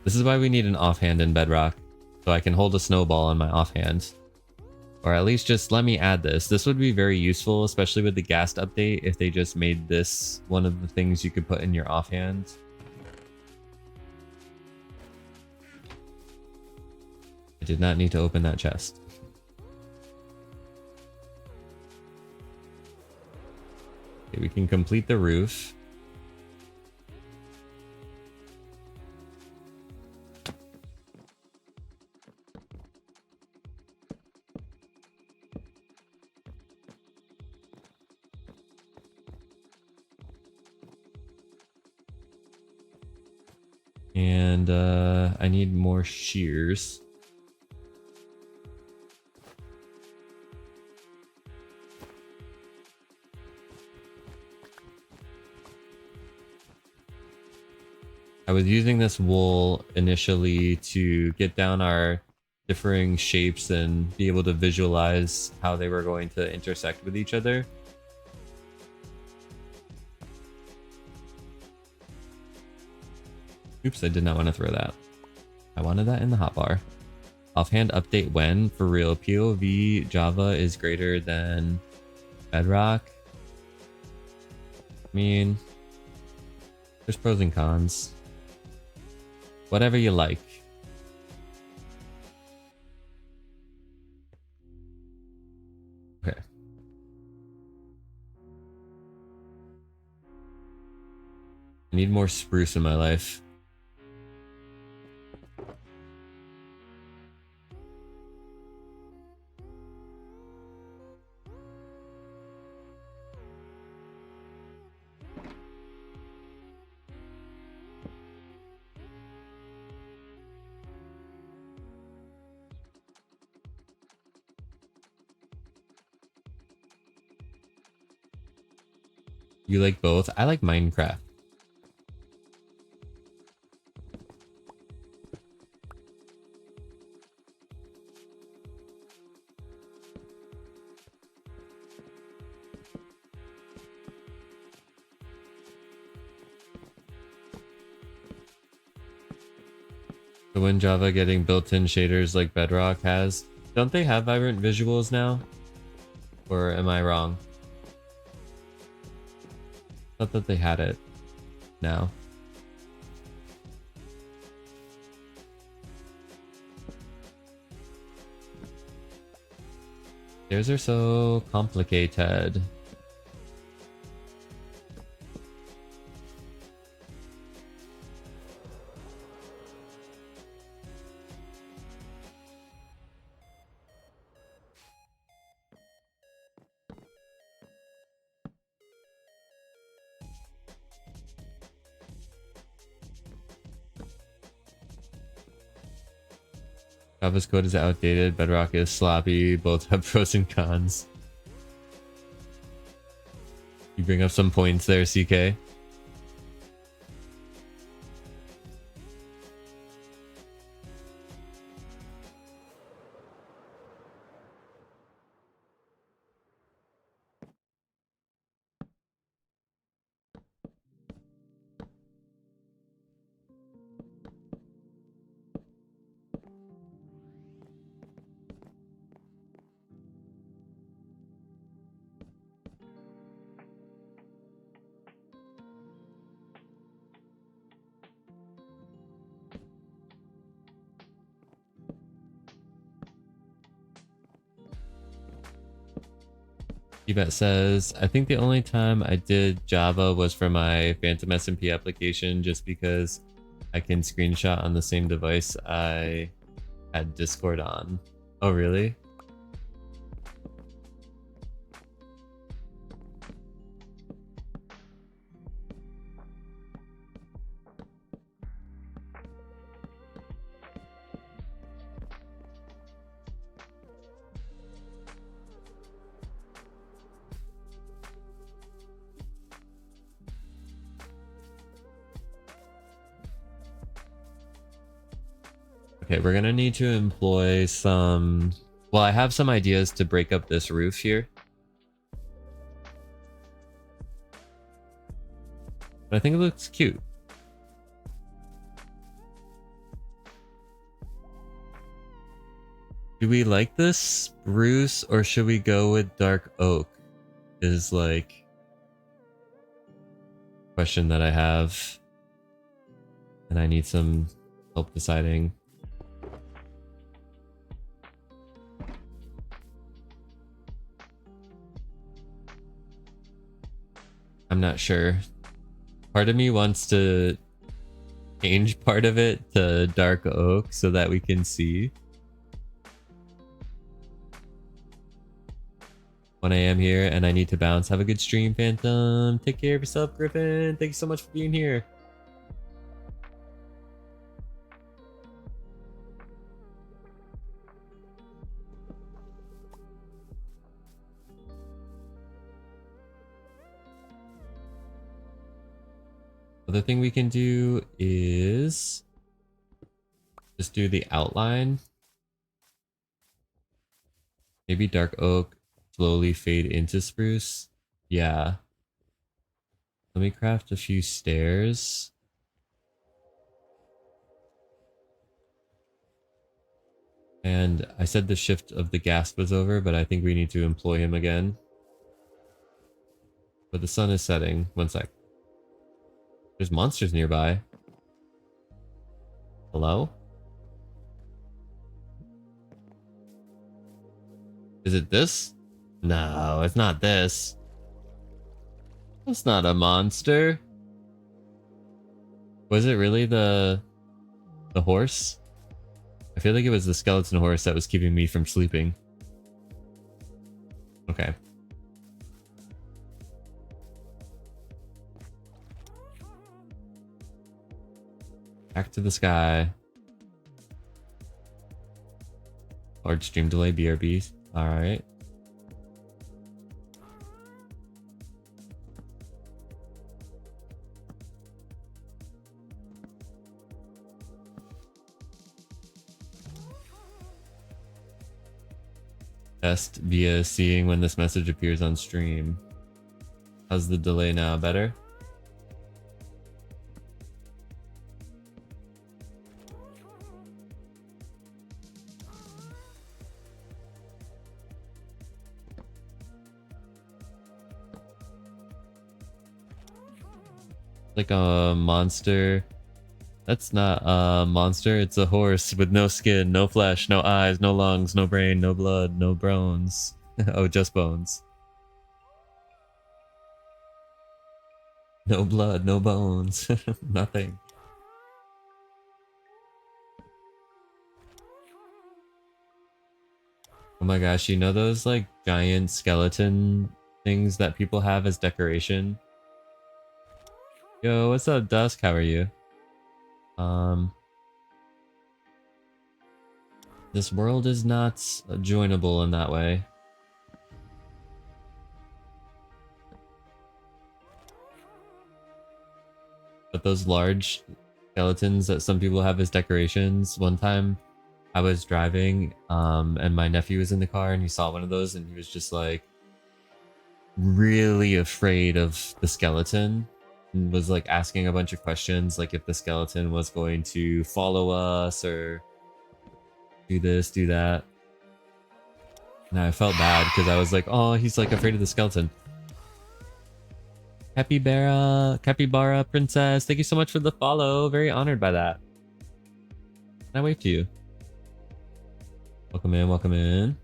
This is why we need an offhand in Bedrock, so I can hold a snowball in my offhand. Or at least just let me add this. This would be very useful, especially with the ghast update, if they just made this one of the things you could put in your offhand. I did not need to open that chest. Okay, we can complete the roof. And I need more shears. I was using this wool initially to get down our differing shapes and be able to visualize how they were going to intersect with each other. Oops, I did not want to throw that. I wanted that in the hotbar. Offhand update when? For real, POV Java is greater than Bedrock. I mean, there's pros and cons. Whatever you like. Okay. I need more spruce in my life. You like both? I like Minecraft. So when Java getting built-in shaders like Bedrock has, don't they have vibrant visuals now? Or am I wrong? Thought that they had it now. Stairs are so complicated. Java's code is outdated, Bedrock is sloppy, both have pros and cons. You bring up some points there, CK. Ebet says, I think the only time I did Java was for my Phantom SMP application just because I can screenshot on the same device I had Discord on. Oh, really? Okay, we're gonna need to employ some... Well, I have some ideas to break up this roof here. But I think it looks cute. Do we like this spruce or should we go with dark oak? Is like... question that I have. And I need some help deciding. I'm not sure. Part of me wants to change part of it to dark oak so that we can see. 1 a.m. here and I need to bounce. Have a good stream, Phantom. Take care of yourself, Griffin. Thank you so much for being here. Other thing we can do is just do the outline. Maybe dark oak, slowly fade into spruce. Yeah. Let me craft a few stairs. And I said the shift of the ghast was over, but I think we need to employ him again. But the sun is setting. One sec. There's monsters nearby. Hello? Is it this? No, it's not this. That's not a monster. Was it really the horse? I feel like it was the skeleton horse that was keeping me from sleeping. Okay. Back to the sky. Large stream delay, BRB. Alright. Test via seeing when this message appears on stream. How's the delay now? Better? Like a monster. That's not a monster, it's a horse with no skin, no flesh, no eyes, no lungs, no brain, no blood, no bones. Oh, just bones. No blood, no bones. Nothing. Oh my gosh, you know those like giant skeleton things that people have as decoration? Yo, what's up, Dusk? How are you? This world is not joinable in that way. But those large skeletons that some people have as decorations, one time I was driving and my nephew was in the car and he saw one of those and he was just like really afraid of the skeleton and was like asking a bunch of questions, like if the skeleton was going to follow us or do this, do that. And I felt bad because I was like, oh, he's like afraid of the skeleton. Capybara Princess, thank you so much for the follow. Very honored by that. Can I wave to you? Welcome in, welcome in.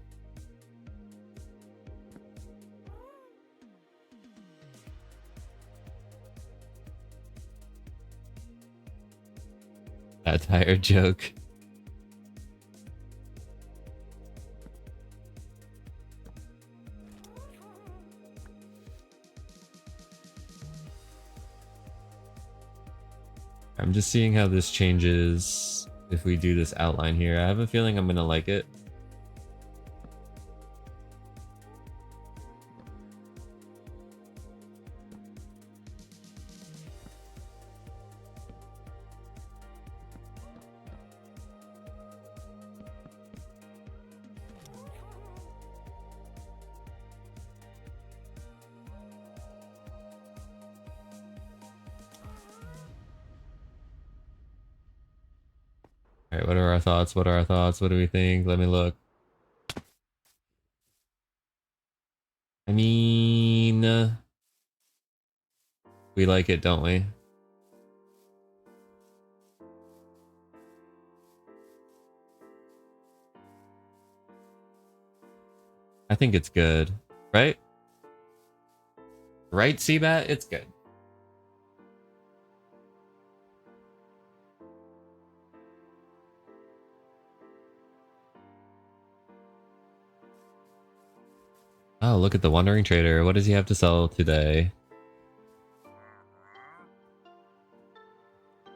Satire joke. I'm just seeing how this changes if we do this outline here. I have a feeling I'm gonna like it. All right, what are our thoughts? What are our thoughts? What do we think? Let me look. I mean, we like it, don't we? I think it's good, right? Right, Seabat? It's good. Oh, look at the Wandering Trader. What does he have to sell today?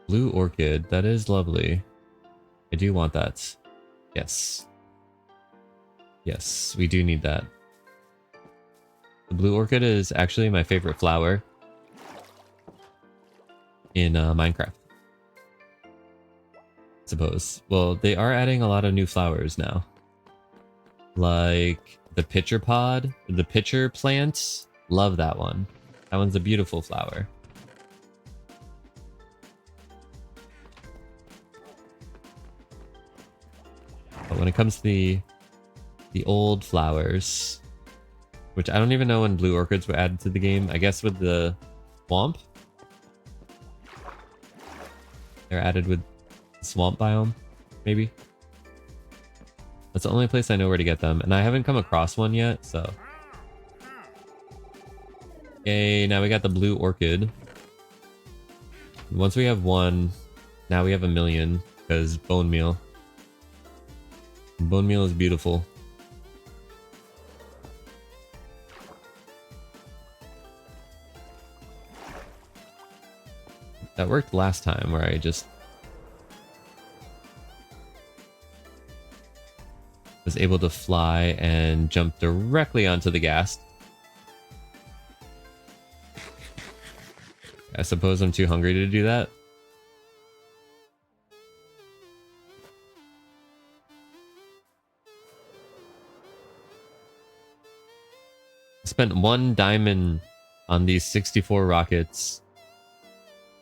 Blue Orchid. That is lovely. I do want that. Yes. Yes, we do need that. The Blue Orchid is actually my favorite flower. in Minecraft. I suppose. Well, they are adding a lot of new flowers now. Like the pitcher pod, the pitcher plant. Love that one. That one's a beautiful flower. But when it comes to the old flowers, which I don't even know when blue orchids were added to the game. I guess with the swamp. They're added with the swamp biome, maybe. That's the only place I know where to get them, and I haven't come across one yet, so. Yay, now we got the blue orchid. Once we have one, now we have 1,000,000, because bone meal. Bone meal is beautiful. That worked last time where I just was able to fly and jump directly onto the ghast. I suppose I'm too hungry to do that. I spent 1 diamond on these 64 rockets.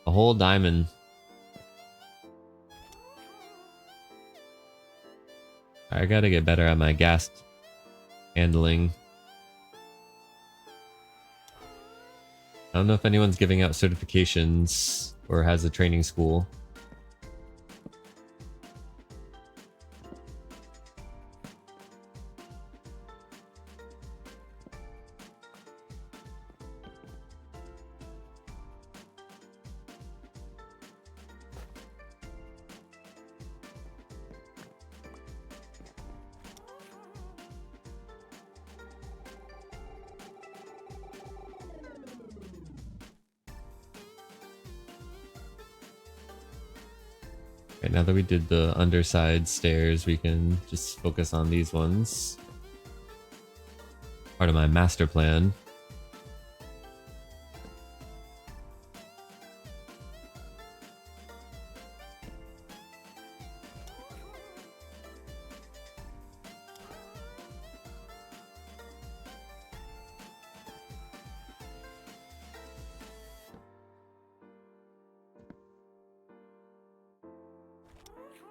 A whole diamond. I gotta get better at my ghast handling. I don't know if anyone's giving out certifications or has a training school. Okay, now that we did the underside stairs, we can just focus on these ones. Part of my master plan.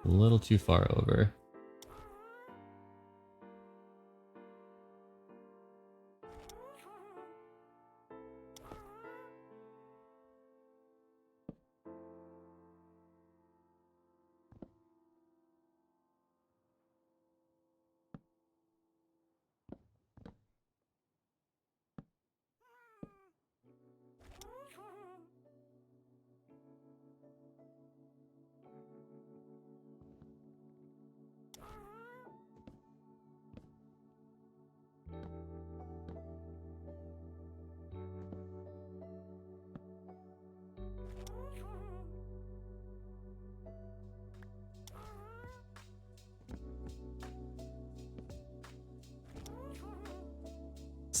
A little too far over.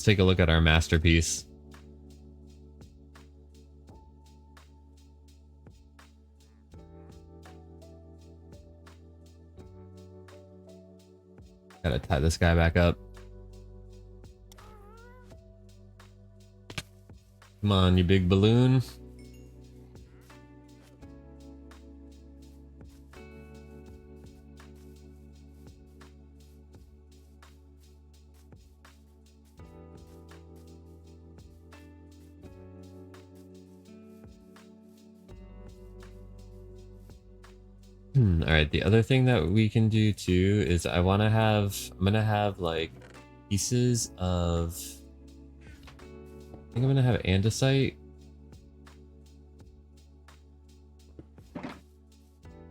Let's take a look at our masterpiece. Gotta tie this guy back up. Come on, you big balloon. Alright, the other thing that we can do too is I'm gonna have like pieces of, I think I'm gonna have andesite.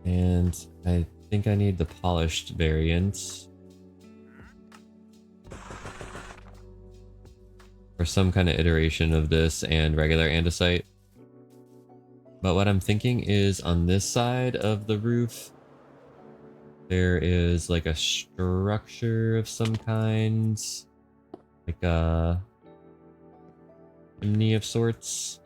And I think I need the polished variant. Or some kind of iteration of this and regular andesite. But what I'm thinking is on this side of the roof, there is like a structure of some kind. Like a chimney of sorts.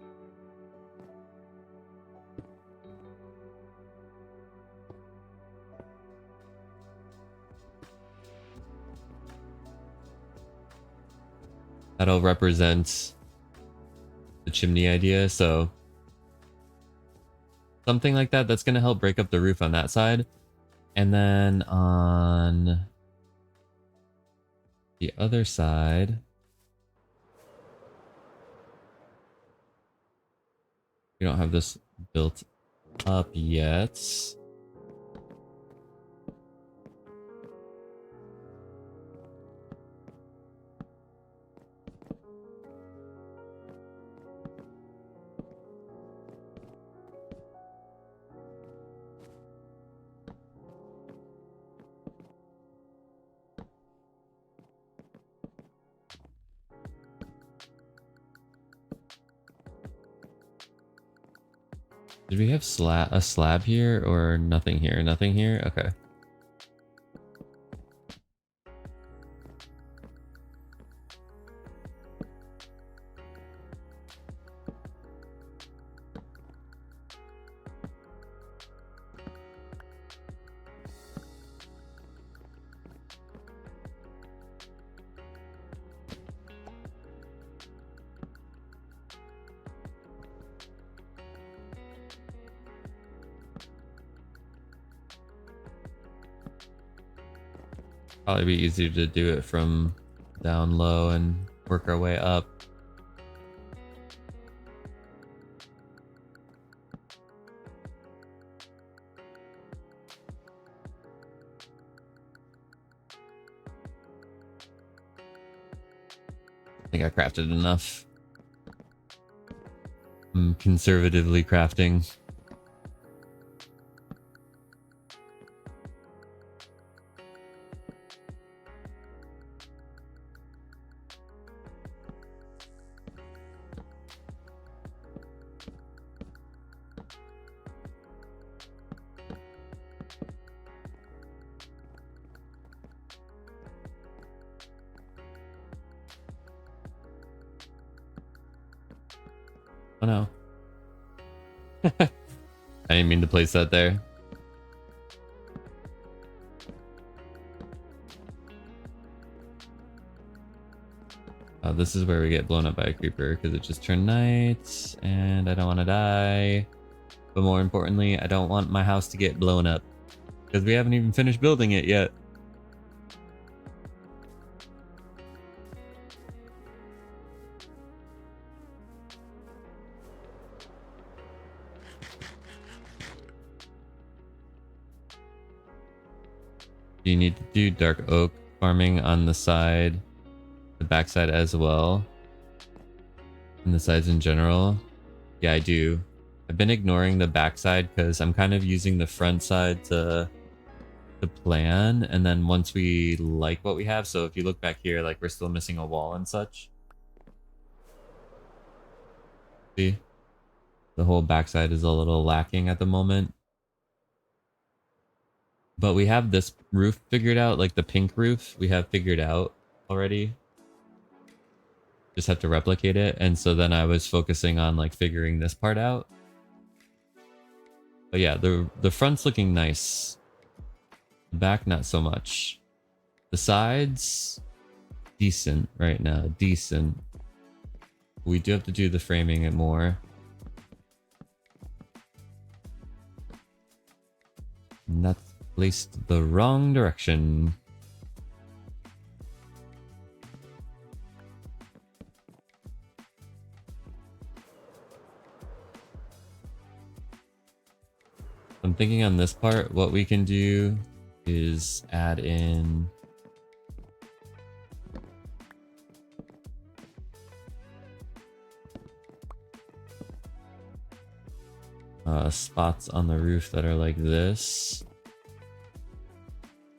That'll represent the chimney idea, so something like that. That's going to help break up the roof on that side. And then on the other side, we don't have this built up yet. Did we have a slab here or nothing here? Nothing here? Okay. Probably be easier to do it from down low and work our way up. I think I crafted enough. I'm conservatively crafting. Oh no. I didn't mean to place that there. This is where we get blown up by a creeper because it just turned night and I don't want to die. But more importantly, I don't want my house to get blown up because we haven't even finished building it yet. You need to do dark oak farming on the side, the back side as well, and the sides in general. Yeah, I do. I've been ignoring the back side because I'm kind of using the front side to plan, and then once we like what we have, so if you look back here, like we're still missing a wall and such. See? The whole backside is a little lacking at the moment. But we have this roof figured out, like the pink roof we have figured out already. Just have to replicate it. And so then I was focusing on like figuring this part out. But yeah, the front's looking nice. The back, not so much. The sides, decent right now, decent. We do have to do the framing it more. And that's placed the wrong direction. I'm thinking on this part, what we can do is add in spots on the roof that are like this.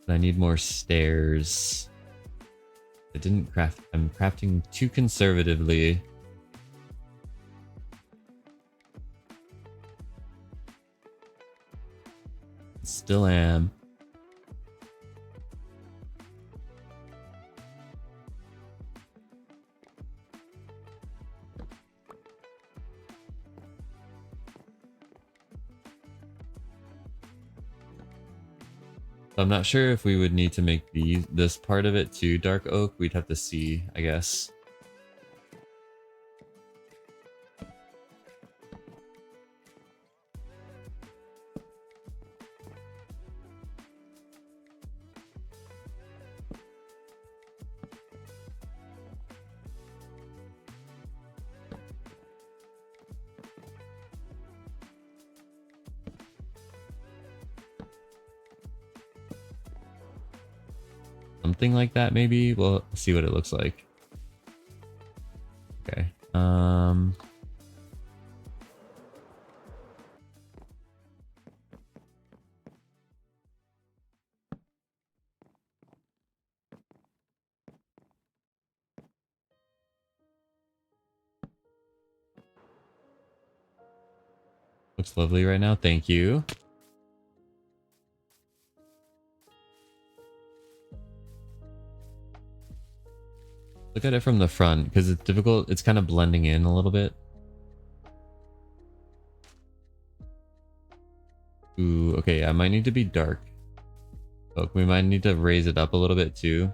I need more stairs. I didn't craft. I'm crafting too conservatively. Still am. I'm not sure if we would need to make this part of it too dark oak. We'd have to see, I guess. Something like that, maybe. We'll see what it looks like. Okay. Looks lovely right now. Thank you. Look at it from the front because it's difficult. It's kind of blending in a little bit. Ooh, okay. I might need to be dark. Oh, we might need to raise it up a little bit too.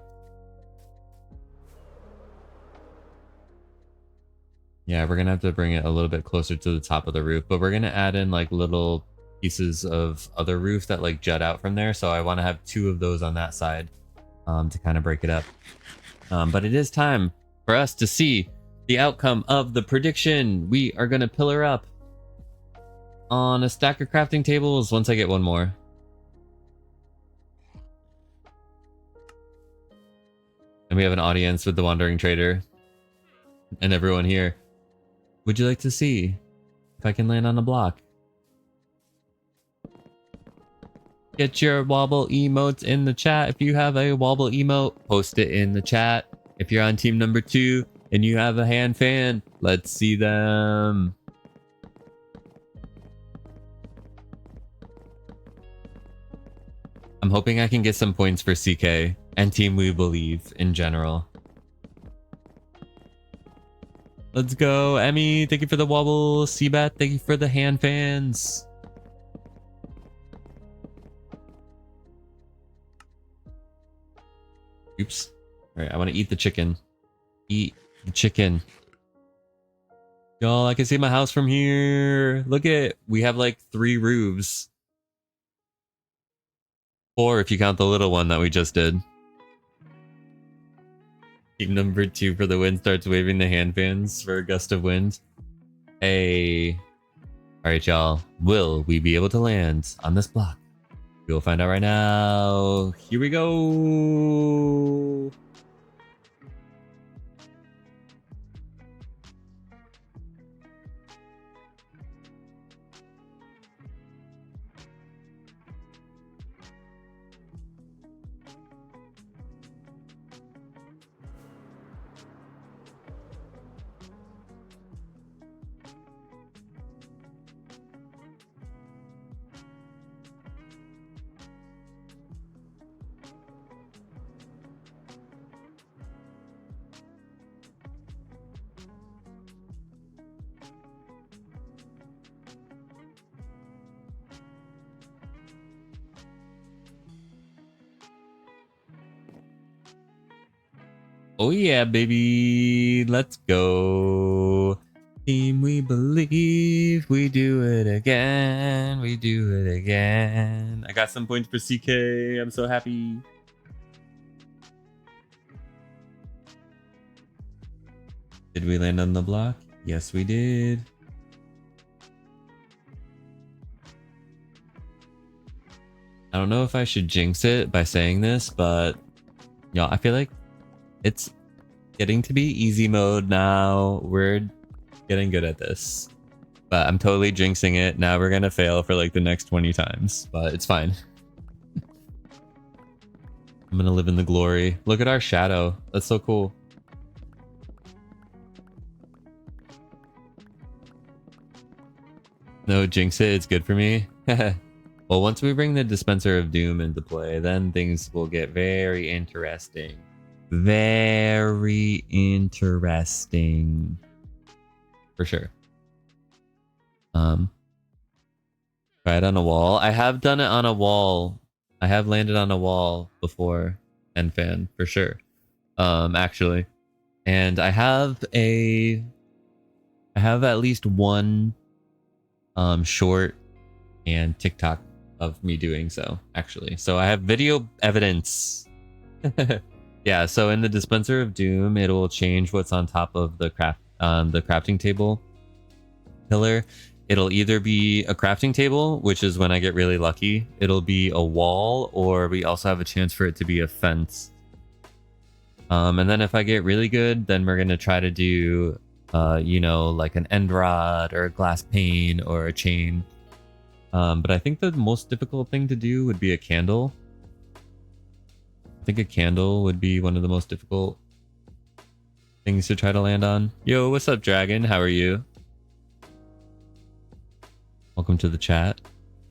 Yeah, we're gonna have to bring it a little bit closer to the top of the roof, but we're gonna add in like little pieces of other roof that like jut out from there. So I want to have 2 of those on that side to kind of break it up. But it is time for us to see the outcome of the prediction. We are gonna pillar up on a stack of crafting tables once I get one more. And we have an audience with the Wandering Trader and everyone here. Would you like to see if I can land on a block? Get your wobble emotes in the chat. If you have a wobble emote, post it in the chat. If you're on team number 2 and you have a hand fan, let's see them. I'm hoping I can get some points for CK and Team We Believe in general. Let's go, Emmy. Thank you for the wobble. Seabat, thank you for the hand fans. Oops. All right, I want to eat the chicken. Eat the chicken. Y'all, I can see my house from here. Look at, we have like 3 roofs. 4 if you count the little one that we just did. Team number 2 for the win starts waving the hand fans for a gust of wind. Hey. Alright, y'all. Will we be able to land on this block? We'll find out right now. Here we go. Oh yeah, baby. Let's go. Team We Believe. We do it again. We do it again. I got some points for CK. I'm so happy. Did we land on the block? Yes, we did. I don't know if I should jinx it by saying this, but y'all, I feel like it's getting to be easy mode now. We're getting good at this. But I'm totally jinxing it. Now we're gonna fail for like the next 20 times. But it's fine. I'm gonna live in the glory. Look at our shadow. That's so cool. No, jinx it. It's good for me. Well, once we bring the Dispenser of Doom into play, then things will get very interesting. Very interesting. For sure. Try it on a wall. I have done it on a wall. I have landed on a wall before. And fan, for sure. Actually. And I have at least one short and TikTok of me doing so, actually. So I have video evidence. Yeah, so in the Dispenser of Doom, it will change what's on top of the crafting table pillar. It'll either be a crafting table, which is when I get really lucky. It'll be a wall, or we also have a chance for it to be a fence. And then if I get really good, then we're gonna try to do, you know, like an end rod or a glass pane or a chain. But I think the most difficult thing to do would be a candle. I think a candle would be one of the most difficult things to try to land on. Yo, what's up, Dragon? How are you? Welcome to the chat.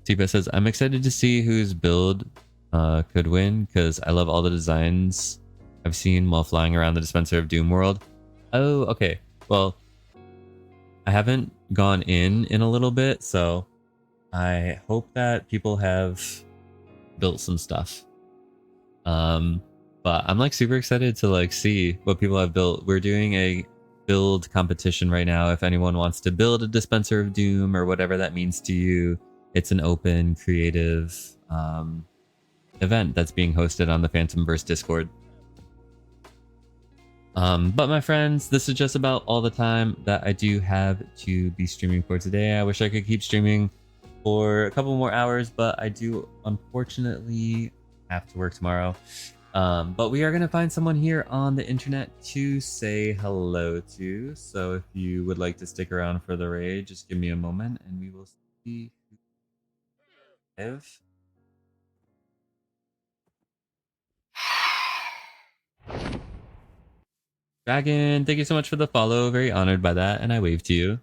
Tifa says, I'm excited to see whose build could win because I love all the designs I've seen while flying around the Dispenser of Doom world. Oh, okay. Well, I haven't gone in a little bit, so I hope that people have built some stuff. But I'm like super excited to like see what people have built. We're doing a build competition right now. If anyone wants to build a Dispenser of Doom or whatever that means to you, it's an open, creative event that's being hosted on the Phantomverse Discord. But my friends, this is just about all the time that I do have to be streaming for today. I wish I could keep streaming for a couple more hours, but I do unfortunately have to work tomorrow. But we are going to find someone here on the internet to say hello to. So if you would like to stick around for the raid, just give me a moment and we will see who we have. Dragon, thank you so much for the follow. Very honored by that. And I wave to you.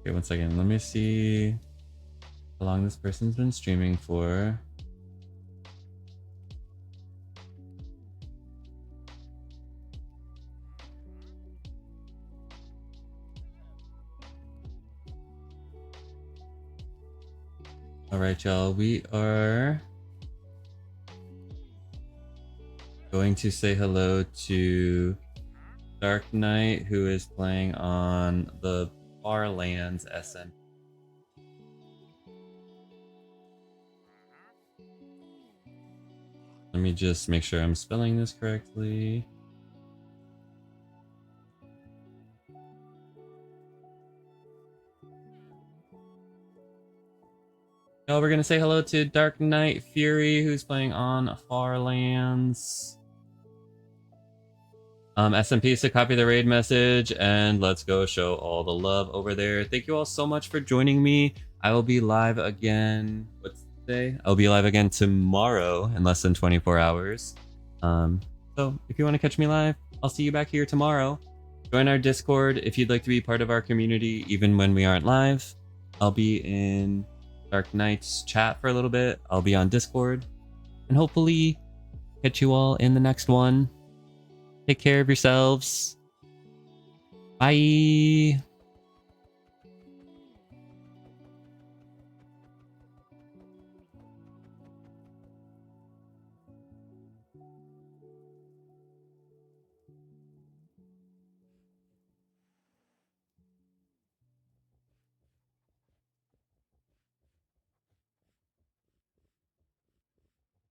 Okay, one second. Let me see how long this person's been streaming for. All right, y'all. We are going to say hello to Dark Knight, who is playing on the Far Lands SMP. Let me just make sure I'm spelling this correctly. Oh, we're gonna say hello to Dark Knight Fury, who's playing on Far Lands. SMP to copy the raid message, and let's go show all the love over there. Thank you all so much for joining me. I will be live again. What's today? I'll be live again tomorrow in less than 24 hours. So if you want to catch me live, I'll see you back here tomorrow. Join our Discord if you'd like to be part of our community, even when we aren't live. I'll be in Dark Knight's chat for a little bit. I'll be on Discord, and hopefully catch you all in the next one. Take care of yourselves. Bye.